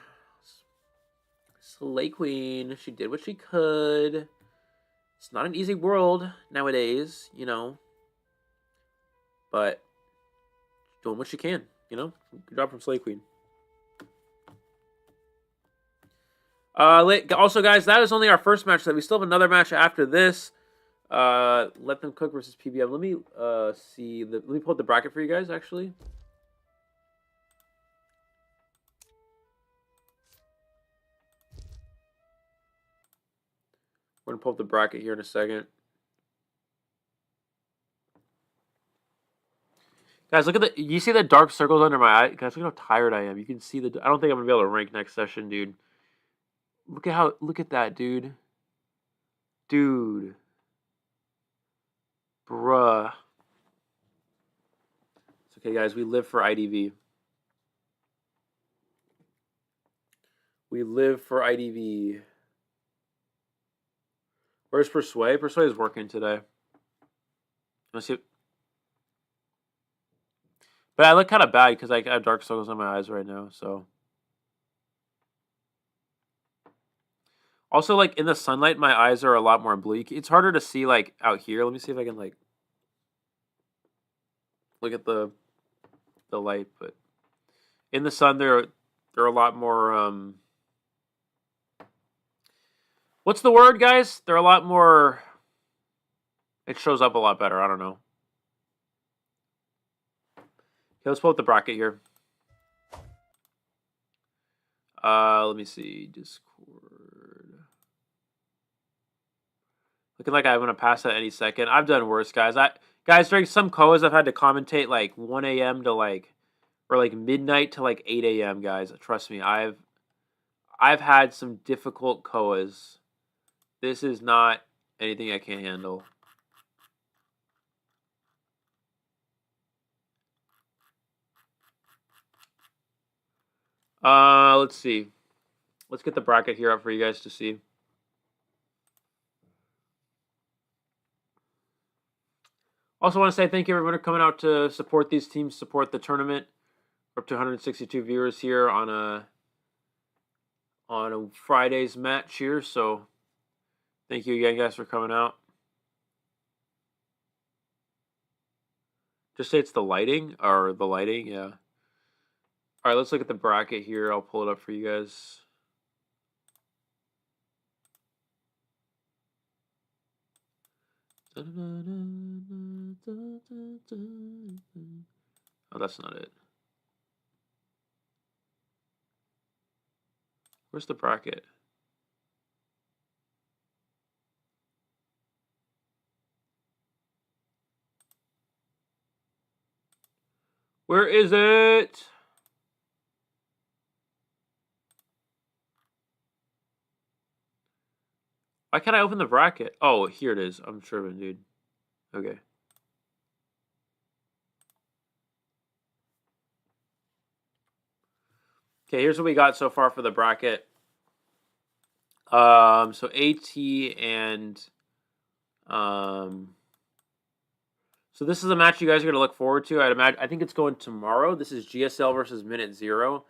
Slay Queen. She did what she could. It's not an easy world nowadays, you know. But doing what she can, you know. Good job from Slay Queen. Also, guys, that was only our first match. We still have another match after this. Let Them Cook versus PBM. Let me see. Let me pull up the bracket for you guys, actually. We're gonna pull up the bracket here in a second. Guys, look at the. You see the dark circles under my eye? Guys, look how tired I am. You can see the. I don't think I'm gonna be able to rank next session, dude. Look at how. Look at that, dude. Dude. Bruh. It's okay, guys. We live for IDV. We live for IDV. Where's Persway? Persway is working today. Let's see. But I look kind of bad because I have dark circles on my eyes right now, so. Also, like, in the sunlight, my eyes are a lot more bleak. It's harder to see, like, out here. Let me see if I can, like, look at the light, but in the sun, they're a lot more, what's the word, guys? They're a lot more, it shows up a lot better. I don't know. Okay, let's pull up the bracket here. Let me see. Discord. Looking like I'm going to pass that any second. I've done worse, guys. Guys, during some COAs, I've had to commentate like 1 a.m. to like, or like midnight to like 8 a.m., guys. Trust me, I've had some difficult COAs. This is not anything I can't handle. Let's see. Let's get the bracket here up for you guys to see. Also want to say thank you everyone for coming out to support these teams, support the tournament. We're up to 162 viewers here on a Friday's match here, so thank you again, guys, for coming out. Just say it's the lighting, yeah. All right, let's look at the bracket here. I'll pull it up for you guys. Oh, that's not it. Where's the bracket? Where is it? Why can't I open the bracket? Oh, here it is. I'm tripping, dude. Okay. Okay, here's what we got so far for the bracket. So AT and so this is a match you guys are going to look forward to. I think it's going tomorrow. This is GSL versus Minute Zero.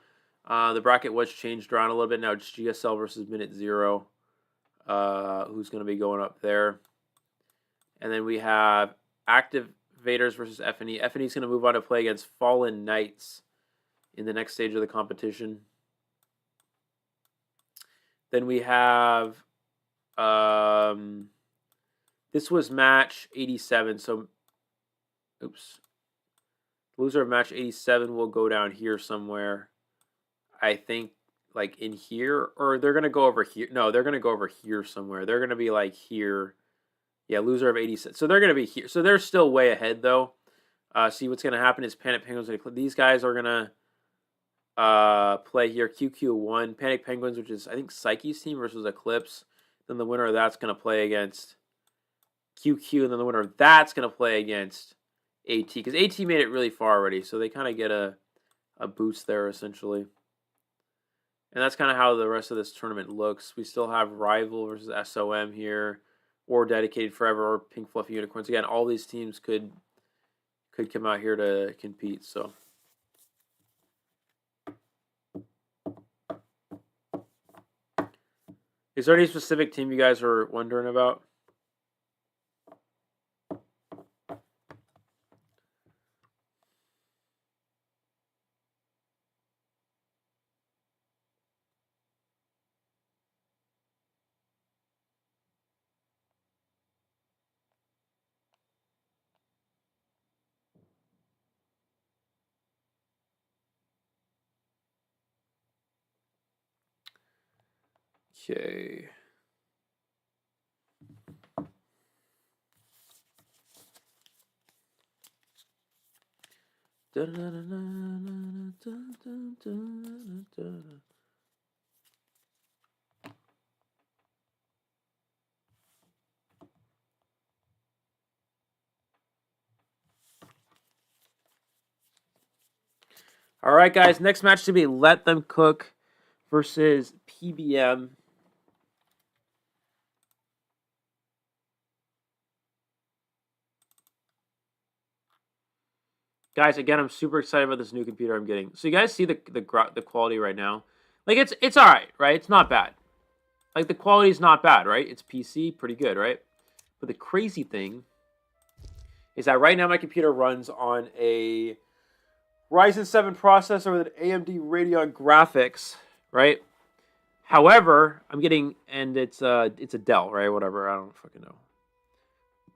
The bracket was changed around a little bit. Now it's GSL versus Minute Zero. Who's going to be going up there. And then we have Activators versus FNE. FNE is going to move on to play against Fallen Knights in the next stage of the competition. Then we have this was match 87. So, oops. Loser of match 87 will go down here somewhere. I think like in here, or they're going to go over here. No, they're going to go over here somewhere. They're going to be like here. Yeah, loser of 87. So they're going to be here. So they're still way ahead, though. See, what's going to happen is Panic Penguins. These guys are going to play here. QQ1. Panic Penguins, which is, I think, Psyche's team versus Eclipse. Then the winner of that's going to play against QQ. And then the winner of that's going to play against AT. Because AT made it really far already. So they kind of get a boost there, essentially. And that's kind of how the rest of this tournament looks. We still have Rival versus SOM here, or Dedicated Forever, or Pink Fluffy Unicorns. Again, all these teams could come out here to compete. So Is there any specific team you guys are wondering about? Okay. All right, guys. Next match to be Let Them Cook versus PBM. Guys, again, I'm super excited about this new computer I'm getting. So you guys see the quality right now? Like it's all right, right? It's not bad. Like the quality's not bad, right? It's PC, pretty good, right? But the crazy thing is that right now my computer runs on a Ryzen 7 processor with an AMD Radeon graphics, right? However, I'm getting, and it's a Dell, right? Whatever, I don't fucking know.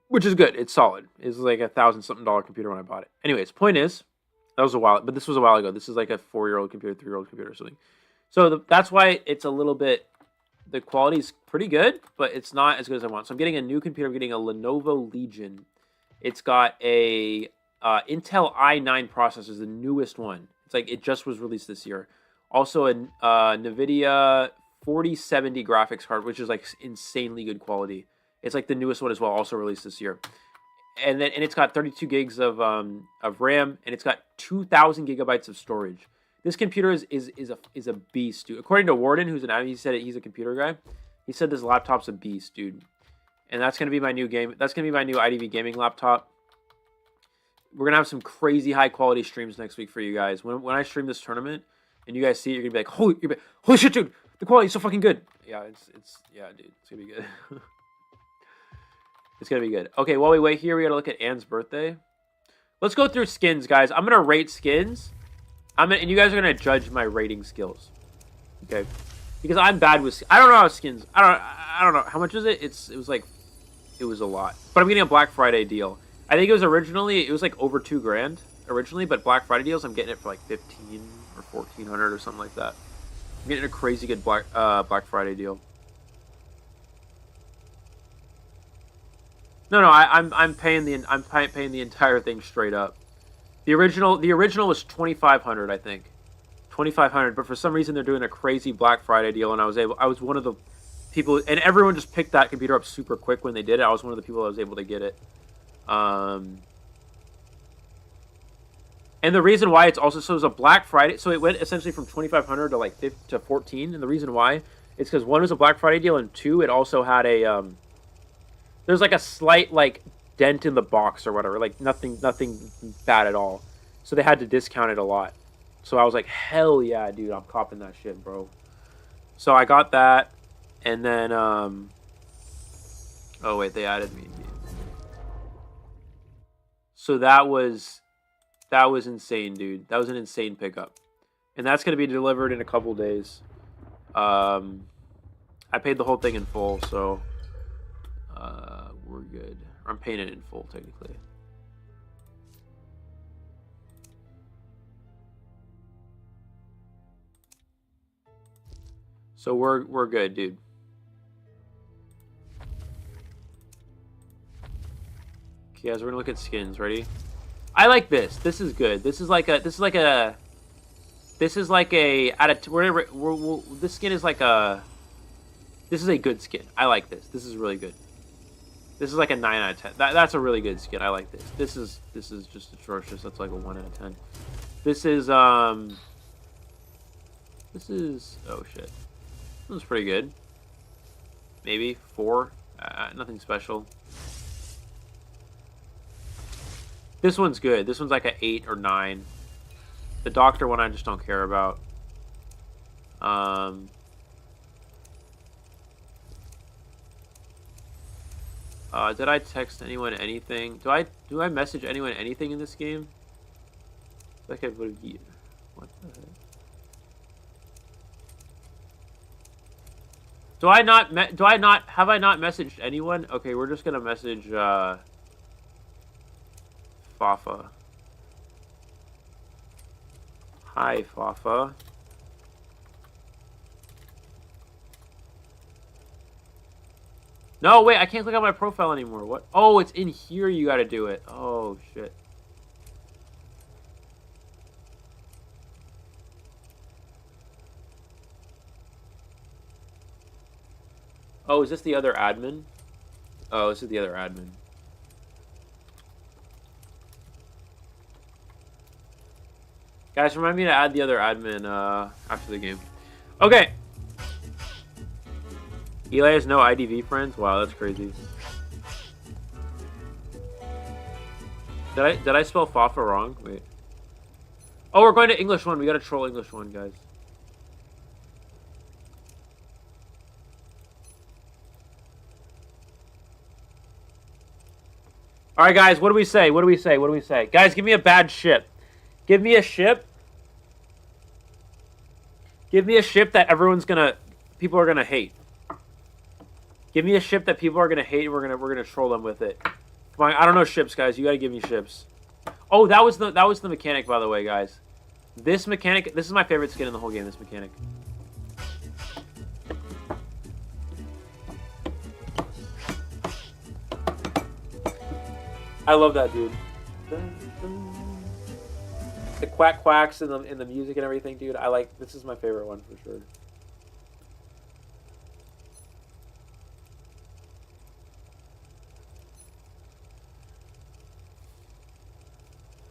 Which is good. It's solid. It's like $1,000-something computer when I bought it. Anyways, point is, that was a while, but this was a while ago. This is like a 4-year-old computer, 3-year-old computer or something. So that's why it's a little bit, the quality's pretty good, but it's not as good as I want. So I'm getting a new computer. I'm getting a Lenovo Legion. It's got a Intel i9 processor, the newest one. It's like it just was released this year. Also a NVIDIA 4070 graphics card, which is like insanely good quality. It's like the newest one as well, also released this year. And it's got 32 gigs of RAM, and it's got 2,000 gigabytes of storage. This computer is a beast, dude. According to Warden, who's an admin, he said he's a computer guy. He said this laptop's a beast, dude. And that's gonna be my new game. That's gonna be my new IDV gaming laptop. We're gonna have some crazy high quality streams next week for you guys. When I stream this tournament and you guys see it, you're gonna be like, holy shit, dude! The quality's so fucking good. Yeah, yeah, dude. It's gonna be good. It's gonna be good. Okay, while we wait here, we gotta look at Anne's birthday. Let's go through skins, guys. I'm gonna rate skins. And you guys are gonna judge my rating skills. Okay, because I'm bad with. I don't know how skins. I don't know how much is it. It was a lot. But I'm getting a Black Friday deal. I think it was like over $2,000 originally, but Black Friday deals I'm getting it for like 15 or 1,400 or something like that. I'm getting a crazy good Black Friday deal. No, I'm paying the entire thing straight up. The original was 2,500, I think, 2,500. But for some reason they're doing a crazy Black Friday deal, and I was one of the people, and everyone just picked that computer up super quick when they did it. I was one of the people that was able to get it. And the reason why it's also, so it was a Black Friday, so it went essentially from 2,500 to like 15 to 14. And the reason why is because one was a Black Friday deal, and two, it also had a there's like a slight like dent in the box or whatever, like nothing bad at all. So they had to discount it a lot. So I was like, hell yeah, dude, I'm copping that shit, bro. So I got that, and then oh wait, they added me. So that was insane, dude. That was an insane pickup, and that's gonna be delivered in a couple days. I paid the whole thing in full, so we're good. I'm paying it in full, technically. So we're good, dude. Okay, guys, we're gonna look at skins. Ready? I like this. This is good. This is like a this skin is like a. This is a good skin. I like this. This is really good. This is like a 9 out of 10. That's a really good skin. I like this. This is just atrocious. That's like a 1 out of 10. This is oh shit. This one's pretty good. Maybe 4. Nothing special. This one's good. This one's like an 8 or 9. The doctor one I just don't care about. Did I text anyone anything? Do I message anyone anything in this game? Like I would. What the heck? Do I not have I not messaged anyone? Okay, we're just gonna message Fafa. Hi, Fafa. No, wait, I can't click on my profile anymore. What? Oh, it's in here you gotta do it. Oh, shit. Oh, is this the other admin? Oh, this is the other admin. Guys, remind me to add the other admin after the game. Okay. Eli has no IDV friends? Wow, that's crazy. Did I spell Fafa wrong? Wait. Oh, we're going to English 1. We gotta troll English 1, guys. Alright, guys, what do we say? What do we say? What do we say? Guys, give me a bad ship. Give me a ship. Give me a ship that people are gonna hate. Give me a ship that people are gonna hate, and we're gonna troll them with it. Come on, I don't know ships, guys. You gotta give me ships. Oh, that was the mechanic, by the way, guys. This mechanic. This is my favorite skin in the whole game. This mechanic. I love that, dude. The quack quacks in the music and everything, dude. This is my favorite one for sure.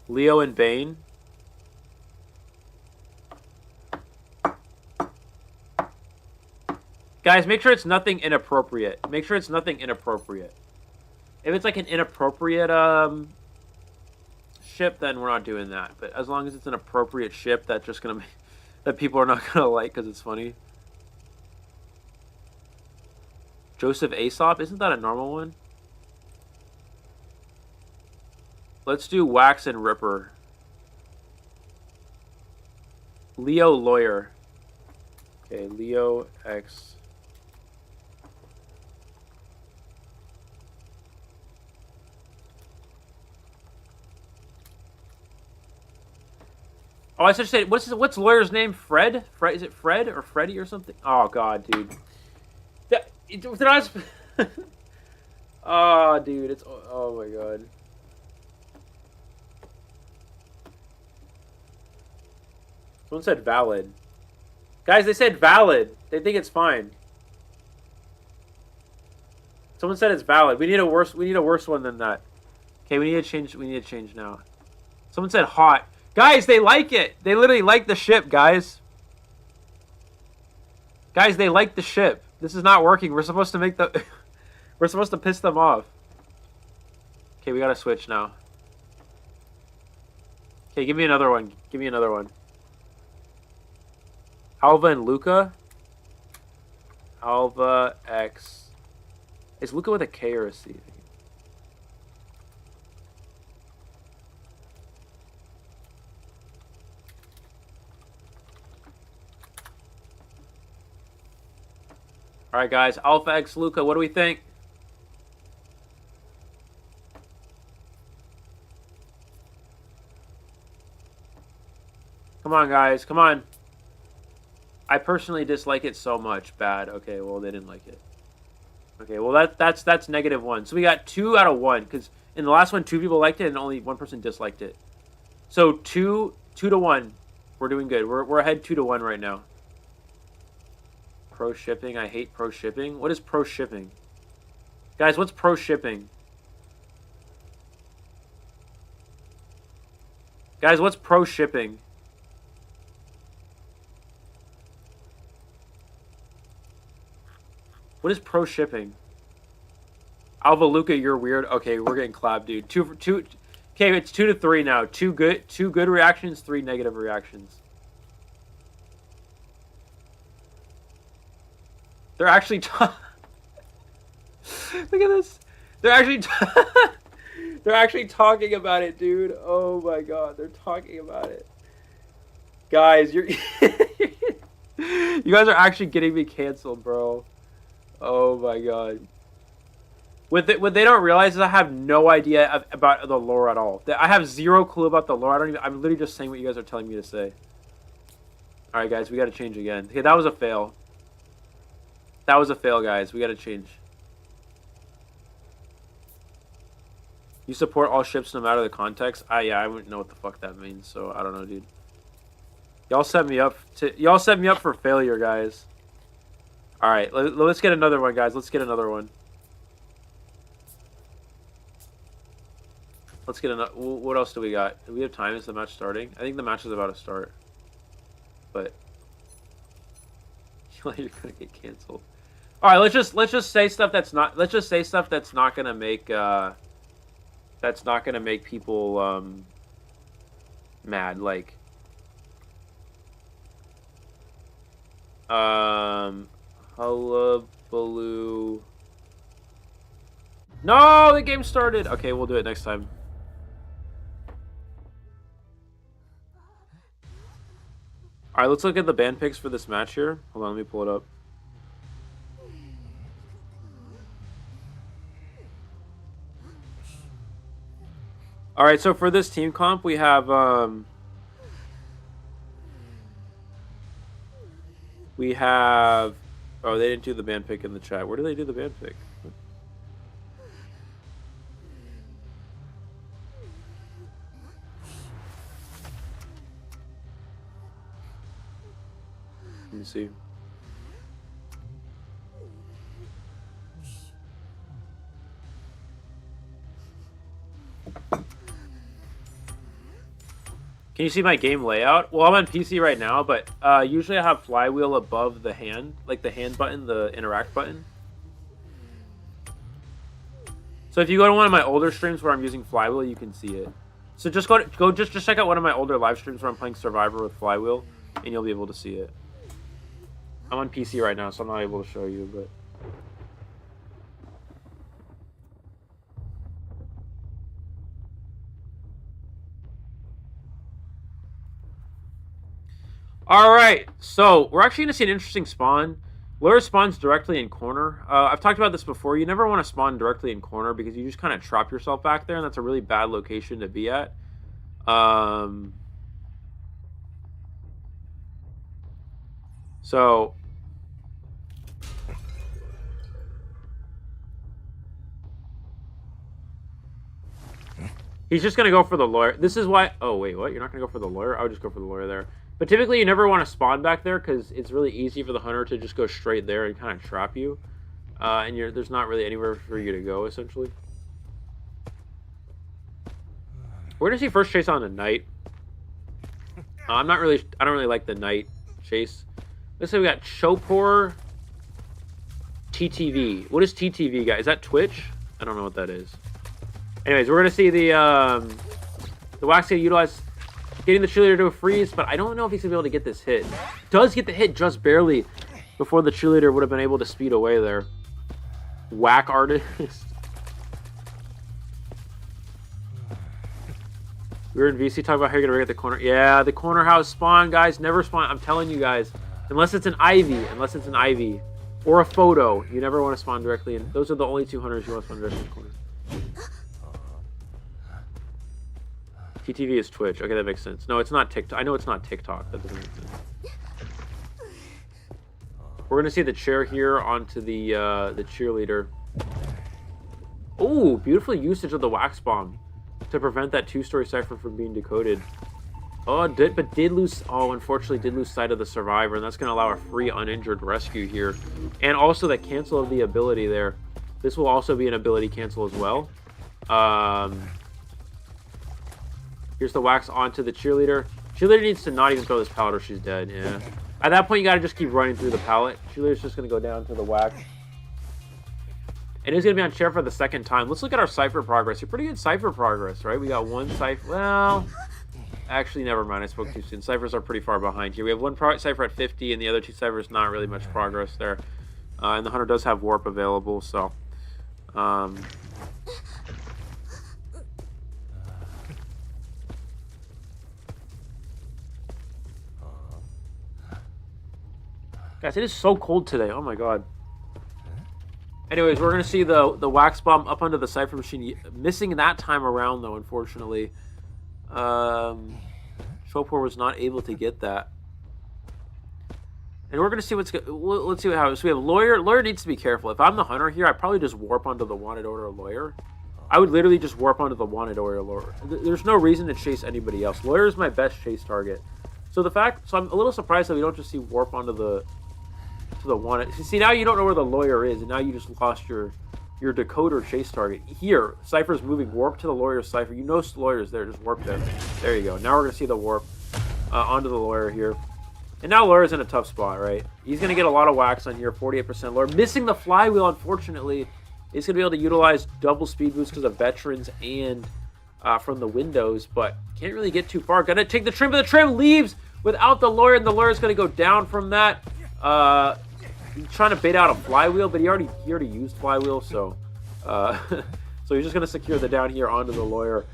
Leo and Bane. Guys, make sure it's nothing inappropriate. Make sure it's nothing inappropriate. If it's like an inappropriate ship, then we're not doing that. But as long as it's an appropriate ship, that's just gonna that people are not gonna like because it's funny. Joseph Aesop, isn't that a normal one? Let's do Wax and Ripper. Leo Lawyer. Okay, Leo X. Oh, I should say, what's lawyer's name? Fred? Is it Fred or Freddy or something? Oh god, dude. Did I? Oh, dude, it's oh my god. Someone said valid. Guys, they said valid. They think it's fine. Someone said it's valid. We need a worse one than that. Okay, we need to change now. Someone said hot. Guys, they like it. They literally like the ship, guys. Guys, they like the ship. This is not working. We're supposed to make the we're supposed to piss them off. Okay, we gotta switch now. Okay, give me another one. Give me another one. Alva and Luca. Alva X. Is Luca with a K or a C? Alright, guys. Alpha X Luca, what do we think? Come on, guys. Come on. I personally dislike it so much. Bad. Okay, well, they didn't like it. Okay, well, that's -1. So we got 2 out of 1, because in the last one, 2 people liked it and only 1 person disliked it. So 2 to 1. We're doing good. We're ahead 2 to 1 right now. Pro shipping. I hate pro shipping. What is pro shipping? Guys, what's pro shipping? Guys, what's pro shipping? What is pro shipping? Alva Luca, you're weird. Okay, we're getting clapped, dude. 2 for 2. Okay, it's 2 to 3 now. 2 good reactions, 3 negative reactions. They're actually Look at this. They're actually they're actually talking about it, dude. Oh my god, they're talking about it. Guys, you're you guys are actually getting me canceled, bro. Oh my god. What they don't realize is I have no idea about the lore at all. I have zero clue about the lore. I'm literally just saying what you guys are telling me to say. All right, guys, we got to change again. Okay, that was a fail. That was a fail, guys. We got to change. You support all ships no matter the context? Yeah, I wouldn't know what the fuck that means, so I don't know, dude. Y'all set me up for failure, guys. All right, let's get another one, guys. Let's get another one. Let's get another. What else do we got? Do we have time? Is the match starting? I think the match is about to start. But you're gonna get canceled. All right, let's just say stuff that's not. Let's just say stuff that's not gonna make. That's not gonna make people mad. Like. Hullabaloo. No, the game started. Okay, we'll do it next time. All right, let's look at the band picks for this match here. Hold on, let me pull it up. All right, so for this team comp, we have oh, they didn't do the band pick in the chat. Where do they do the band pick? Let me see. Can you see my game layout? Well, I'm on PC right now, but usually I have flywheel above the hand, like the hand button, the interact button. So if you go to one of my older streams where I'm using flywheel, you can see it. So just just check out one of my older live streams where I'm playing Survivor with flywheel, and you'll be able to see it. I'm on PC right now, so I'm not able to show you, but. Alright, so we're actually going to see an interesting spawn. Lure spawns directly in corner. I've talked about this before. You never want to spawn directly in corner because you just kind of trap yourself back there, and that's a really bad location to be at. So... he's just going to go for the lawyer. This is why... oh, wait, what? You're not going to go for the lawyer? I would just go for the lawyer there. But typically, you never want to spawn back there because it's really easy for the hunter to just go straight there and kind of trap you. And there's not really anywhere for you to go, essentially. We're going to see first chase on the night. I don't really like the night chase. Let's say we got Chopor TTV. What is TTV, guys? Is that Twitch? I don't know what that is. Anyways, we're going to see the Wax going to utilize getting the cheerleader to a freeze, but I don't know if he's going to be able to get this hit. Does get the hit just barely before the cheerleader would have been able to speed away there. Whack artist. We were in VC talking about how you're going to rig at the corner. Yeah, the corner house spawn, guys. Never spawn. I'm telling you guys. Unless it's an Ivy. Unless it's an Ivy. Or a photo. You never want to spawn directly in. Those are the only two hunters you want to spawn directly in the corner. TTV is Twitch. Okay, that makes sense. No, it's not TikTok. I know it's not TikTok. That doesn't make sense. We're going to see the chair here onto the cheerleader. Oh, beautiful usage of the wax bomb to prevent that two-story cipher from being decoded. Oh, did lose... oh, unfortunately did lose sight of the survivor, and that's going to allow a free uninjured rescue here. And also the cancel of the ability there. This will also be an ability cancel as well. Here's the wax onto the cheerleader. Cheerleader needs to not even throw this pallet or she's dead. Yeah. At that point, you got to just keep running through the pallet. Cheerleader's just going to go down to the wax. And it's going to be on chair for the second time. Let's look at our cipher progress. You're pretty good cipher progress, right? We got one cipher. Well, actually, never mind. I spoke too soon. Ciphers are pretty far behind here. We have one cipher at 50, and the other two ciphers, not really much progress there. And the hunter does have warp available, so... Guys, it is so cold today. Oh my god. Anyways, we're gonna see the wax bomb up under the cipher machine. Missing that time around though, unfortunately. Chopor was not able to get that. And we're gonna see let's see what happens. So we have lawyer. Lawyer needs to be careful. If I'm the hunter here, I'd probably just warp onto the wanted order lawyer. I would literally just warp onto the wanted order lawyer. There's no reason to chase anybody else. Lawyer is my best chase target. So I'm a little surprised that we don't just see warp onto the wanted. See, now you don't know where the lawyer is, and now you just lost your decoder chase target. Here, Cypher's moving warp to the lawyer's Cypher. You know the lawyer's there, just warp there. There you go. Now we're gonna see the warp onto the lawyer here. And now lawyer's in a tough spot, right? He's gonna get a lot of wax on here, 48% lawyer. Missing the flywheel, unfortunately. He's gonna be able to utilize double speed boost because of veterans and from the windows, but can't really get too far. Gonna take the trim, but the trim leaves without the lawyer, and the lawyer's gonna go down from that. He's trying to bait out a flywheel, but he already used flywheel, so so he's just gonna secure the down here onto the lawyer.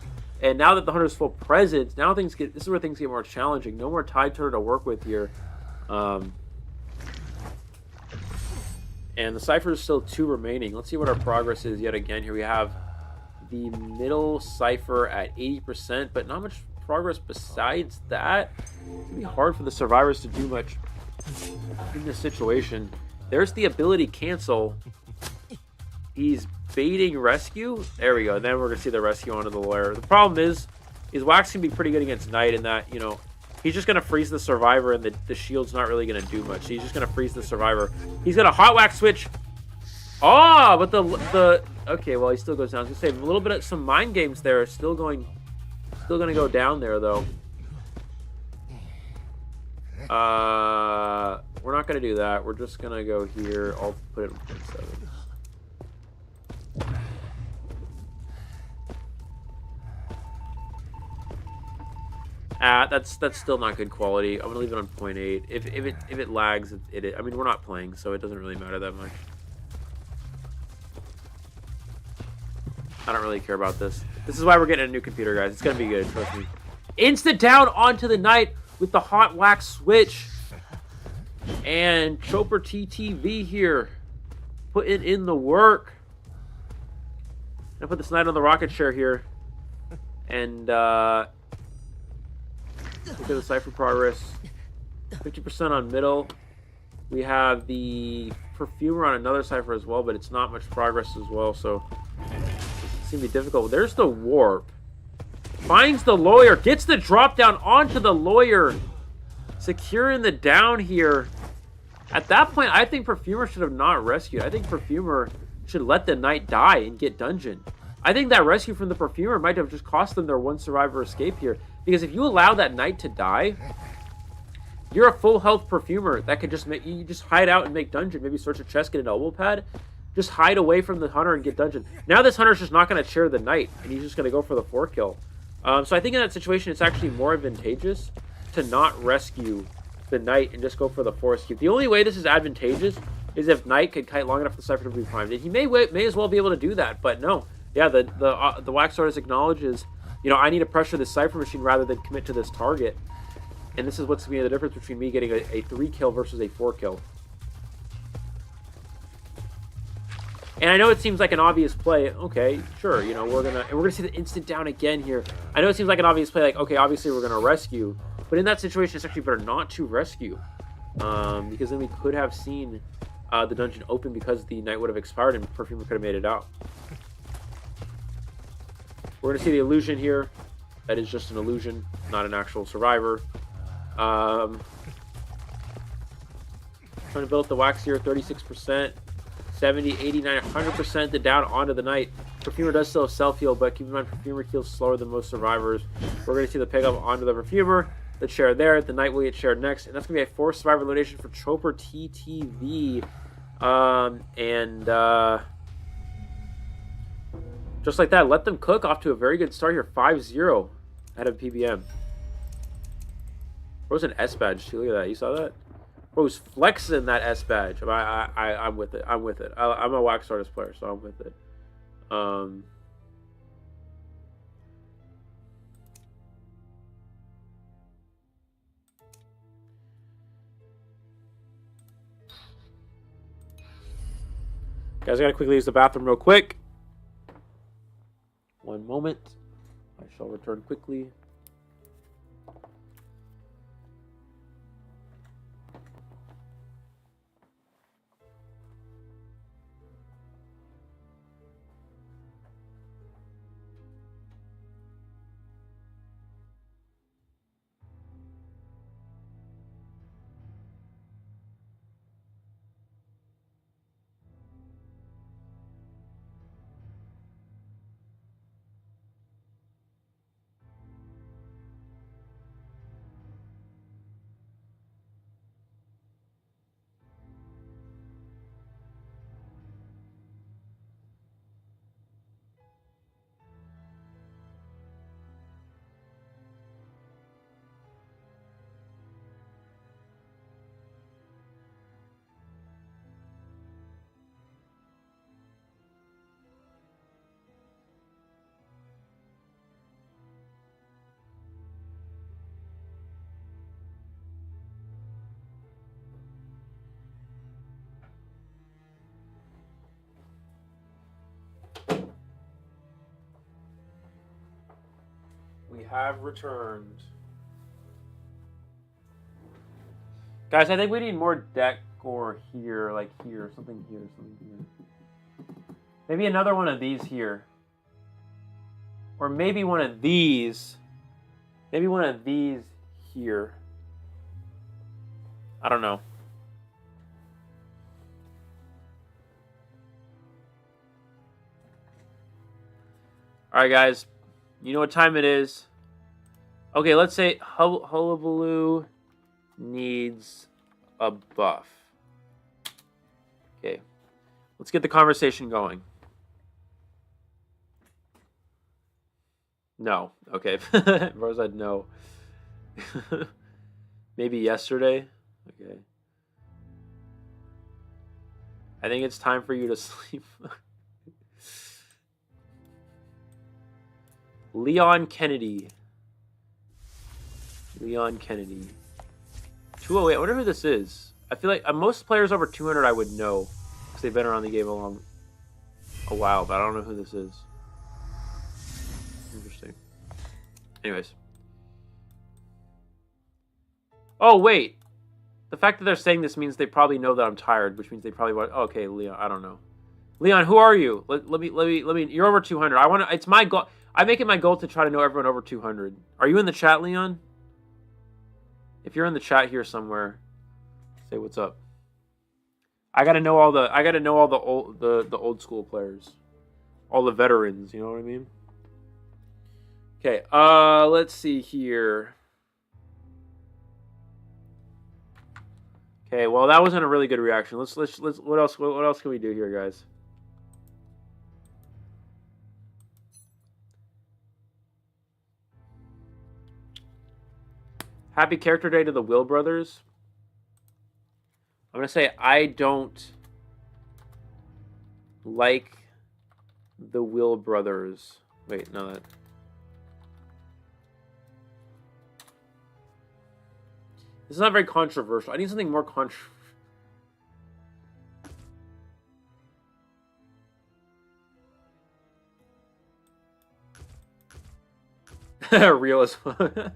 And now that the hunter's full presence, now this is where things get more challenging. No more tide turret to work with here. And the cipher is still 2 remaining. Let's see what our progress is yet again. Here we have the middle cipher at 80%, but not much progress besides that. It's gonna be hard for the survivors to do much in this situation. There's the ability cancel. He's baiting rescue. There we go. And then we're gonna see the rescue onto the lawyer. The problem is wax can be pretty good against Knight in that, you know, he's just gonna freeze the survivor, and the shield's not really gonna do much. So he's just gonna freeze the survivor. He's gonna hot wax switch. Oh, but the okay, well, he still goes down. I was gonna say a little bit of some mind games there. Still gonna go down there though. We're not gonna do that. We're just gonna go here. I'll put it in 0.7. That's still not good quality. I'm gonna leave it on 0.8. If it lags, I mean, we're not playing, so it doesn't really matter that much. I don't really care about this. This is why we're getting a new computer, guys. It's gonna be good, trust me. Instant down onto the Knight with the hot wax switch. And Chopper TTV here, putting in the work. I'm gonna put this Knight on the rocket share here. And look at the cipher progress. 50% on middle. We have the perfumer on another cipher as well, but it's not much progress as well, so it's gonna be difficult. There's the warp. Finds the lawyer, gets the drop down onto the lawyer, securing the down here. At that point, I think Perfumer should have not rescued. I think Perfumer should let the Knight die and get dungeon. I think that rescue from the Perfumer might have just cost them their 1 survivor escape here. Because if you allow that Knight to die, you're a full health Perfumer that could just make you just hide out and make dungeon. Maybe search a chest, get an elbow pad. Just hide away from the hunter and get dungeon. Now this hunter's just not going to chair the Knight, and he's just going to go for the 4 kill. So I think in that situation, it's actually more advantageous to not rescue the Knight and just go for the 4 escape. The only way this is advantageous is if Knight could kite long enough for the cipher to be primed. And he may as well be able to do that, but no. Yeah, the wax artist acknowledges, you know, I need to pressure this cipher machine rather than commit to this target. And this is what's going to be the difference between me getting a 3 kill versus a 4 kill. And I know it seems like an obvious play. Okay, sure, you know, we're gonna see the instant down again here. I know it seems like an obvious play, like, okay, obviously we're gonna rescue, but in that situation, it's actually better not to rescue, because then we could have seen the dungeon open because the Knight would have expired and Perfumer could have made it out. We're gonna see the illusion here. That is just an illusion, not an actual survivor. Trying to build up the wax here, 36%. 70, 89, 100% the down onto the Knight. Perfumer does still have self-heal, but keep in mind, Perfumer heals slower than most survivors. We're going to see the pickup onto the Perfumer. The chair there. The Knight will get shared next. And that's going to be a 4 survivor elimination for Chopper TTV. Just like that, let them cook off to a very good start here. 5-0 ahead of PBM. There was an S badge too. Look at that. You saw that? Bro's flexing that S badge. I'm with it. I'm with it. I'm a wax artist player, so I'm with it. Guys, I gotta quickly use the bathroom real quick. One moment. I shall return quickly. We have returned. Guys, I think we need more decor here, like here, something here, something here. Maybe another one of these here. Or maybe one of these. Maybe one of these here. I don't know. Alright, guys. You know what time it is. Okay, let's say Hullabaloo needs a buff. Okay. Let's get the conversation going. No. Okay. Bro said no. Maybe yesterday? Okay. I think it's time for you to sleep. Leon Kennedy. Leon Kennedy. 208. I wonder who this is. I feel like most players over 200 I would know because they've been around the game a while, but I don't know who this is. Interesting. Anyways. Oh, wait. The fact that they're saying this means they probably know that I'm tired, which means they probably want... Oh, okay, Leon. I don't know. Leon, who are you? Let me... You're over 200. I want to... It's my goal... I make it my goal to try to know everyone over 200. Are you in the chat, Leon? If you're in the chat here somewhere, say what's up. I gotta know all the old school players, all the veterans. You know what I mean? Okay. Let's see here. Okay. Well, that wasn't a really good reaction. Let's. What else can we do here, guys? Happy Character Day to the Will Brothers. I'm going to say I don't like the Will Brothers. Wait, no. This is not very controversial. I need something more controversial. Real as well.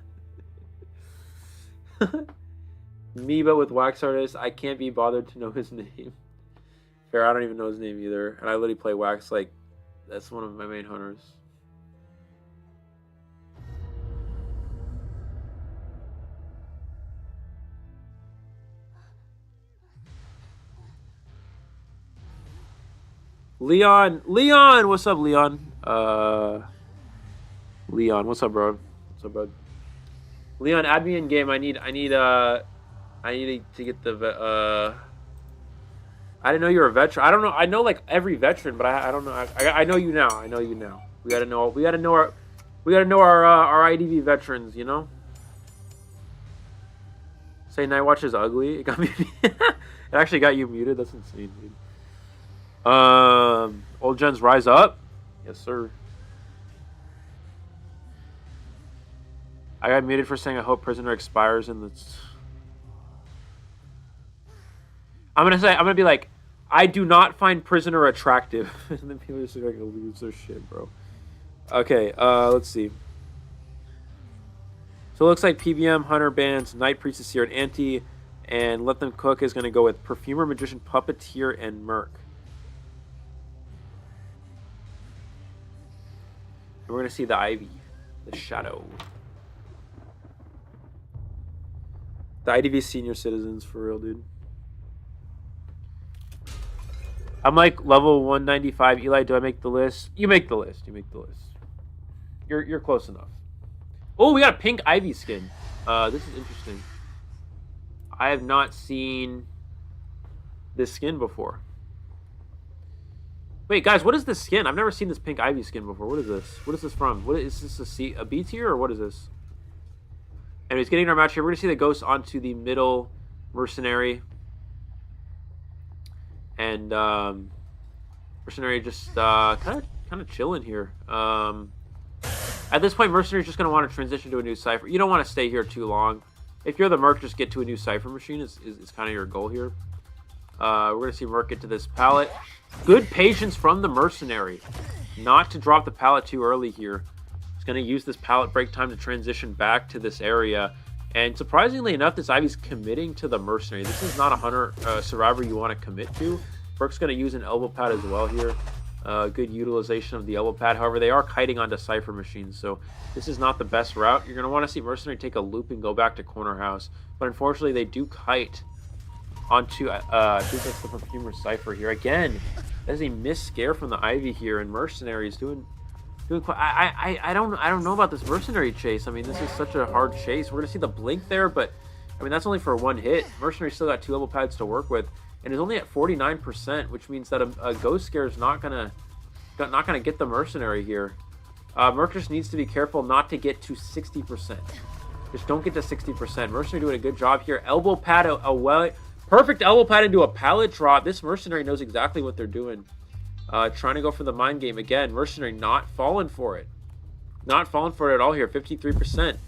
Me, but with wax artist, I can't be bothered to know his name. Fair, I don't even know his name either. And I literally play wax like that's one of my main hunters. Leon, what's up, Leon? Leon, what's up, bro? What's up, bro? Leon, add me in game. I need to get the I didn't know you were a veteran. I don't know. I know like every veteran, but I don't know. I know you now. I know you now. We gotta know our IDV veterans. You know. Say Nightwatch is ugly. It got me. It actually got you muted. That's insane, dude. Old gens rise up. Yes, sir. I got muted for saying I hope Prisoner expires in the... I'm gonna be like, I do not find prisoner attractive. And then people just like lose their shit, bro. Okay, let's see. So it looks like PBM, Hunter bans, Night Priestess here, and Anti, and Let Them Cook is going to go with Perfumer, Magician, Puppeteer, and Merc. And we're going to see the Ivy, the Shadow. The IDV senior citizens, for real, dude. I'm like level 195. Eli, do I make the list? You make the list. You make the list. You're close enough. Oh, we got a pink Ivy skin. This is interesting. I have not seen this skin before. Wait, guys, what is this skin? I've never seen this pink Ivy skin before. What is this? What is this from? What is this? A B tier or what is this? Anyways, getting our match here. We're gonna see the ghost onto the middle mercenary, and mercenary just kind of chilling here. At this point, mercenary is just gonna want to transition to a new cipher. You don't want to stay here too long. If you're the Merc, just get to a new cipher machine is kind of your goal here. We're gonna see Merc get to this pallet. Good patience from the mercenary, not to drop the pallet too early here. He's going to use this pallet break time to transition back to this area. And surprisingly enough, this Ivy's committing to the mercenary. This is not a hunter survivor you want to commit to. Merc's going to use an elbow pad as well here. Good utilization of the elbow pad. However, they are kiting onto cipher machines, so this is not the best route. You're going to want to see mercenary take a loop and go back to corner house. But unfortunately, they do kite onto I think that's the perfumer cipher here again. That is a missed scare from the Ivy here, and mercenary is doing quite. I don't know about this mercenary chase. I mean, this is such a hard chase. We're gonna see the blink there, but I mean that's only for one hit. Mercenary still got 2 level pads to work with, and is only at 49%, which means that a ghost scare is not gonna get the mercenary here. Merc just needs to be careful not to get to 60%. Just don't get to 60%. Mercenary doing a good job here. Elbow pad perfect elbow pad into a pallet drop. This mercenary knows exactly what they're doing. Trying to go for the mind game again. Mercenary not falling for it. Not falling for it at all here. 53%.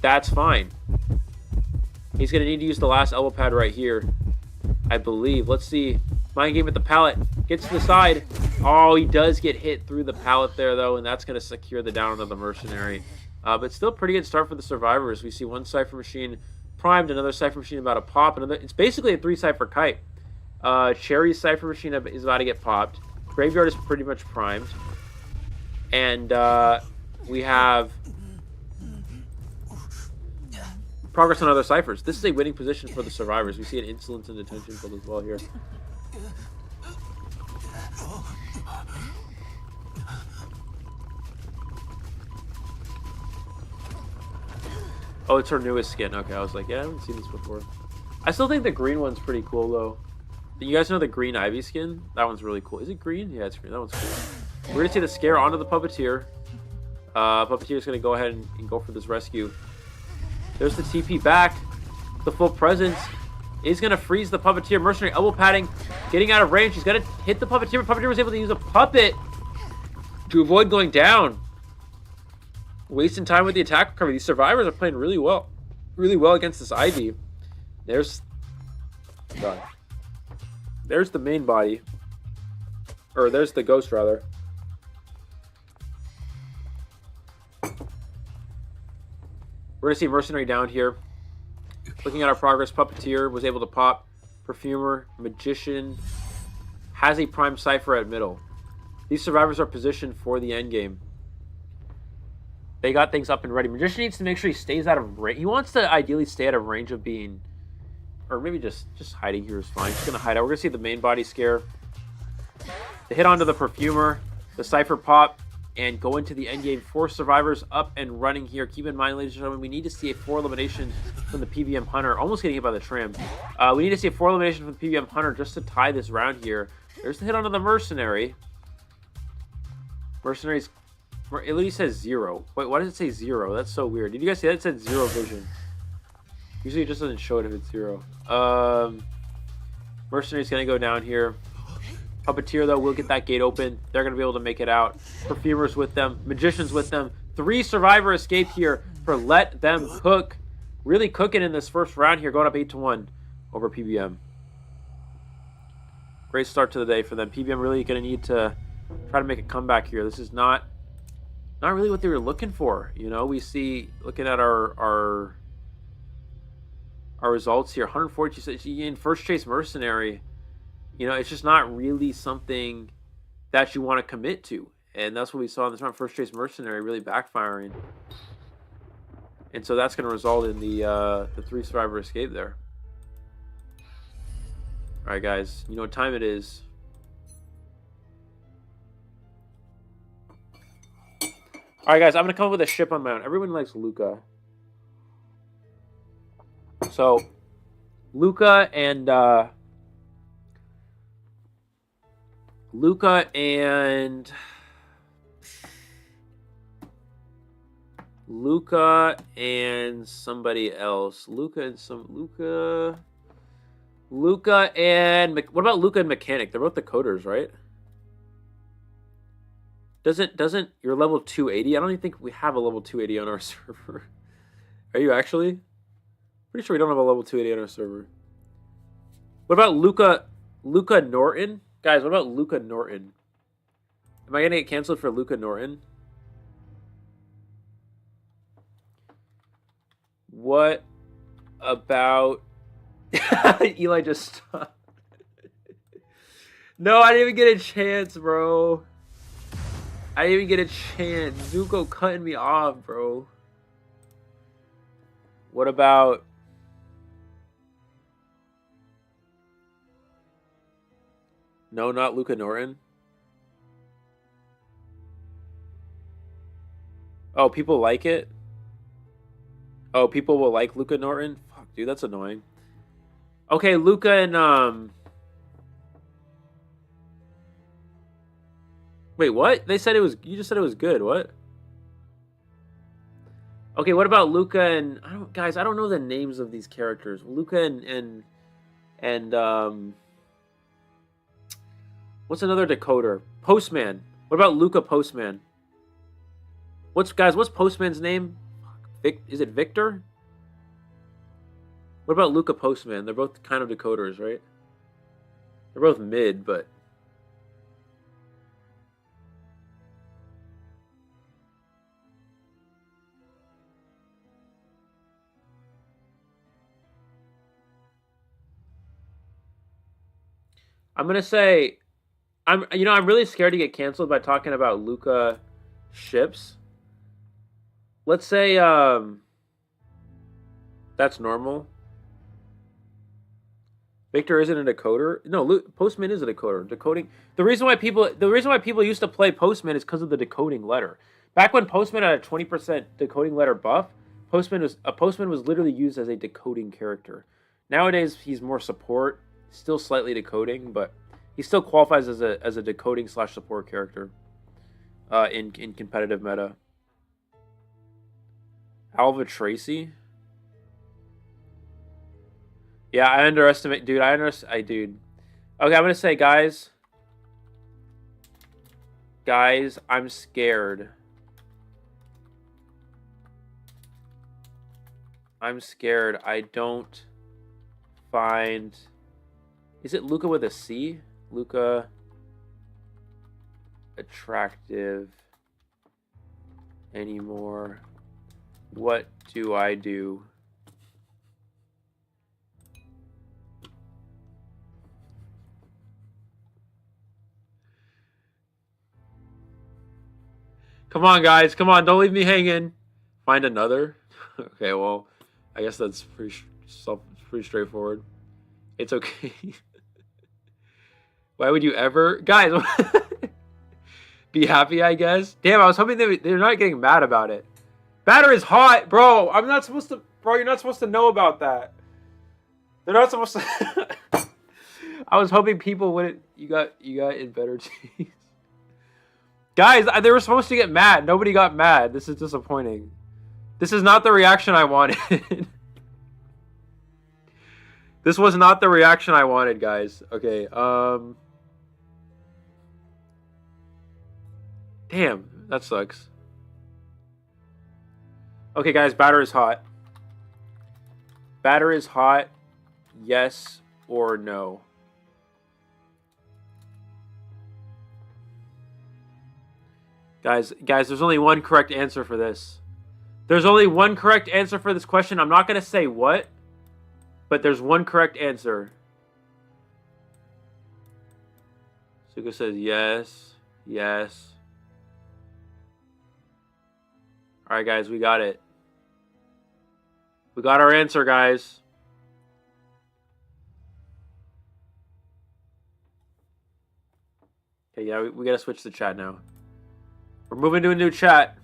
That's fine. He's going to need to use the last elbow pad right here, I believe. Let's see. Mind game at the pallet. Gets to the side. Oh, he does get hit through the pallet there, though, and that's going to secure the down of the mercenary. But still pretty good start for the survivors. We see one cipher machine primed, another cipher machine about to pop, another. It's basically a 3 cipher kite. Cherry's cipher machine is about to get popped. Graveyard is pretty much primed, and we have progress on other ciphers. This is a winning position for the survivors. We see an insolence and detention field as well here. Oh, it's her newest skin. Okay, I was like, yeah, I haven't seen this before. I still think the green one's pretty cool, though. You guys know the green Ivy skin? That one's really cool. Is it green? Yeah, it's green. That one's cool. We're going to see the scare onto the Puppeteer. Puppeteer's going to go ahead and go for this rescue. There's the TP back. The full presence is going to freeze the Puppeteer. Mercenary elbow padding, getting out of range. He's going to hit the Puppeteer. Puppeteer was able to use a puppet to avoid going down. Wasting time with the attack recovery. These survivors are playing really well against this Ivy. There's the main body, or there's the ghost rather. We're gonna see mercenary down here. Looking at our progress, Puppeteer was able to pop. Perfumer, magician, has a prime cipher at middle. These survivors are positioned for the end game. They got things up and ready. Magician needs to make sure he stays out of range. He wants to ideally stay out of range of being, or maybe just hiding here is fine. Just gonna hide out. We're gonna see the main body scare. The hit onto the perfumer, the cipher pop, and go into the end game. 4 survivors up and running here. Keep in mind, ladies and gentlemen, we need to see a 4 elimination from the PBM Hunter. Almost getting hit by the tram. We need to see a 4 elimination from the PBM Hunter just to tie this round here. There's the hit onto the mercenary. Mercenary's. It literally says 0. Wait, why does it say 0? That's so weird. Did you guys see that? It said 0 vision. Usually it just doesn't show it if it's 0. Mercenary's going to go down here. Puppeteer, though, will get that gate open. They're going to be able to make it out. Perfumer's with them. Magician's with them. 3 survivor escape here for Let Them Cook. Really cooking in this first round here. Going up 8-1 over PBM. Great start to the day for them. PBM really going to need to try to make a comeback here. This is not really what they were looking for. You know, we see, looking at our results here, 142 in First Chase Mercenary. You know, it's just not really something that you want to commit to. And that's what we saw in this round. First Chase Mercenary really backfiring. And so that's going to result in the 3 survivor escape there. All right, guys. You know what time it is. All right, guys. I'm going to come up with a ship on my own. Everyone likes Luca. So, Luca and somebody else. Luca and what about Luca and Mechanic? They're both the coders, right? Doesn't your level 280? I don't even think we have a level 280 on our server. Are you actually? Pretty sure we don't have a level 280 on our server. What about Luca Norton? Guys, what about Luca Norton? Am I gonna get canceled for Luca Norton? What about Eli just stopped? No, I didn't even get a chance, bro. I didn't even get a chance. Zuko cutting me off, bro. What about... No, not Luca Norton. Oh, people like it? Oh, people will like Luca Norton? Fuck, dude, that's annoying. Okay, Luca and, Wait, what? They said it was... You just said it was good. What? Okay, what about Luca and... Guys, I don't know the names of these characters. Luca and what's another decoder? Postman. What about Luca Postman? What's Postman's name? Is it Victor? What about Luca Postman? They're both kind of decoders, right? They're both mid, but... I'm gonna say... I'm really scared to get canceled by talking about Luca ships. Let's say, that's normal. Victor isn't a decoder. No, Postman is a decoder. Decoding. The reason why people used to play Postman is because of the decoding letter. Back when Postman had a 20% decoding letter buff, Postman was literally used as a decoding character. Nowadays, he's more support, still slightly decoding, but he still qualifies as a decoding / support character in competitive meta. Alva Tracy. Yeah, I underestimate, dude. Dude. Okay, I'm gonna say, guys, I'm scared. I don't find. Is it Luca with a C? Luca attractive anymore? What do I do? Come on, guys. Come on. Don't leave me hanging. Find another? Okay, well, I guess that's pretty straightforward. It's okay. Why would you ever... Guys, be happy, I guess? Damn, I was hoping they're not getting mad about it. Batter is hot, bro. I'm not supposed to... Bro, you're not supposed to know about that. They're not supposed to... I was hoping people wouldn't... You got in better taste. Guys, they were supposed to get mad. Nobody got mad. This is disappointing. This is not the reaction I wanted. This was not the reaction I wanted, guys. Okay, Damn, that sucks. Okay, guys, batter is hot. Batter is hot. Yes or no? Guys, there's only one correct answer for this. There's only one correct answer for this question. I'm not going to say what, but there's one correct answer. Suka says yes, yes. All right, guys, we got it. We got our answer, guys. Okay, yeah, we got to switch the chat now. We're moving to a new chat.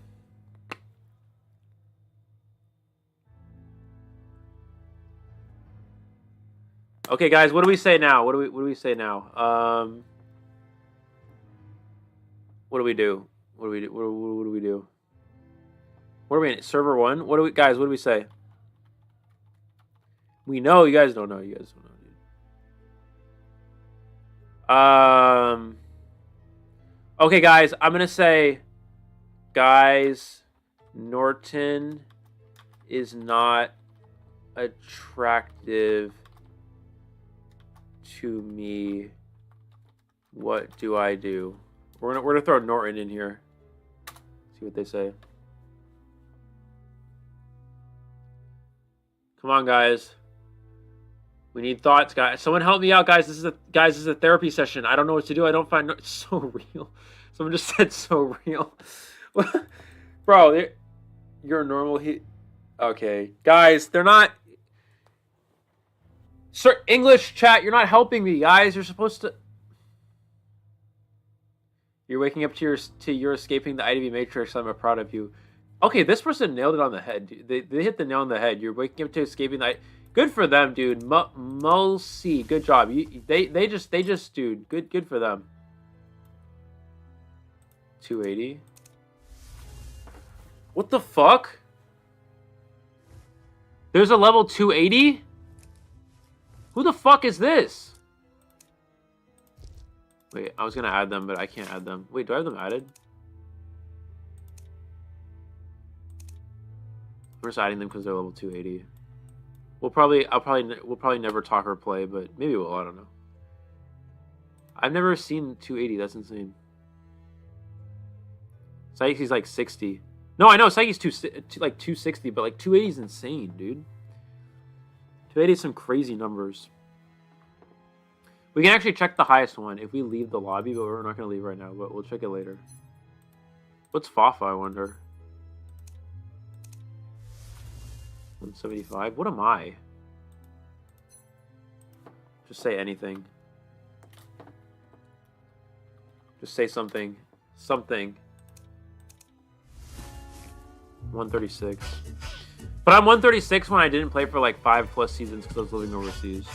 Okay, guys, what do we say now? What do we say now? What do we do? What do we do? What do we do? What are we in? Server 1? What do we say? We know. You guys don't know. You guys don't know, dude. Okay, guys, I'm gonna say, guys, Norton is not attractive to me. What do I do? We're gonna throw Norton in here. See what they say. Come on, guys. We need thoughts, guys. Someone help me out, guys. This is a therapy session. I don't know what to do. I don't find it's so real. Someone just said so real. Bro, you're normal. Okay, guys, they're not. Sir, English chat, you're not helping me, guys. You're supposed to. You're waking up to your escaping the IDV matrix. I'm proud of you. Okay, this person nailed it on the head, dude. They hit the nail on the head. You're waking up to escaping the. Good for them, dude. Mulsi, good job. They just, dude. Good for them. 280. What the fuck? There's a level 280? Who the fuck is this? Wait, I was gonna add them, but I can't add them. Wait, do I have them added? I'm just adding them because they're level 280. We'll probably never talk or play, but maybe we'll. I don't know. I've never seen 280. That's insane. Psyche's like 60. No, I know Psyche's like 260, but like 280 is insane, dude. 280 is some crazy numbers. We can actually check the highest one if we leave the lobby, but we're not going to leave right now, but we'll check it later. What's Fafa, I wonder? 175? What am I? Just say anything. Just say something. Something. 136. But I'm 136 when I didn't play for like 5+ seasons because I was living overseas.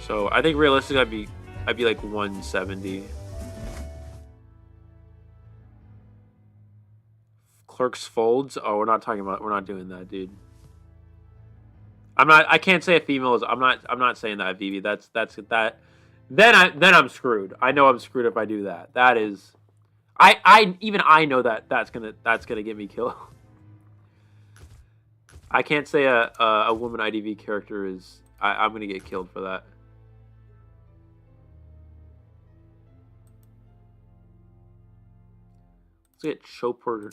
So I think realistically I'd be like 170. Clerk's folds? Oh, we're not doing that, dude. I can't say a female is. I'm not saying that, Vivi. That's that. Then I'm screwed. I know I'm screwed if I do that. That is, I know that's gonna get me killed. I can't say a woman IDV character is. I'm gonna get killed for that. Let's get Chopper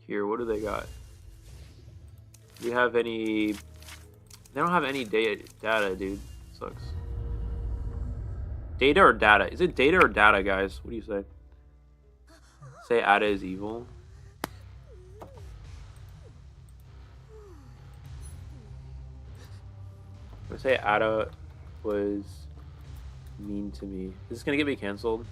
here. What do they got? Do we have any? They don't have any data, dude. Sucks. Data or data? Is it data or data, guys? What do you say? Say Ada is evil. I say Ada was mean to me. Is this gonna get me canceled?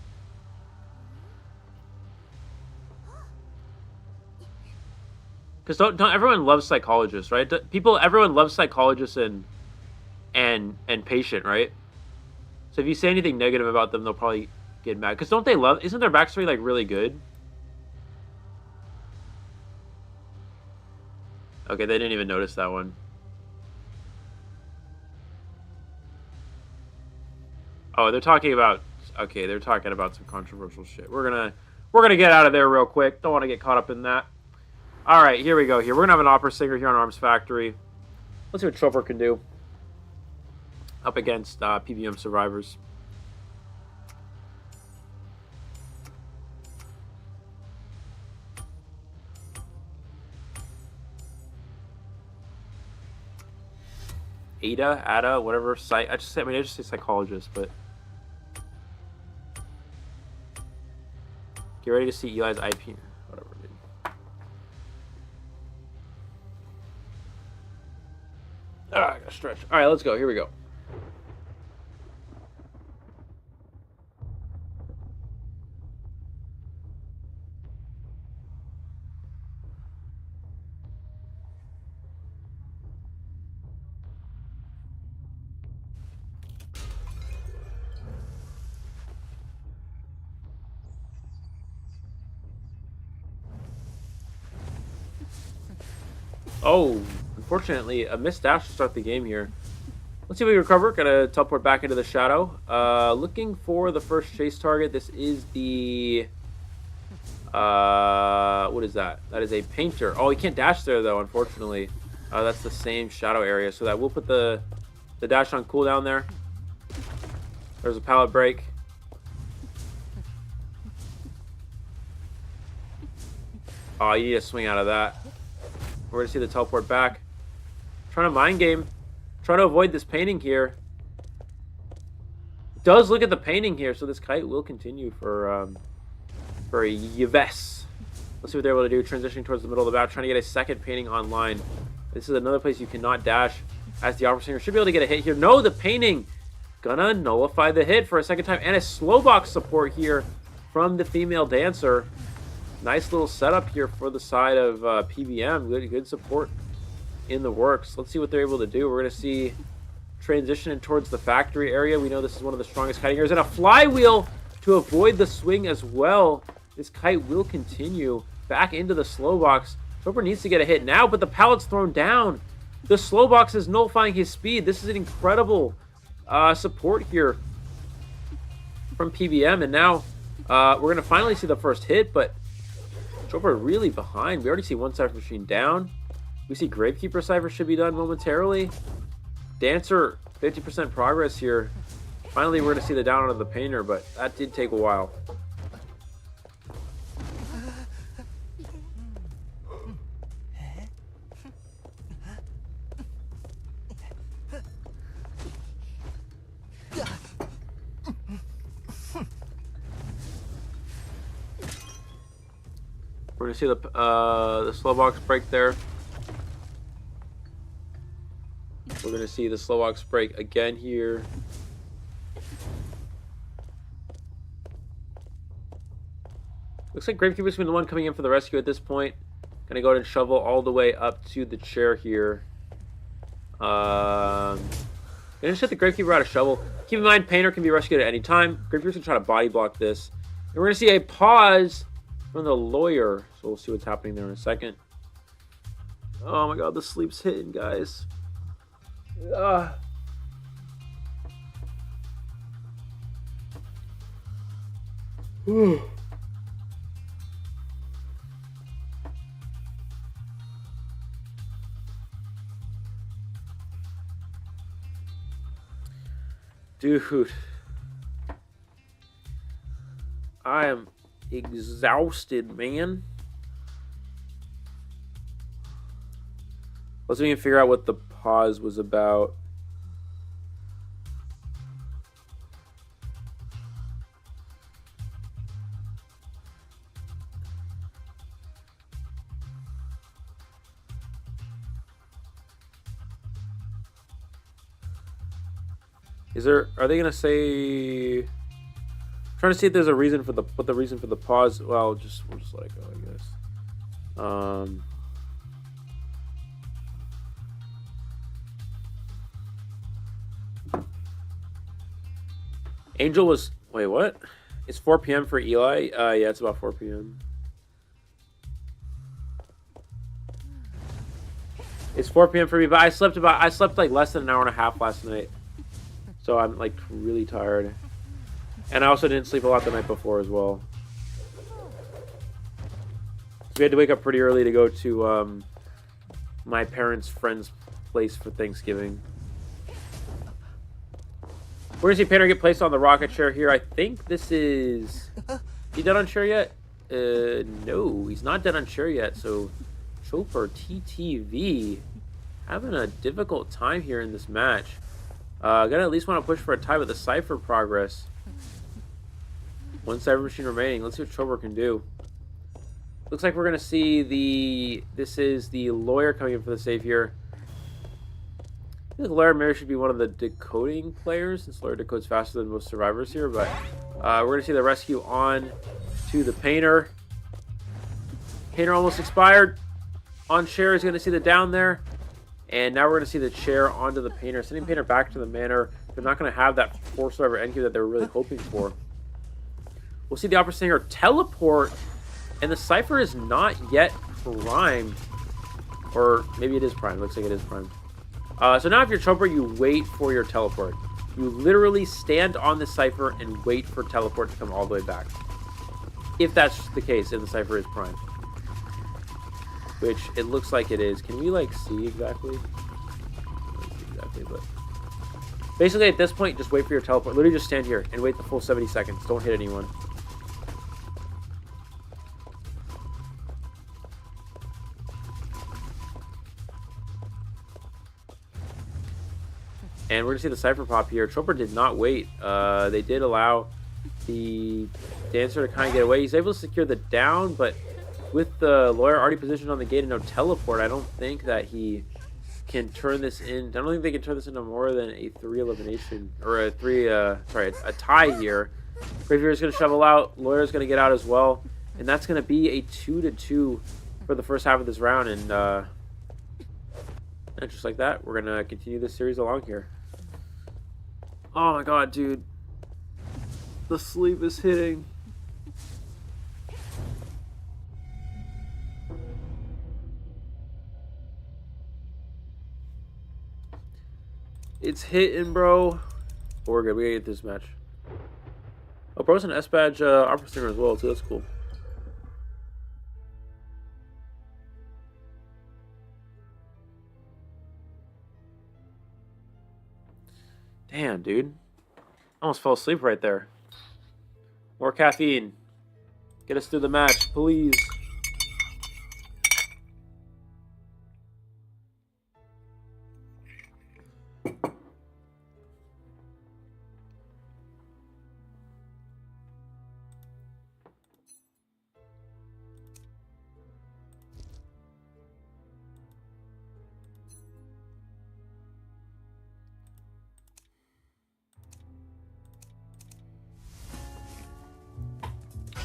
Because don't everyone loves psychologists, right? Everyone loves psychologists and patient, right? So if you say anything negative about them, they'll probably get mad. Because don't they love? Isn't their backstory like really good? Okay, they didn't even notice that one. Oh, they're talking about. Okay, they're talking about some controversial shit. We're gonna get out of there real quick. Don't want to get caught up in that. All right, here we go. We're gonna have an opera singer here on Arms Factory. Let's see what Chopper can do up against PBM survivors. Ada, whatever site. I just say psychologist, but get ready to see Eli's IP. Whatever, dude. I gotta stretch. All right, let's go. Here we go. Oh, unfortunately, a missed dash to start the game here. Let's see if we recover. Gonna teleport back into the shadow. Looking for the first chase target. This is the... what is that? That is a painter. Oh, he can't dash there, though, unfortunately. That's the same shadow area. So that will put the dash on cooldown there. There's a pallet break. Oh, you need to swing out of that. We're going to see the teleport back. Trying to mind game. Trying to avoid this painting here. Does look at the painting here, so this kite will continue for a Yves. Let's see what they're able to do. Transitioning towards the middle of the map, trying to get a second painting online. This is another place you cannot dash as the opera singer. Should be able to get a hit here. No, the painting gonna nullify the hit for a second time. And a slow box support here from the female dancer. Nice little setup here for the side of PBM. Good support in the works. Let's see what they're able to do. We're going to see transitioning towards the factory area. We know this is one of the strongest kiting areas. And a flywheel to avoid the swing as well. This kite will continue back into the slow box. Chopper needs to get a hit now, but the pallet's thrown down. The slow box is nullifying his speed. This is an incredible support here from PBM. And now we're going to finally see the first hit, but Chopper really behind. We already see one Cypher Machine down. We see Gravekeeper Cypher should be done momentarily. Dancer, 50% progress here. Finally, we're going to see the down of the Painter, but that did take a while. We're going to see the slow box break there. We're going to see the slow box break again here. Looks like Gravekeeper's been the one coming in for the rescue at this point. Going to go ahead and shovel all the way up to the chair here. Going to set the Gravekeeper out of shovel. Keep in mind, Painter can be rescued at any time. Gravekeeper's going to try to body block this. And we're going to see a pause from the lawyer. So we'll see what's happening there in a second. Oh my god, the sleep's hitting, guys. Dude, I am exhausted, man. Let's see if we can figure out what the pause was about. Are they gonna say? I'm trying to see if there's a reason for what the reason for the pause. Well, we'll just let it go, I guess. Angel was wait, what? It's 4 p.m. for Eli. Yeah, it's about 4 p.m. It's 4 p.m. for me, but I slept like less than an hour and a half last night. So I'm like really tired. And I also didn't sleep a lot the night before as well. So we had to wake up pretty early to go to my parents' friend's place for Thanksgiving. We're going to see Painter get placed on the rocket chair here. I think this is... He dead on chair yet? No, he's not dead on chair yet. So Chopper TTV having a difficult time here in this match. Gonna at least want to push for a tie with the Cypher progress. One Cypher Machine remaining. Let's see what Chopper can do. Looks like we're gonna see the... This is the Lawyer coming in for the save here. I think Lawyer Mary should be one of the decoding players, since Lawyer decodes faster than most survivors here, but we're going to see the rescue on to the Painter. Painter almost expired. On Chair is going to see the down there, and now we're going to see the Chair onto the Painter, sending Painter back to the Manor. They're not going to have that 4 survivor end queue that they were really hoping for. We'll see the Opera Singer teleport, and the Cypher is not yet primed. Or maybe it is primed. Looks like it is primed. So now if you're Chopper, you wait for your teleport. You literally stand on the Cypher and wait for teleport to come all the way back. If that's the case, and the Cypher is primed. Which it looks like it is. Can we, like, see exactly? Let's see exactly, but... Basically, at this point, just wait for your teleport. Literally just stand here and wait the full 70 seconds. Don't hit anyone. And we're going to see the Cypher pop here. Chopper did not wait. They did allow the Dancer to kind of get away. He's able to secure the down, but with the Lawyer already positioned on the gate and no teleport, I don't think that he can turn this in. I don't think they can turn this into more than a 3 elimination, or a 3, sorry, a tie here. Graveyard is going to shovel out. Lawyer is going to get out as well. And that's going to be a 2-2 for the first half of this round. And just like that, we're going to continue this series along here. Oh my god, dude. The sleep is hitting. It's hitting, bro. But we're good. We gotta get this match. Oh, bro's an S badge opera singer as well, too. That's cool. Damn, dude. I almost fell asleep right there. More caffeine. Get us through the match, please.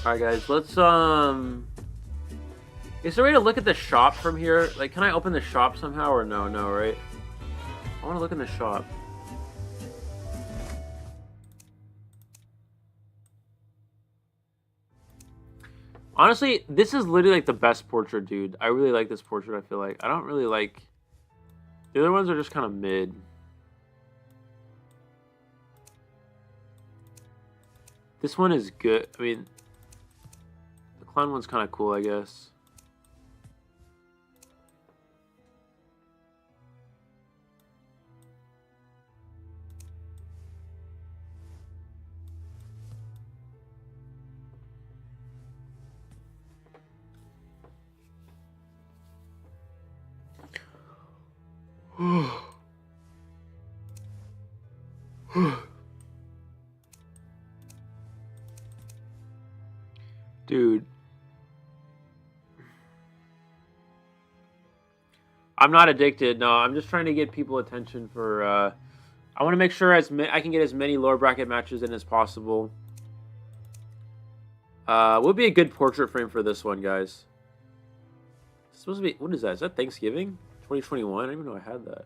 Alright guys, let's is there a way to look at the shop from here? Like, can I open the shop somehow or no, right? I wanna look in the shop. Honestly, this is literally like the best portrait, dude. I really like this portrait, I feel like. I don't really like the other ones are just kinda mid. This one is good. I mean, clown one's kind of cool, I guess. Dude. I'm not addicted. No, I'm just trying to get people attention for I want to make sure I can get as many lower bracket matches in as possible. Would be a good portrait frame for this one, guys. It's supposed to be, what is that? Is that Thanksgiving? 2021? I didn't even know I had that.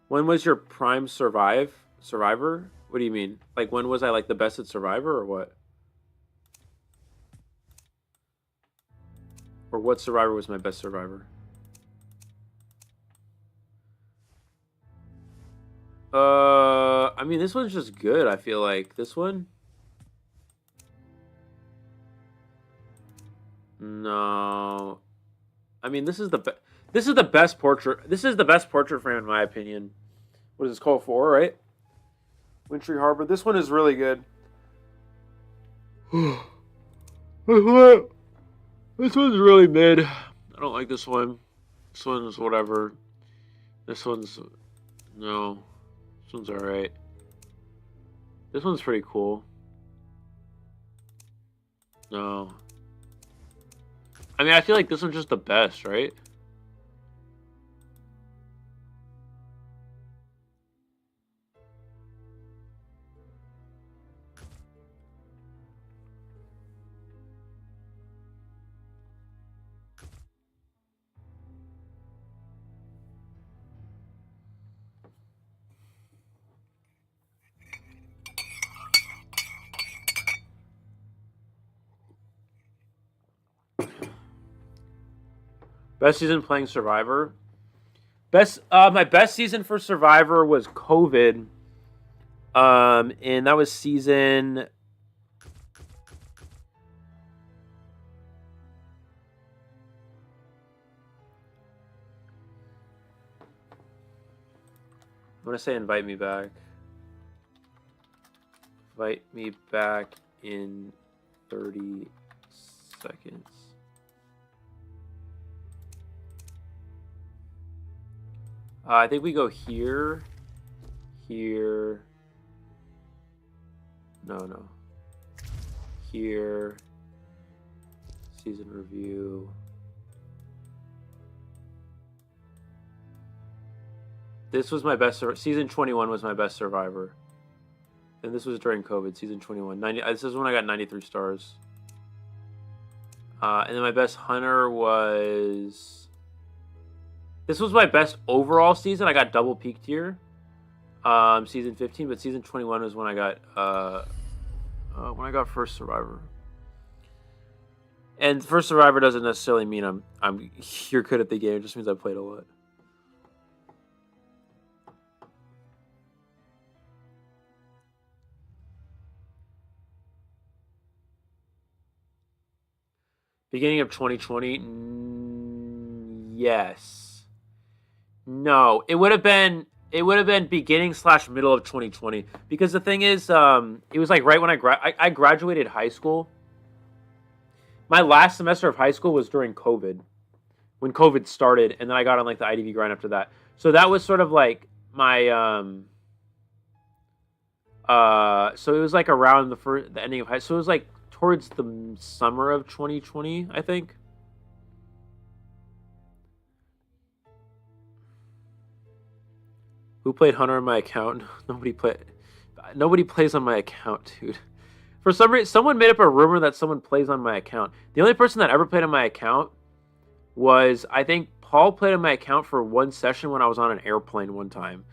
When was your prime survivor? What do you mean? Like, when was I like the best at Survivor or what? Or what Survivor was my best Survivor? I mean, this one's just good, I feel like. This one? No. I mean, this is the best portrait. This is the best portrait frame in my opinion. What is this called for, right? Wintry Harbor. This one is really good. This one's really mid. I don't like this one. This one's whatever. This one's no. This one's alright. This one's pretty cool. No. I mean, I feel like this one's just the best, right? Best season playing Survivor. My best season for Survivor was COVID. And that was season. I'm gonna say invite me back. Invite me back in 30 seconds. I think we go here, here, no, here, season review. This was my best, season 21 was my best Survivor. And this was during COVID, season 21. This is when I got 93 stars. And then my best Hunter was... This was my best overall season. I got double peaked here. Season 15, but season 21 was when I got first Survivor. And first Survivor doesn't necessarily mean you're good at the game. It just means I played a lot. Beginning of 2020, yes. No, it would have been beginning / middle of 2020 because the thing is, it was like right when I graduated high school. My last semester of high school was during COVID, when COVID started, and then I got on like the IDV grind after that. So that was sort of like my so it was like around the ending of high. So it was like towards the summer of 2020, I think. Who played Hunter on my account? Nobody plays on my account, dude. For some reason, someone made up a rumor that someone plays on my account. The only person that ever played on my account was, I think, Paul played on my account for one session when I was on an airplane one time.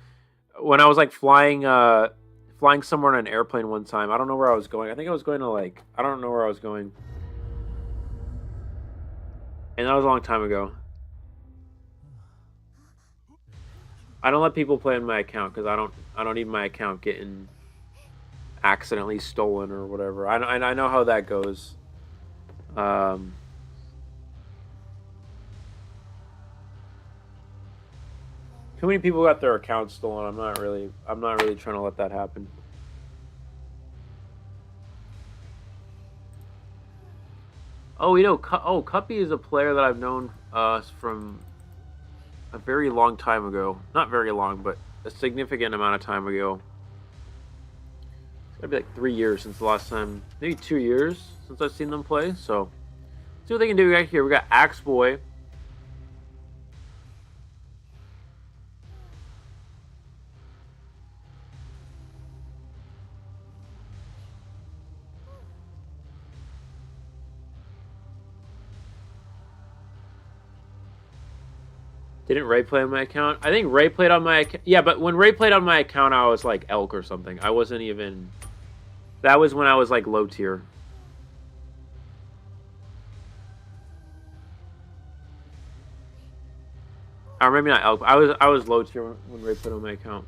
When I was like flying somewhere on an airplane one time. I don't know where I was going. I think I was going to like, I don't know where I was going. And that was a long time ago. I don't let people play on my account because I don't need my account getting accidentally stolen or whatever. I know how that goes. Too many people got their accounts stolen. I'm not really trying to let that happen. Oh, you know, Cuppy is a player that I've known from a very long time ago. Not very long, but a significant amount of time ago. It's gotta be like 3 years since the last time, maybe 2 years since I've seen them play. So, see what they can do right here. We got Axe Boy. Didn't Ray play on my account? I think Ray played on my account. Yeah, but when Ray played on my account, I was like Elk or something. I wasn't even... That was when I was like low tier. Or maybe not Elk. I was low tier when Ray played on my account.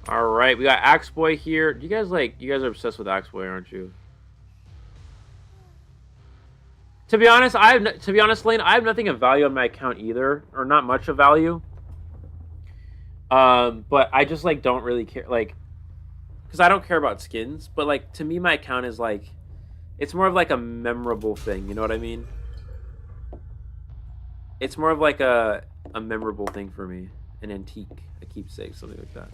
All right, we got Axe Boy here. You guys are obsessed with Axe Boy, aren't you? To be honest, Lane, I have nothing of value on my account either, or not much of value. But I just like don't really care, like, because I don't care about skins. But like to me, my account is like, it's more of like a memorable thing. You know what I mean? It's more of like a memorable thing for me, an antique, a keepsake, something like that.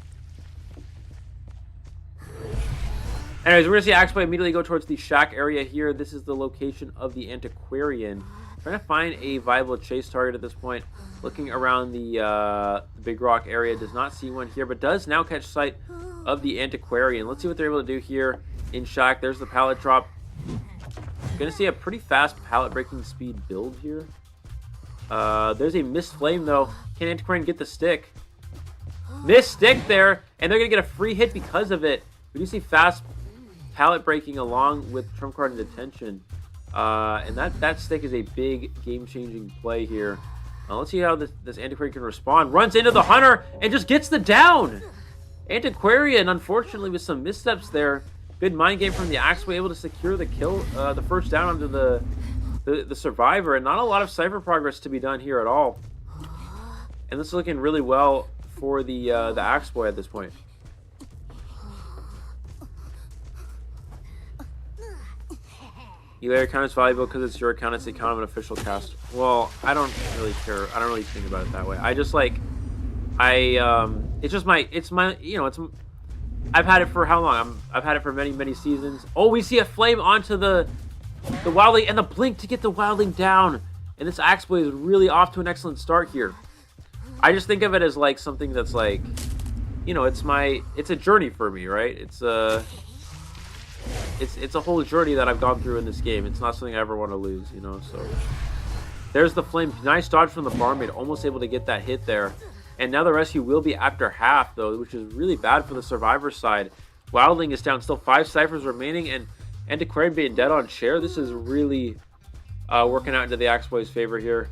Anyways, we're gonna see Axboy immediately go towards the shack area here. This is the location of the antiquarian. Trying to find a viable chase target at this point. Looking around the Big Rock area, does not see one here, but does now catch sight of the antiquarian. Let's see what they're able to do here in shack. There's the pallet drop. Gonna see a pretty fast pallet breaking speed build here. There's a missed flame though. Can antiquarian get the stick? Missed stick there, and they're gonna get a free hit because of it. We do see fast pallet breaking along with trump card and detention. And that stick is a big game-changing play here. Let's see how this antiquarian can respond. Runs into the hunter and just gets the down. Antiquarian, unfortunately, with some missteps there. Good mind game from the Axway, able to secure the kill, the first down onto the survivor, and not a lot of cipher progress to be done here at all. And this is looking really well for the Axboy at this point. Your account is valuable because it's your account. It's the account of an official cast. Well, I don't really care. I don't really think about it that way. I just like, it's just my, you know, I've had it for how long? I've had it for many seasons. Oh, we see a flame onto the wildling and the blink to get the wildling down. And this Axboy is really off to an excellent start here. I just think of it as like something that's like, you know, it's a journey for me, right? It's a whole journey that I've gone through in this game. It's not something I ever want to lose, you know, so. There's the flame. Nice dodge from the barmaid. Almost able to get that hit there. And now the rescue will be after half, though, which is really bad for the survivor side. Wildling is down. Still 5 ciphers remaining, and Antiquarian being dead on share. This is really working out into the Axboy's favor here.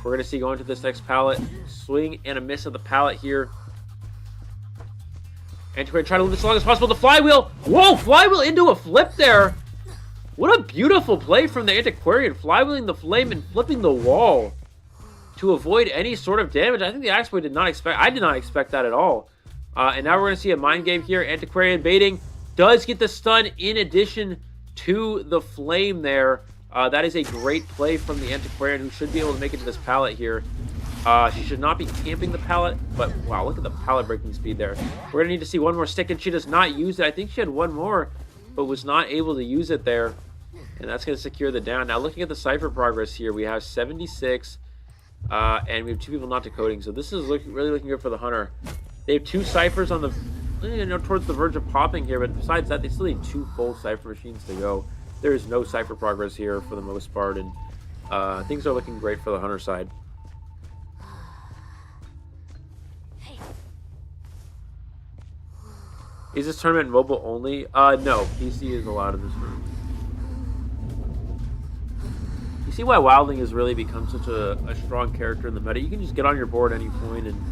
We're going to see going to this next pallet. Swing and a miss of the pallet here. Antiquarian trying to live as long as possible. The flywheel. Whoa, flywheel into a flip there. What a beautiful play from the Antiquarian. Flywheeling the flame and flipping the wall to avoid any sort of damage. I think the Axboy did not expect. I did not expect that at all. And now we're going to see a mind game here. Antiquarian baiting. Does get the stun in addition to the flame there. That is a great play from the Antiquarian, who should be able to make it to this pallet here. She should not be camping the pallet, but wow, look at the pallet breaking speed there. We're going to need to see one more stick, and she does not use it. I think she had one more, but was not able to use it there. And that's going to secure the down. Now, looking at the cipher progress here, we have 76, and we have 2 people not decoding. So this is really looking good for the hunter. They have 2 ciphers on the, you know, towards the verge of popping here, but besides that, they still need 2 full cipher machines to go. There is no cipher progress here for the most part, and things are looking great for the hunter side. Is this tournament mobile only? No, PC is allowed in this room. You see why Wildling has really become such a strong character in the meta. You can just get on your board at any point and,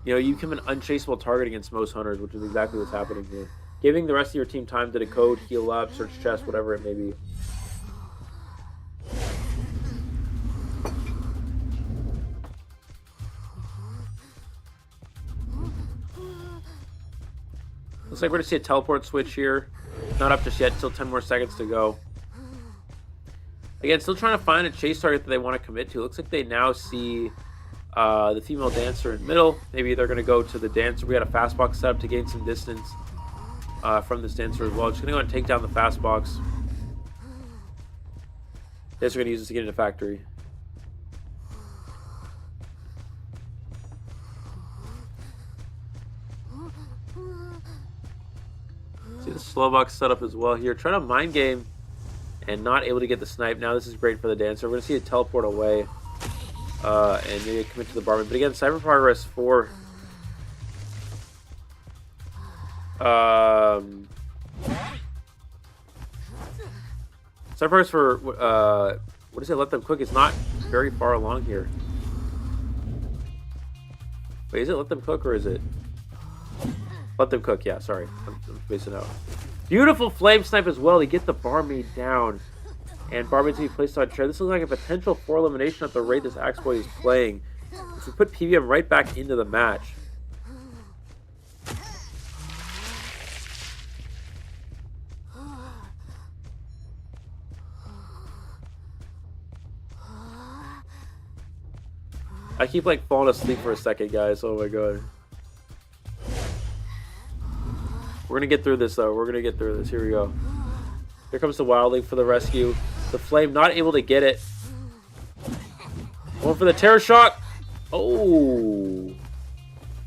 you know, you become an unchaseable target against most hunters, which is exactly what's happening here. Giving the rest of your team time to decode, heal up, search chest, whatever it may be. Looks like we're going to see a teleport switch here. Not up just yet, still 10 more seconds to go. Again, still trying to find a chase target that they want to commit to. Looks like they now see the female dancer in middle. Maybe they're going to go to the dancer. We got a fast box set up to gain some distance from this dancer as well. Just going to go and take down the fast box. They're going to use this to get into factory. See the slow box set up as well here. Trying to mind game and not able to get the snipe. Now this is great for the dancer. We're going to see a teleport away and maybe commit to the barman. But again, cyber progress for cyber progress for what is it? Let them cook. It's not very far along here. Wait, is it let them cook or is it? Let them cook, yeah, sorry. I'm spacing out. Beautiful flame snipe as well to get the barmaid down. And barmaid's going to be placed on chair. This looks like a potential 4 elimination at the rate this Axboy is playing. If we put PVM right back into the match. I keep like falling asleep for a second, guys. Oh my god. We're gonna get through this though. We're gonna get through this. Here we go. Here comes the Wildling for the rescue. The Flame not able to get it. Going for the Terror Shock. Oh.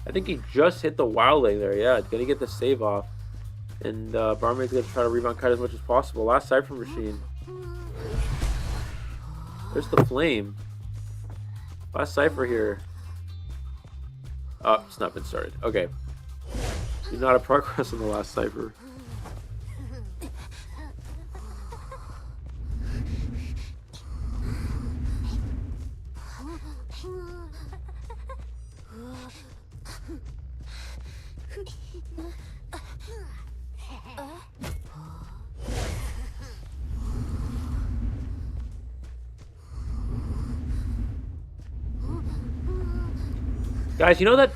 I think he just hit the Wildling there. Yeah, gonna get the save off. And Barmaid's gonna try to rebound kite as much as possible. Last Cypher Machine. There's the Flame. Last Cypher here. Oh, it's not been started. Okay. He's not a progress on the last Cypher. Guys, you know that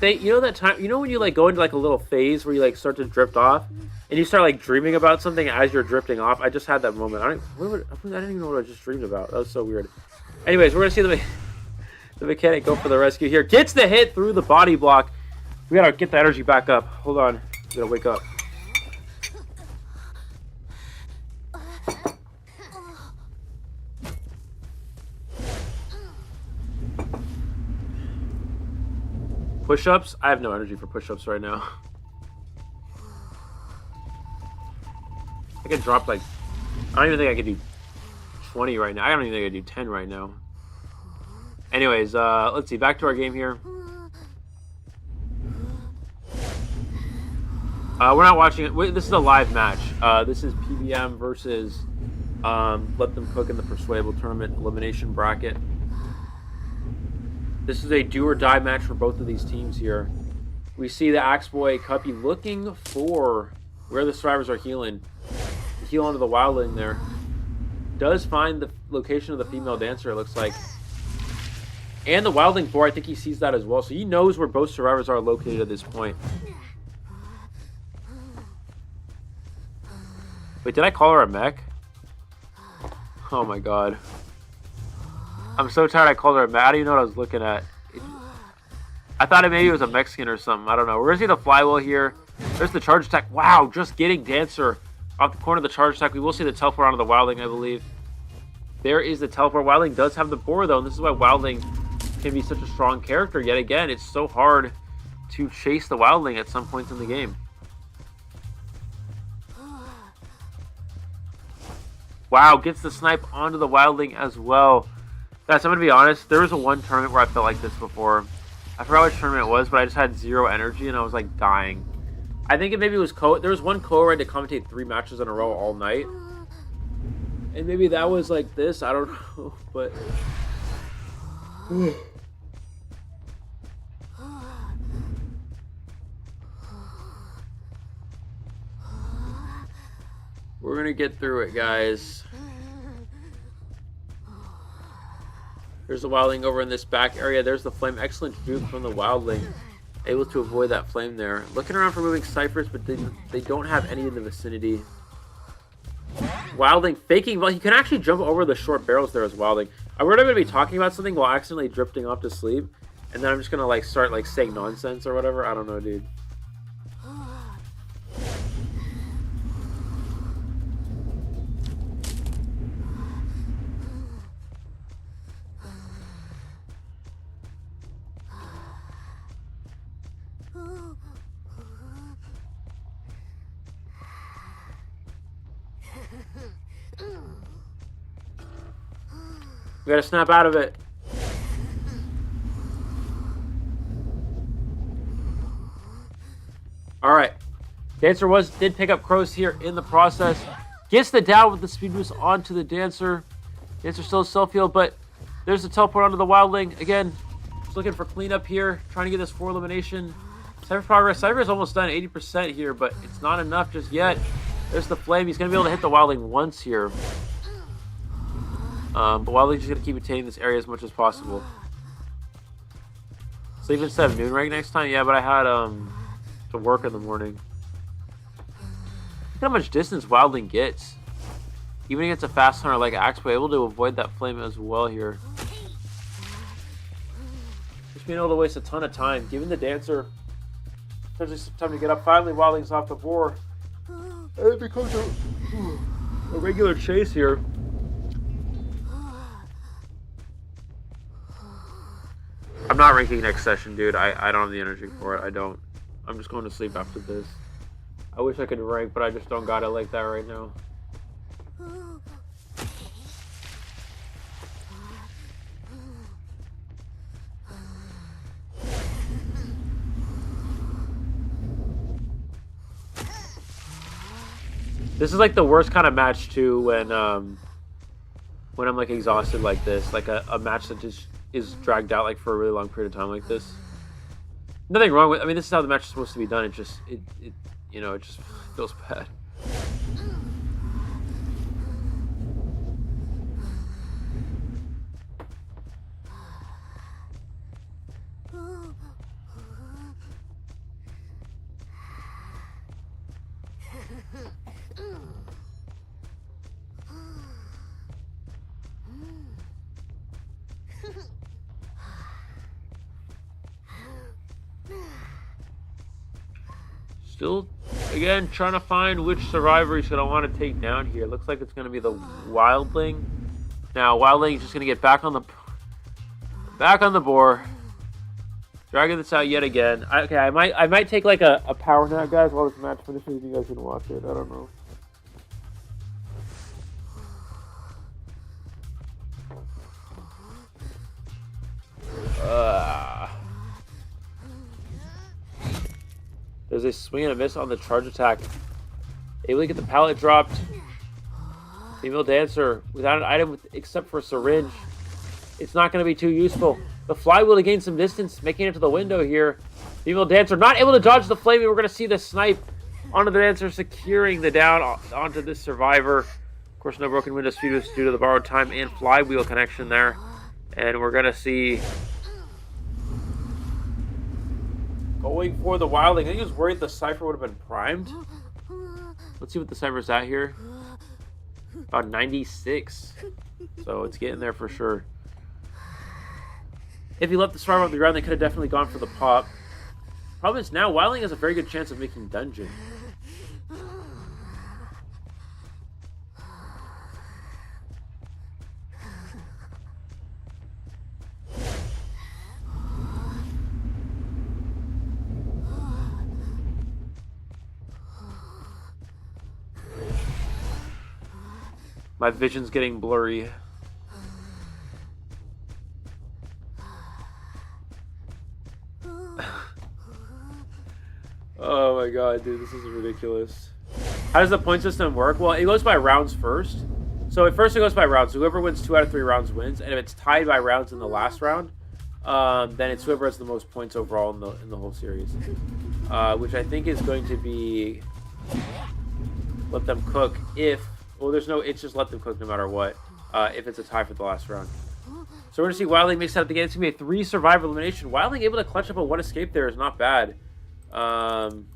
time, you know when you like go into like a little phase where you like start to drift off, and you start like dreaming about something as you're drifting off. I just had that moment. I didn't even know what I just dreamed about. That was so weird. Anyways, we're gonna see the mechanic go for the rescue here. Gets the hit through the body block. We gotta get the energy back up. Hold on, we gotta wake up. Push-ups? I have no energy for push-ups right now. I could drop like... I don't even think I could do 20 right now. I don't even think I could do 10 right now. Anyways, let's see. Back to our game here. We're not watching it. This is a live match. This is PVM versus Let Them Cook in the Perswayable Tournament Elimination Bracket. This is a do-or-die match for both of these teams here. We see the Axeboy Cuppy looking for where the survivors are healing. Heal onto the Wildling there. Does find the location of the female dancer, it looks like. And the Wildling boar, I think he sees that as well. So he knows where both survivors are located at this point. Wait, did I call her a mech? Oh my god. I'm so tired I called her a mech. I don't even know what I was looking at. I thought maybe it was a Mexican or something. I don't know. We're going to see the flywheel here. There's the charge attack. Wow, just getting Dancer off the corner of the charge attack. We will see the teleport onto the Wildling, I believe. There is the teleport. Wildling does have the boar, though, and this is why Wildling can be such a strong character. Yet again, it's so hard to chase the Wildling at some points in the game. Wow, gets the snipe onto the Wildling as well. Guys, I'm going to be honest. There was one tournament where I felt like this before. I forgot which tournament it was, but I just had zero energy and I was like dying. I think maybe it was there was one co-write to commentate 3 matches in a row all night. And maybe that was like this. I don't know, but... We're going to get through it, guys. There's the Wildling over in this back area. There's the Flame. Excellent juke from the Wildling. Able to avoid that Flame there. Looking around for moving Cyphers, but they don't have any in the vicinity. Wildling faking. Well, he can actually jump over the short barrels there as Wildling. I'm worried I'm going to be talking about something while accidentally drifting off to sleep. And then I'm just going to like start like saying nonsense or whatever. I don't know, dude. We gotta snap out of it. Alright. Dancer did pick up Crows here in the process. Gets the down with the speed boost onto the Dancer. Dancer still self-heal, but there's the teleport onto the Wildling. Again, just looking for cleanup here. Trying to get this 4 elimination. Cypher progress. Cypher is almost done 80% here, but it's not enough just yet. There's the Flame. He's going to be able to hit the Wildling once here. But Wildling's just going to keep attaining this area as much as possible. Sleep instead of noon rank next time? Yeah, but I had to work in the morning. Look how much distance Wildling gets. Even against a fast hunter like Axe, we're able to avoid that flame as well here. Just being able to waste a ton of time. Giving the Dancer potentially some time to get up. Finally, Wildling's off the board. And it becomes a regular chase here. I'm not ranking next session, dude. I don't have the energy for it. I don't. I'm just going to sleep after this. I wish I could rank, but I just don't got it like that right now. This is like the worst kind of match too when I'm like exhausted like this, like a match that just is dragged out like for a really long period of time like this. Nothing wrong with. I mean, this is how the match is supposed to be done. It just it you know, it just feels bad. Still, again, trying to find which survivor he's going to want to take down here. Looks like it's going to be the Wildling. Now, Wildling is just going to get back on the board. Dragging this out yet again. Okay, I might take like a power nap, guys, while this match finishes. If you guys can watch it, I don't know. There's a swing and a miss on the charge attack. Able to get the pallet dropped. Female Dancer without an item except for a syringe. It's not going to be too useful. The flywheel to gain some distance, making it to the window here. Female Dancer not able to dodge the flaming. We're going to see the snipe onto the Dancer, securing the down onto this survivor. Of course, no broken window speed was due to the borrowed time and flywheel connection there. And we're going to see... going for the Wildling. I think he was worried the Cypher would have been primed. Let's see what the Cypher's at here. About 96. So it's getting there for sure. If he left the survivor on the ground, they could have definitely gone for the pop. Problem is now, Wildling has a very good chance of making dungeon. My vision's getting blurry. Oh my god, dude, this is ridiculous. How does the point system work? Well, it goes by rounds first. So at first it goes by rounds. Whoever wins 2 out of 3 rounds wins. And if it's tied by rounds in the last round, then it's whoever has the most points overall in the whole series. Which I think is going to be let them cook if... Well, there's no... It's just let them cook no matter what. If it's a tie for the last round. So we're going to see Wildling makes it out the game. It's going to be a 3 survivor elimination. Wildling able to clutch up a 1 escape there is not bad. And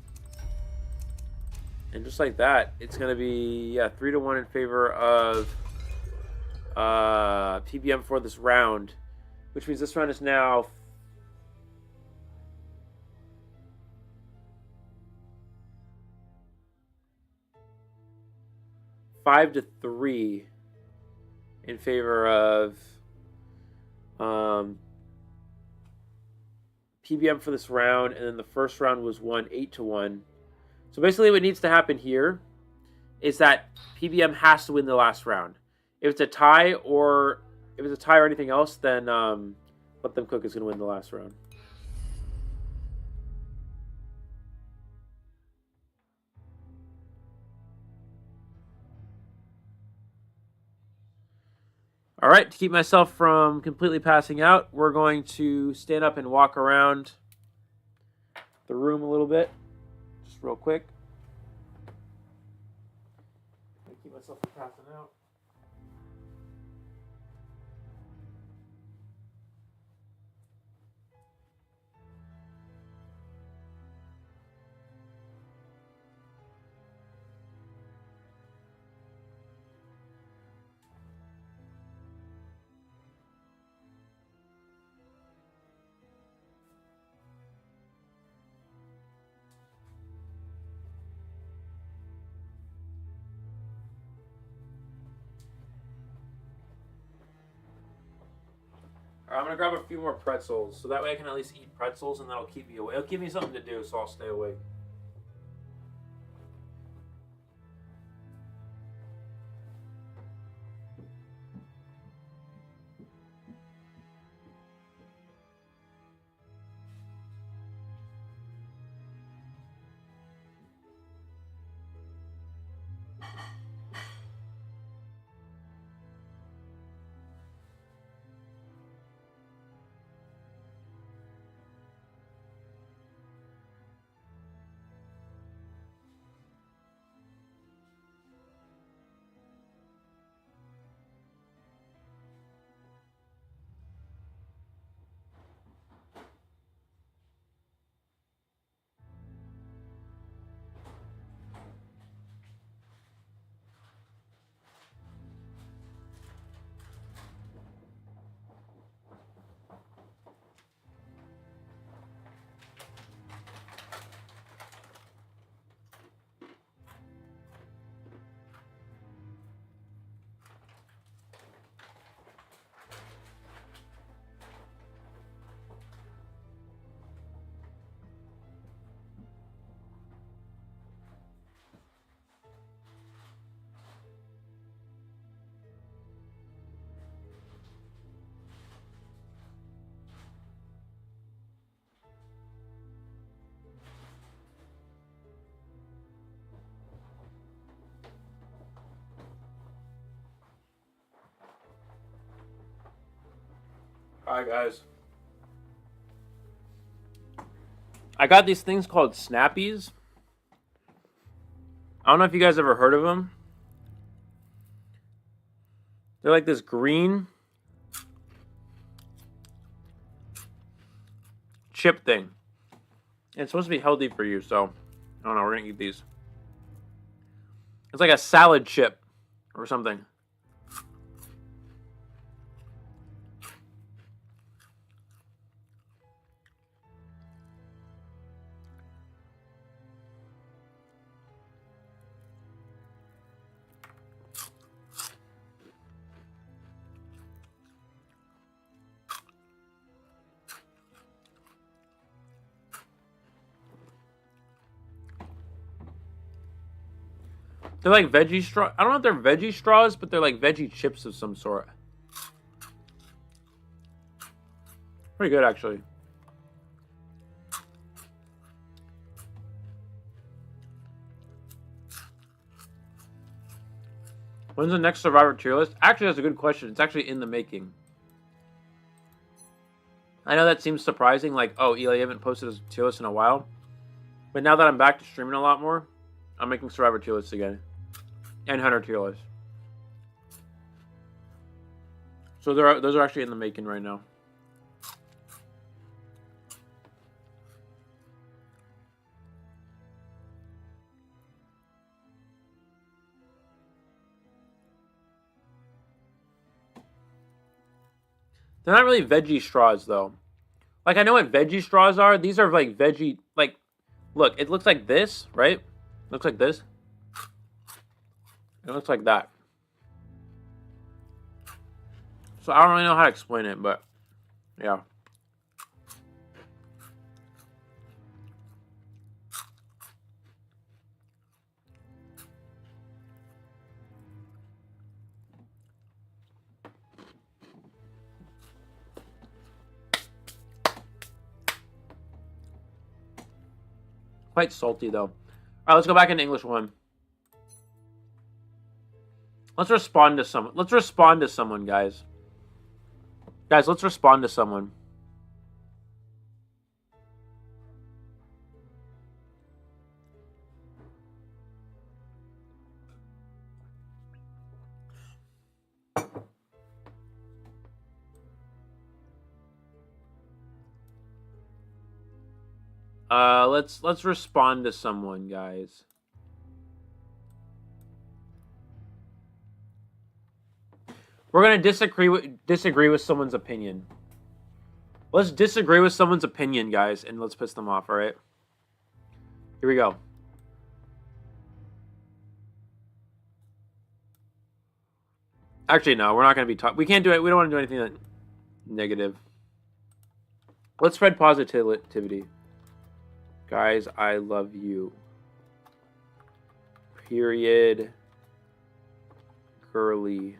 just like that, it's going to be, yeah, 3-1 in favor of PBM for this round. Which means this round is now... five to 3 in favor of PBM for this round, and then the first round was won 8-1. So basically what needs to happen here is that PBM has to win the last round. If it's a tie or anything else, then Let Them Cook is going to win the last round. All right, to keep myself from completely passing out, we're going to stand up and walk around the room a little bit, just real quick. Keep myself from passing out. Right, I'm gonna grab a few more pretzels, so that way I can at least eat pretzels, and that'll keep me awake. It'll give me something to do, so I'll stay awake. Alright, guys. I got these things called Snappies. I don't know if you guys ever heard of them. They're like this green chip thing. And it's supposed to be healthy for you, so I don't know, we're gonna eat these. It's like a salad chip or something. They're like veggie straw. I don't know if they're veggie straws, but they're like veggie chips of some sort. Pretty good, actually. When's the next Survivor tier list? Actually, that's a good question. It's actually in the making. I know that seems surprising. Like, oh, Eli, you haven't posted a tier list in a while. But now that I'm back to streaming a lot more, I'm making Survivor tier lists again. And Hunter tier lists. So those are actually in the making right now. They're not really veggie straws, though. Like, I know what veggie straws are. These are, like, veggie... Like, look, it looks like this, right? Looks like this. It looks like that. So, I don't really know how to explain it, but... Yeah. Quite salty, though. All right, let's go back into English 1. Let's respond to someone. Let's respond to someone, guys. Guys, let's respond to someone. Let's respond to someone, guys. We're gonna disagree with someone's opinion. Let's disagree with someone's opinion, guys, and let's piss them off. All right. Here we go. Actually, no, we're not gonna be talking. We can't do it. We don't want to do anything that Negative. Let's spread positivity. Guys, I love you. Period. Girly.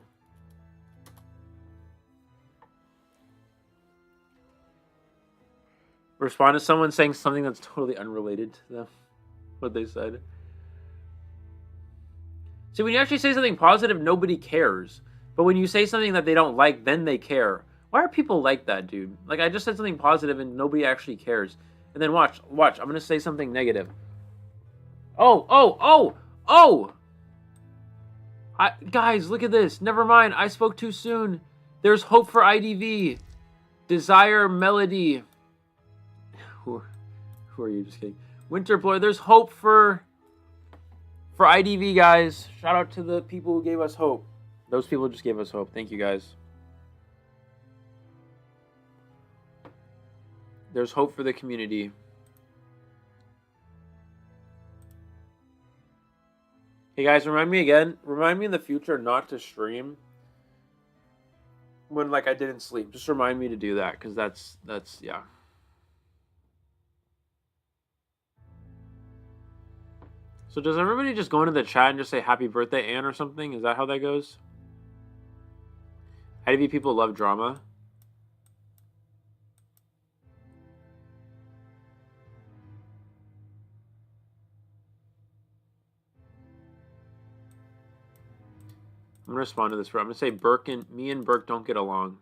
Respond to someone saying something that's totally unrelated to them. What they said. See, when you actually say something positive, nobody cares. But when you say something that they don't like, then they care. Why are people like that, dude? Like, I just said something positive and nobody actually cares. And then watch. I'm going to say something negative. Oh! Guys, look at this. Never mind. I spoke too soon. There's hope for IDV. Desire Melody. Who are you? Just kidding. Winterploy. There's hope for IDV, guys. Shout out to the people who gave us hope. Those people just gave us hope. Thank you, guys. There's hope for the community. Hey, guys, remind me in the future not to stream when, like, I didn't sleep. Just remind me to do that, because that's, yeah. So does everybody just go into the chat and just say happy birthday, Anne, or something? Is that how that goes? IDV people love drama. I'm going to respond to this. I'm going to say me and Burke don't get along.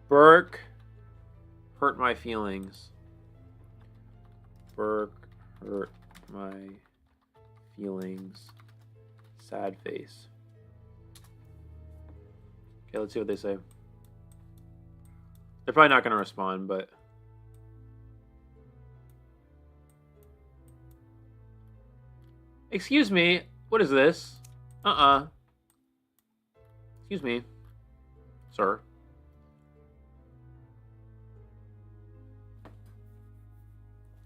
Burke hurt my feelings. Burke hurt my feelings. Sad face. Okay, let's see what they say. They're probably not going to respond, but... Excuse me, what is this? Excuse me, sir.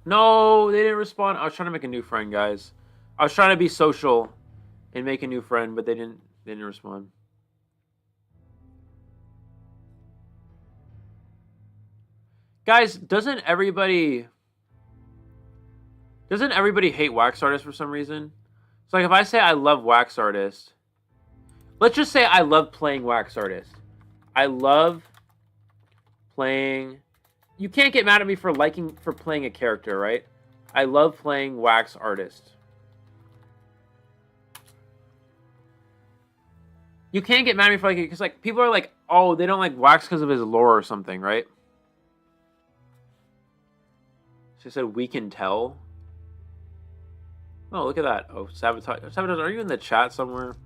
No, they didn't respond. I was trying to make a new friend, guys. I was trying to be social and make a new friend, but they didn't respond. Guys, doesn't everybody hate wax artists for some reason? So, like, if I say I love wax artists, let's just say I love playing wax artists. I love playing... You can't get mad at me for playing a character, right? I love playing wax artists. You can't get mad at me for like it, because, like, people are like, oh, they don't like wax because of his lore or something, right? She said, we can tell. Oh, look at that. Oh, Sabotage. Sabotage, are you in the chat somewhere?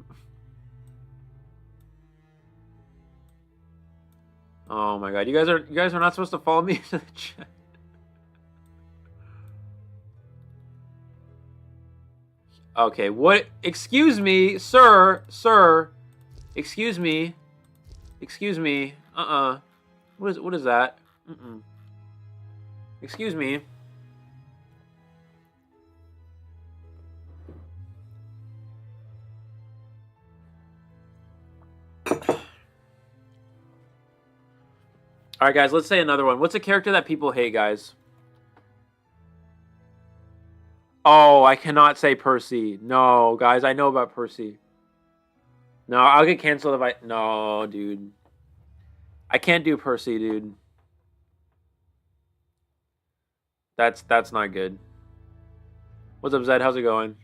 Oh my god. You guys are not supposed to follow me into the chat. Okay, what? Excuse me, sir. Excuse me. What is that? Excuse me. Alright, guys, let's say another one. What's a character that people hate, guys? Oh, I cannot say Percy. No, guys, I know about Percy. No, I'll get canceled if I... No, dude. I can't do Percy, dude. That's not good. What's up, Zed? How's it going?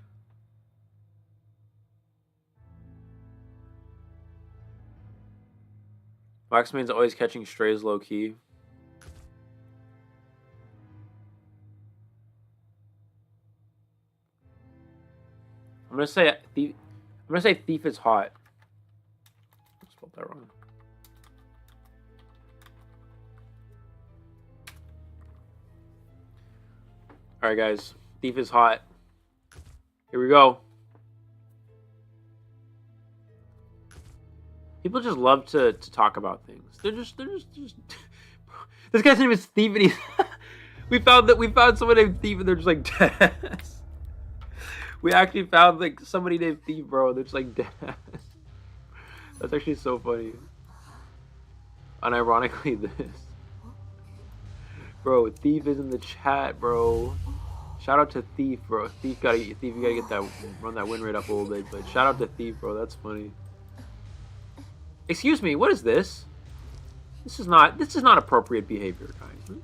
Waxman's always catching strays low-key. I'm gonna say thief is hot. I spelled that wrong. Alright, guys. Thief is hot. Here we go. People just love to talk about things. They're just This guy's name is Thief, and we found someone named Thief, and they're just like dead. We actually found like somebody named Thief, bro. They're just like dead. That's actually so funny. Unironically, this. Bro, Thief is in the chat, bro. Shout out to Thief, bro. Thief, you gotta get that, run that win rate up a little bit. But shout out to Thief, bro. That's funny. Excuse me, what is this? This is not appropriate behavior, guys.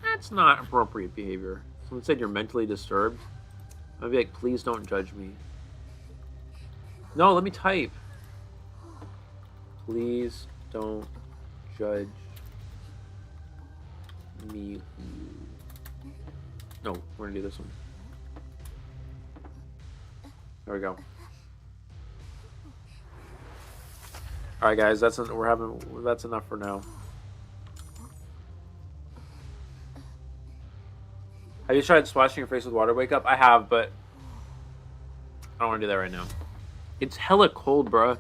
That's not appropriate behavior. Someone said you're mentally disturbed. I'd be like, please don't judge me. No, let me type. Please don't judge me. No, we're gonna do this one. There we go. All right, guys, that's enough for now. Have you tried splashing your face with water? Wake up. I have, but I don't want to do that right now. It's hella cold, bro.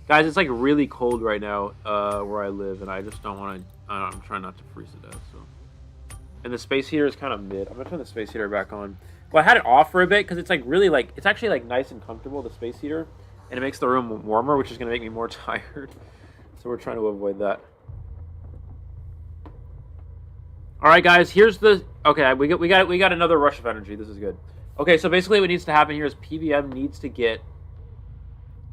Guys, it's like really cold right now where I live, and I just don't want to. I'm trying not to freeze to death. So, and the space heater is kind of mid. I'm gonna turn the space heater back on. Well, I had it off for a bit because it's like really like it's actually like nice and comfortable, the space heater, and it makes the room warmer, which is gonna make me more tired. So we're trying to avoid that. All right, guys. Here's the okay. We got another rush of energy. This is good. Okay, so basically what needs to happen here is PBM needs to get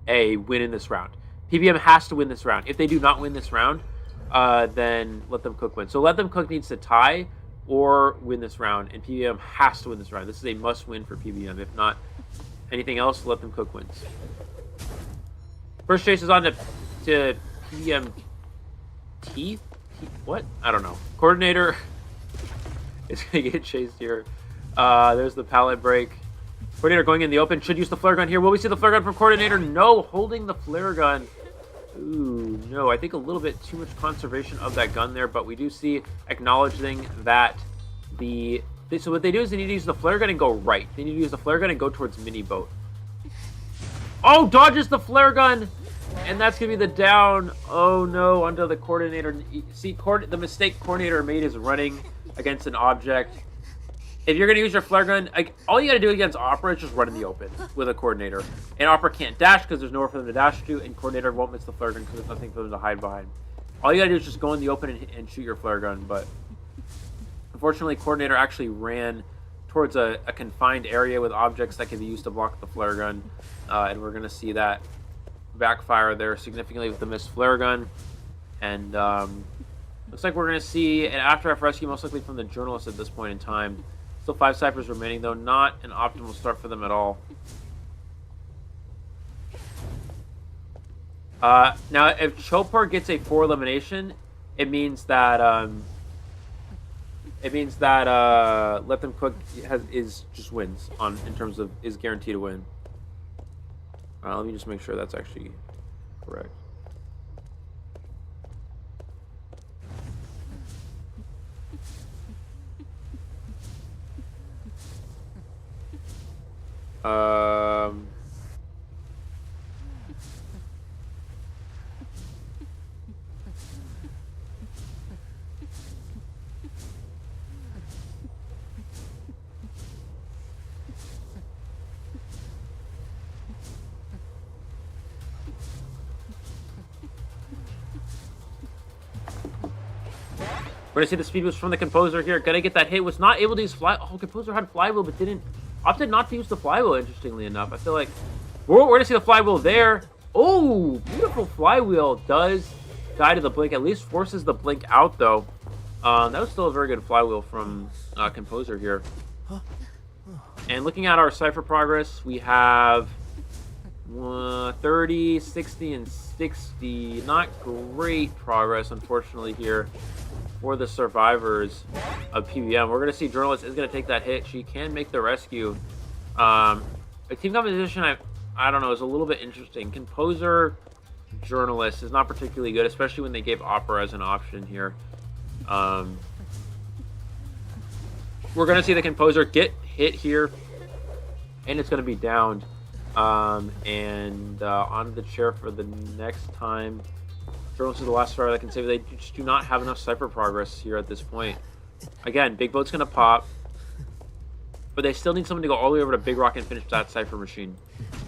a win in this round. PBM has to win this round. If they do not win this round, then Let Them Cook win. So Let Them Cook needs to tie or win this round, and PBM has to win this round. This is a must-win for PBM. If not anything else, Let Them Cook wins. First chase is on to PBM Teeth? What? I don't know. Coordinator is going to get chased here. There's the pallet break. Coordinator going in the open. Should use the flare gun here. Will we see the flare gun from Coordinator? No. Holding the flare gun. Ooh, no. I think a little bit too much conservation of that gun there, but we do see acknowledging that so what they do is they need to use the flare gun and go right. They need to use the flare gun and go towards mini boat. Oh, dodges the flare gun! And that's going to be the down. Oh, no, onto the Coordinator. See, the mistake Coordinator made is running against an object. If you're going to use your flare gun, all you got to do against Opera is just run in the open with a Coordinator. And Opera can't dash because there's nowhere for them to dash to, and Coordinator won't miss the flare gun because there's nothing for them to hide behind. All you got to do is just go in the open and shoot your flare gun, but unfortunately, Coordinator actually ran towards a confined area with objects that can be used to block the flare gun, and we're going to see that backfire there significantly with the missed flare gun. And looks like we're going to see an after-F rescue, most likely from the journalist at this point in time. Still 5 ciphers remaining, though not an optimal start for them at all. Now, if Chopar gets a 4 elimination, it means that Let Them Cook just wins in terms of is guaranteed to win. Let me just make sure that's actually correct. We're going to see the speed boost from the Composer here. Gonna get that hit. Was not able to use fly. Oh, Composer had flywheel, but opted not to use the flywheel, interestingly enough. I feel like we're going to see the flywheel there. Oh, beautiful flywheel. Does die to the blink. At least forces the blink out, though. That was still a very good flywheel from Composer here. And looking at our Cypher progress, we have 30, 60, and 60. Not great progress, unfortunately, here for the survivors of PBM. We're going to see Journalist is going to take that hit. She can make the rescue. A team composition, I don't know, is a little bit interesting. Composer, Journalist is not particularly good, especially when they gave Opera as an option here. We're going to see the Composer get hit here, and it's going to be downed. And onto the chair for the next time. Journalist is the last survivor that can save it. They just do not have enough Cypher progress here at this point. Again, Big Boat's going to pop, but they still need someone to go all the way over to Big Rock and finish that Cypher machine.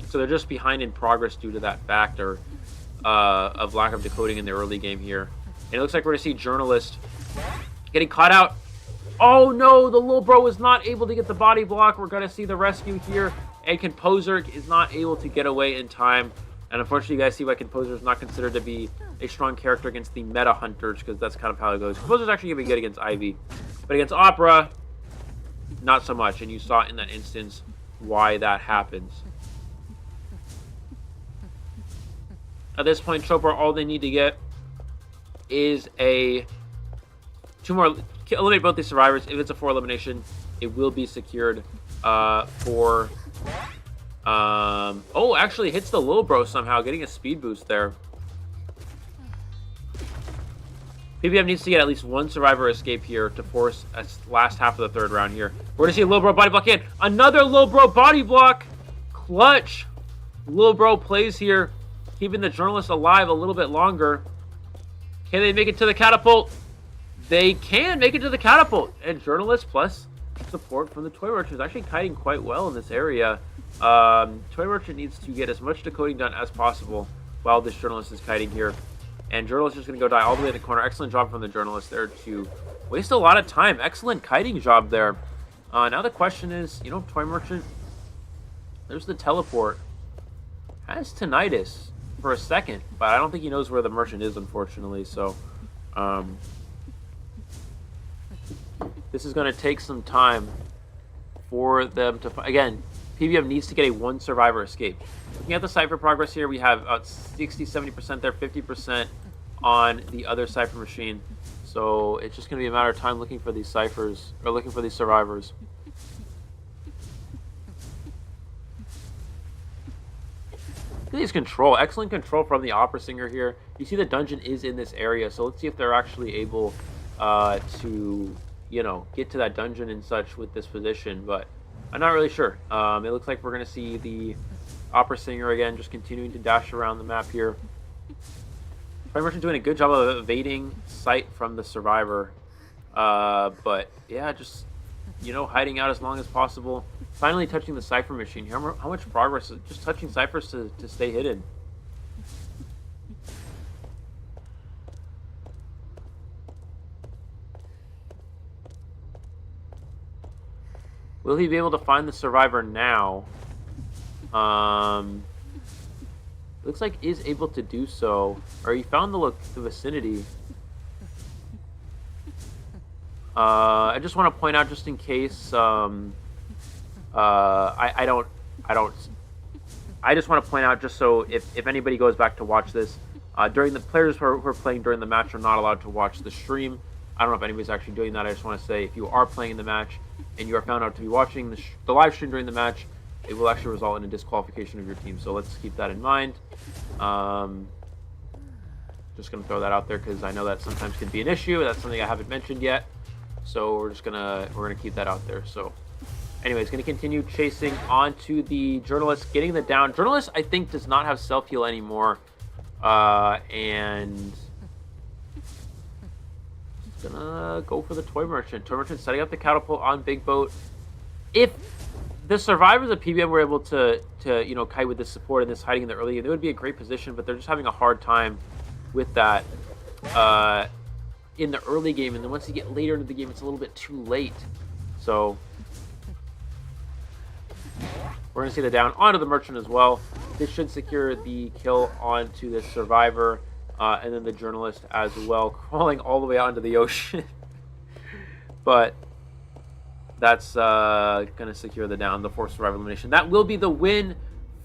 So they're just behind in progress due to that factor of lack of decoding in the early game here. And it looks like we're going to see Journalist getting caught out. Oh no, the little bro is not able to get the body block. We're going to see the rescue here. And Composer is not able to get away in time. And unfortunately, you guys see why Composer is not considered to be a strong character against the meta hunters, because that's kind of how it goes. Composer is actually going to be good against Ivy. But against Opera, not so much. And you saw in that instance why that happens. At this point, Chopra, all they need to get is a 2 more. Eliminate both these survivors. If it's a 4 elimination, it will be secured for... oh, actually hits the little bro somehow, getting a speed boost there. PBM needs to get at least 1 survivor escape here to force a last half of the 3rd round here. We're going to see a little bro body block in. Another little bro body block. Clutch. Little bro plays here, keeping the Journalist alive a little bit longer. Can they make it to the catapult? They can make it to the catapult. And Journalist plus support from the Toy Merchant is actually kiting quite well in this area. Toy Merchant needs to get as much decoding done as possible while this Journalist is kiting here. And Journalist is just going to go die all the way in the corner. Excellent job from the Journalist there to waste a lot of time. Excellent kiting job there. Now the question is, you know, Toy Merchant, there's the teleport. Has tinnitus for a second, but I don't think he knows where the Merchant is, unfortunately. So, this is going to take some time for them to... Again, PBM needs to get a 1 survivor escape. Looking at the Cypher progress here, we have about 60-70% there, 50% on the other Cypher machine. So it's just going to be a matter of time looking for these Cyphers, or looking for these survivors. Look at these control. Excellent control from the Opera Singer here. You see the dungeon is in this area, so let's see if they're actually able to, you know, get to that dungeon and such with this position, but I'm not really sure. It looks like we're going to see the Opera Singer again, just continuing to dash around the map here. Toy Merchant doing a good job of evading sight from the survivor. But yeah, just, you know, hiding out as long as possible. Finally touching the Cypher machine here. How much progress? Just touching Cyphers to stay hidden. Will he be able to find the survivor now? Looks like is able to do so. Or he found the vicinity. I just want to point out, just in case, I just want to point out, just so if anybody goes back to watch this, during the players who are playing during the match are not allowed to watch the stream. I don't know if anybody's actually doing that. I just want to say, if you are playing in the match and you are found out to be watching the live stream during the match, it will actually result in a disqualification of your team. So let's keep that in mind. Just going to throw that out there because I know that sometimes can be an issue. That's something I haven't mentioned yet. So we're gonna keep that out there. So anyways, going to continue chasing onto the Journalist, getting the down. Journalist, I think, does not have self-heal anymore. And gonna go for the Toy Merchant. Toy Merchant setting up the catapult on Big Boat. If the survivors of PBM were able to you know, kite with this support and this hiding in the early game, they would be a great position, but they're just having a hard time with that in the early game. And then once you get later into the game, it's a little bit too late. So we're going to see the down onto the Merchant as well. This should secure the kill onto the survivor. And then the Journalist as well, crawling all the way out into the ocean. But that's going to secure the down, the 4th survivor elimination. That will be the win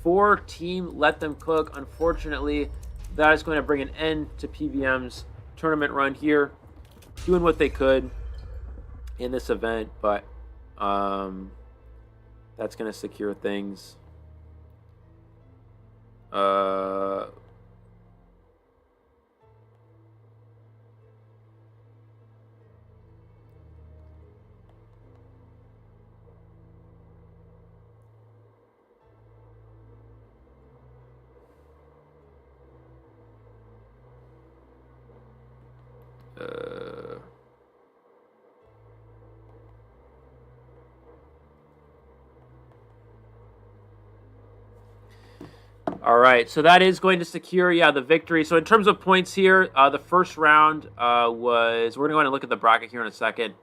for Team Let Them Cook. Unfortunately, that is going to bring an end to PBM's tournament run here. Doing what they could in this event, but that's going to secure things. All right, so that is going to secure, the victory. So in terms of points here, the first round was, we're going to go ahead and look at the bracket here in a second.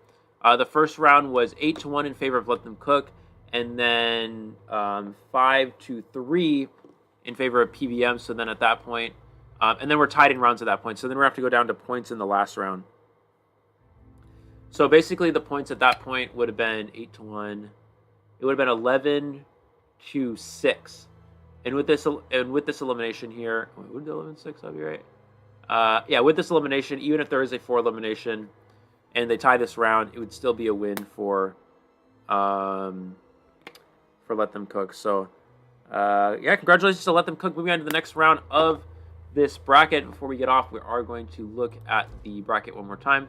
The first round was 8-1 in favor of Let Them Cook, and then 5-3 in favor of PBM. So then at that point, and then we're tied in rounds at that point. So then we have to go down to points in the last round. So basically the points at that point would have been 8-1. It would have been 11-6. And with this elimination here, would the 11-6 be right? Yeah, with this elimination, even if there is a 4 elimination and they tie this round, it would still be a win for Let Them Cook. So congratulations to Let Them Cook. Moving on to the next round of this bracket. Before we get off, we are going to look at the bracket one more time.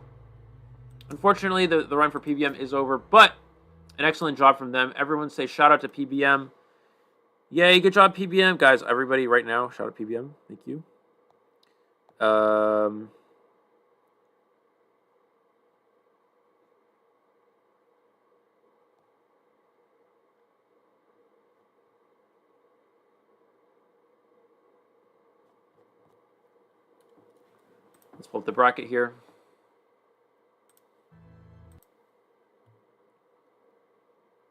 Unfortunately, the run for PBM is over, but an excellent job from them. Everyone say shout out to PBM. Yay, good job, PBM. Guys, everybody right now, shout out PBM. Thank you. Let's pull up the bracket here.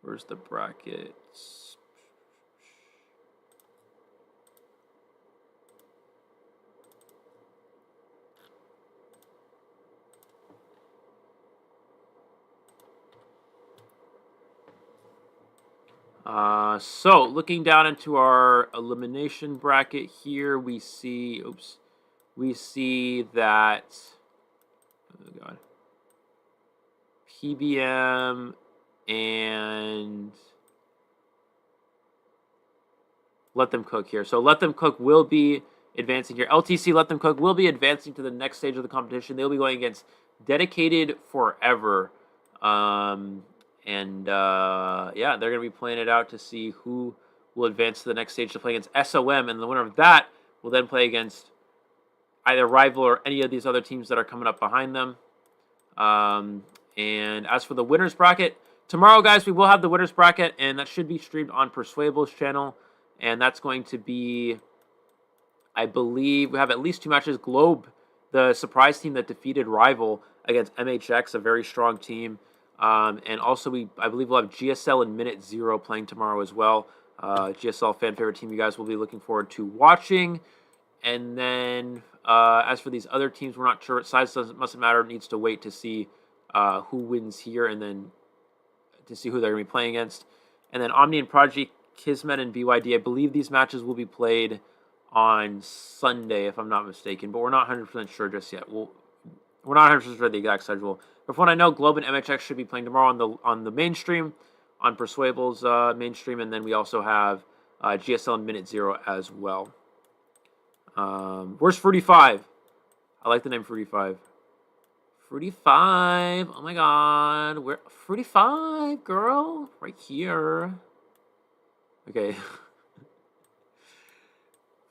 Where's the brackets? So looking down into our elimination bracket here, we see, that, oh God, PBM and Let Them Cook here. So Let Them Cook will be advancing here. LTC Let Them Cook will be advancing to the next stage of the competition. They'll be going against Dedicated Forever. They're going to be playing it out to see who will advance to the next stage to play against SOM, and the winner of that will then play against either Rival or any of these other teams that are coming up behind them. And as for the winners bracket, tomorrow, guys, we will have the winners bracket, and that should be streamed on Perswayable's channel, and that's going to be, I believe, we have at least 2 matches. Globe, the surprise team that defeated Rival, against MHX, a very strong team. And also, I believe we'll have GSL and Minute Zero playing tomorrow as well. GSL fan favorite team you guys will be looking forward to watching. And then as for these other teams, we're not sure. Size mustn't matter. It needs to wait to see who wins here and then to see who they're going to be playing against. And then Omni and Prodigy, Kismet and BYD. I believe these matches will be played on Sunday, if I'm not mistaken. But we're not 100% sure just yet. We're not 100% sure the exact schedule. But from what I know, Globe and MHX should be playing tomorrow on the mainstream, on Perswayable's mainstream, and then we also have GSL and Minute Zero as well. Where's Fruity 5? I like the name Fruity 5. Fruity 5. Oh my God. Where Fruity 5, girl? Right here. Okay.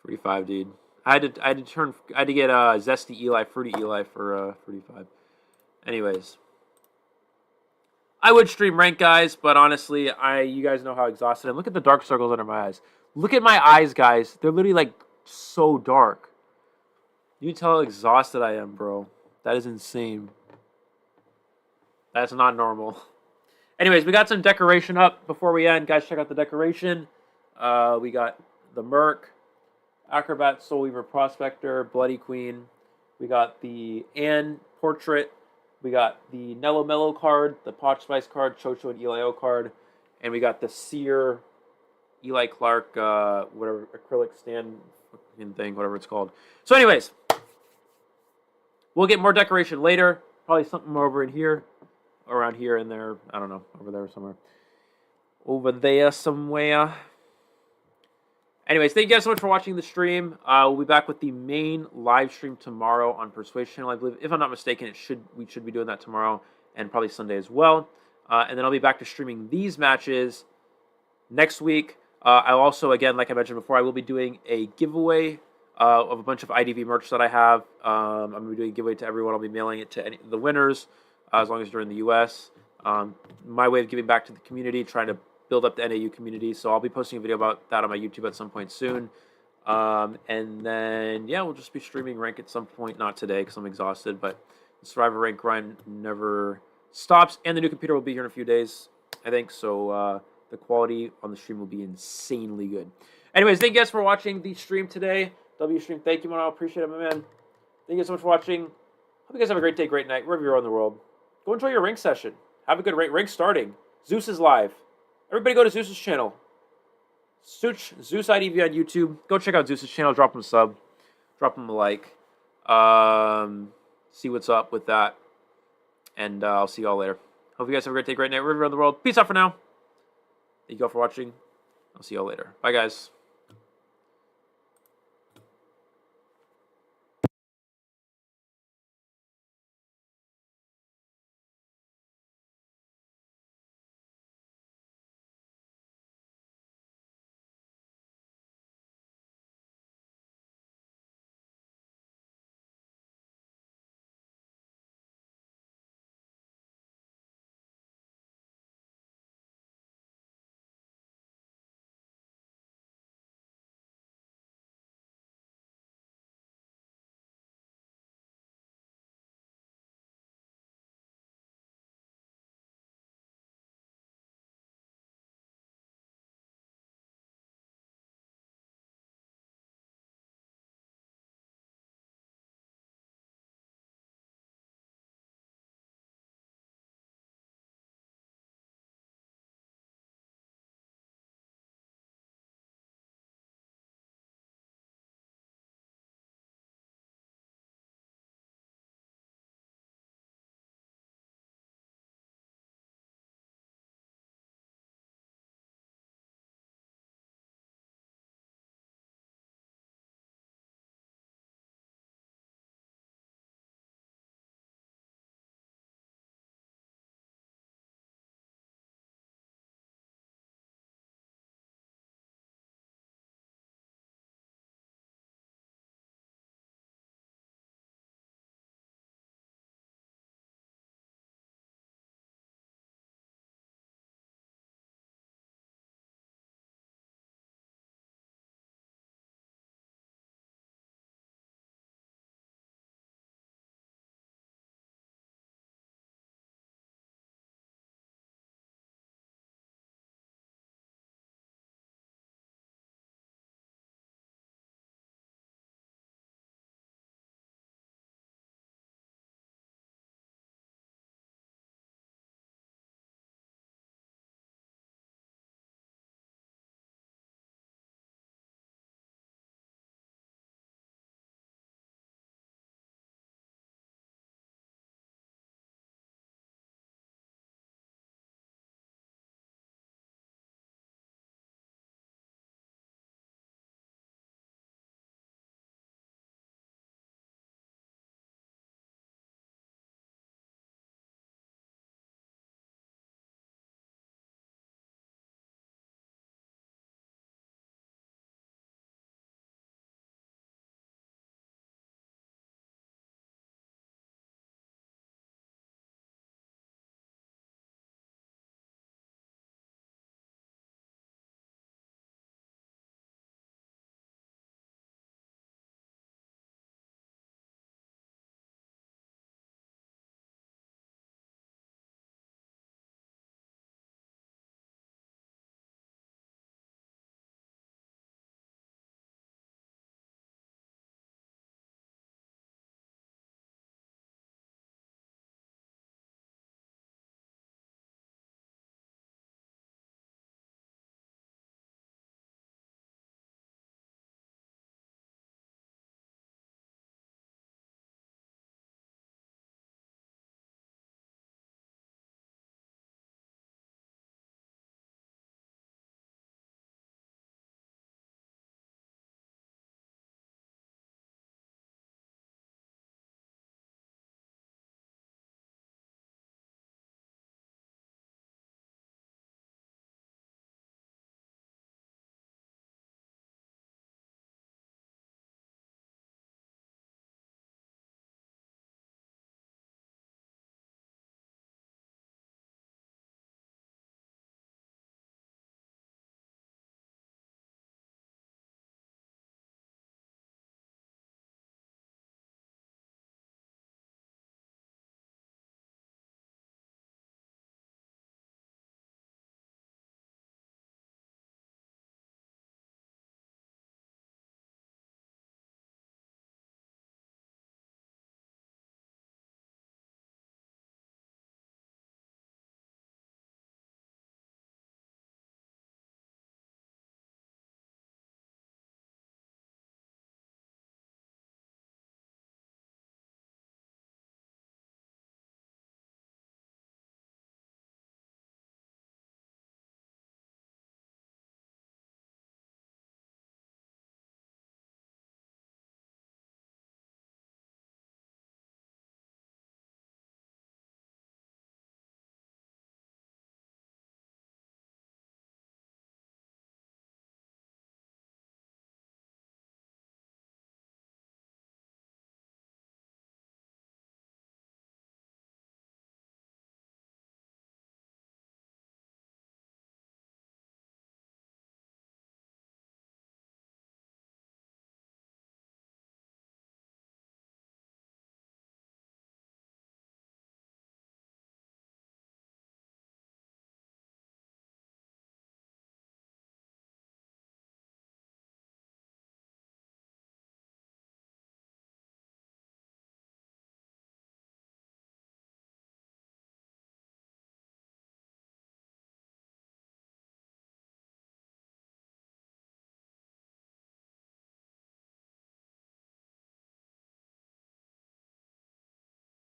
Fruity 5, dude. I had to get Zesty Eli, Fruity Eli for Fruity 5. Anyways, I would stream rank, guys, but honestly, you guys know how exhausted I am. Look at the dark circles under my eyes. Look at my eyes, guys. They're literally like so dark. You can tell how exhausted I am, bro. That is insane. That's not normal. Anyways, we got some decoration up before we end. Guys, check out the decoration. We got the Merc, Acrobat, Soul Weaver, Prospector, Bloody Queen. We got the Anne portrait. We got the Nello Mello card, the Potch Spice card, Chocho and Elio card. And we got the Seer, Eli Clark, whatever, acrylic stand thing, whatever it's called. So anyways, we'll get more decoration later. Probably something over in here, around here and there. I don't know, over there somewhere. Over there somewhere. Anyways, thank you guys so much for watching the stream. We'll be back with the main live stream tomorrow on Persuasion channel, I believe. If I'm not mistaken, we should be doing that tomorrow and probably Sunday as well. And then I'll be back to streaming these matches next week. I'll also, again, like I mentioned before, I will be doing a giveaway of a bunch of IDV merch that I have. I'm going to be doing a giveaway to everyone. I'll be mailing it to the winners as long as they're in the U.S. My way of giving back to the community, trying to build up the NAU community. So I'll be posting a video about that on my YouTube at some point soon. And then, yeah, we'll just be streaming rank at some point. Not today because I'm exhausted, but the Survivor rank grind never stops. And the new computer will be here in a few days, I think. So the quality on the stream will be insanely good. Anyways, thank you guys for watching the stream today. W stream, thank you, man. I appreciate it, my man. Thank you so much for watching. Hope you guys have a great day, great night, wherever you are in the world. Go enjoy your rank session. Have a good rank. Rank starting. Zeus is live. Everybody go to Zeus's channel. Zeus IDV on YouTube. Go check out Zeus's channel. Drop him a sub. Drop him a like. See what's up with that. And I'll see y'all later. Hope you guys have a great day, great night, wherever you're in the world. Peace out for now. Thank you all for watching. I'll see y'all later. Bye, guys.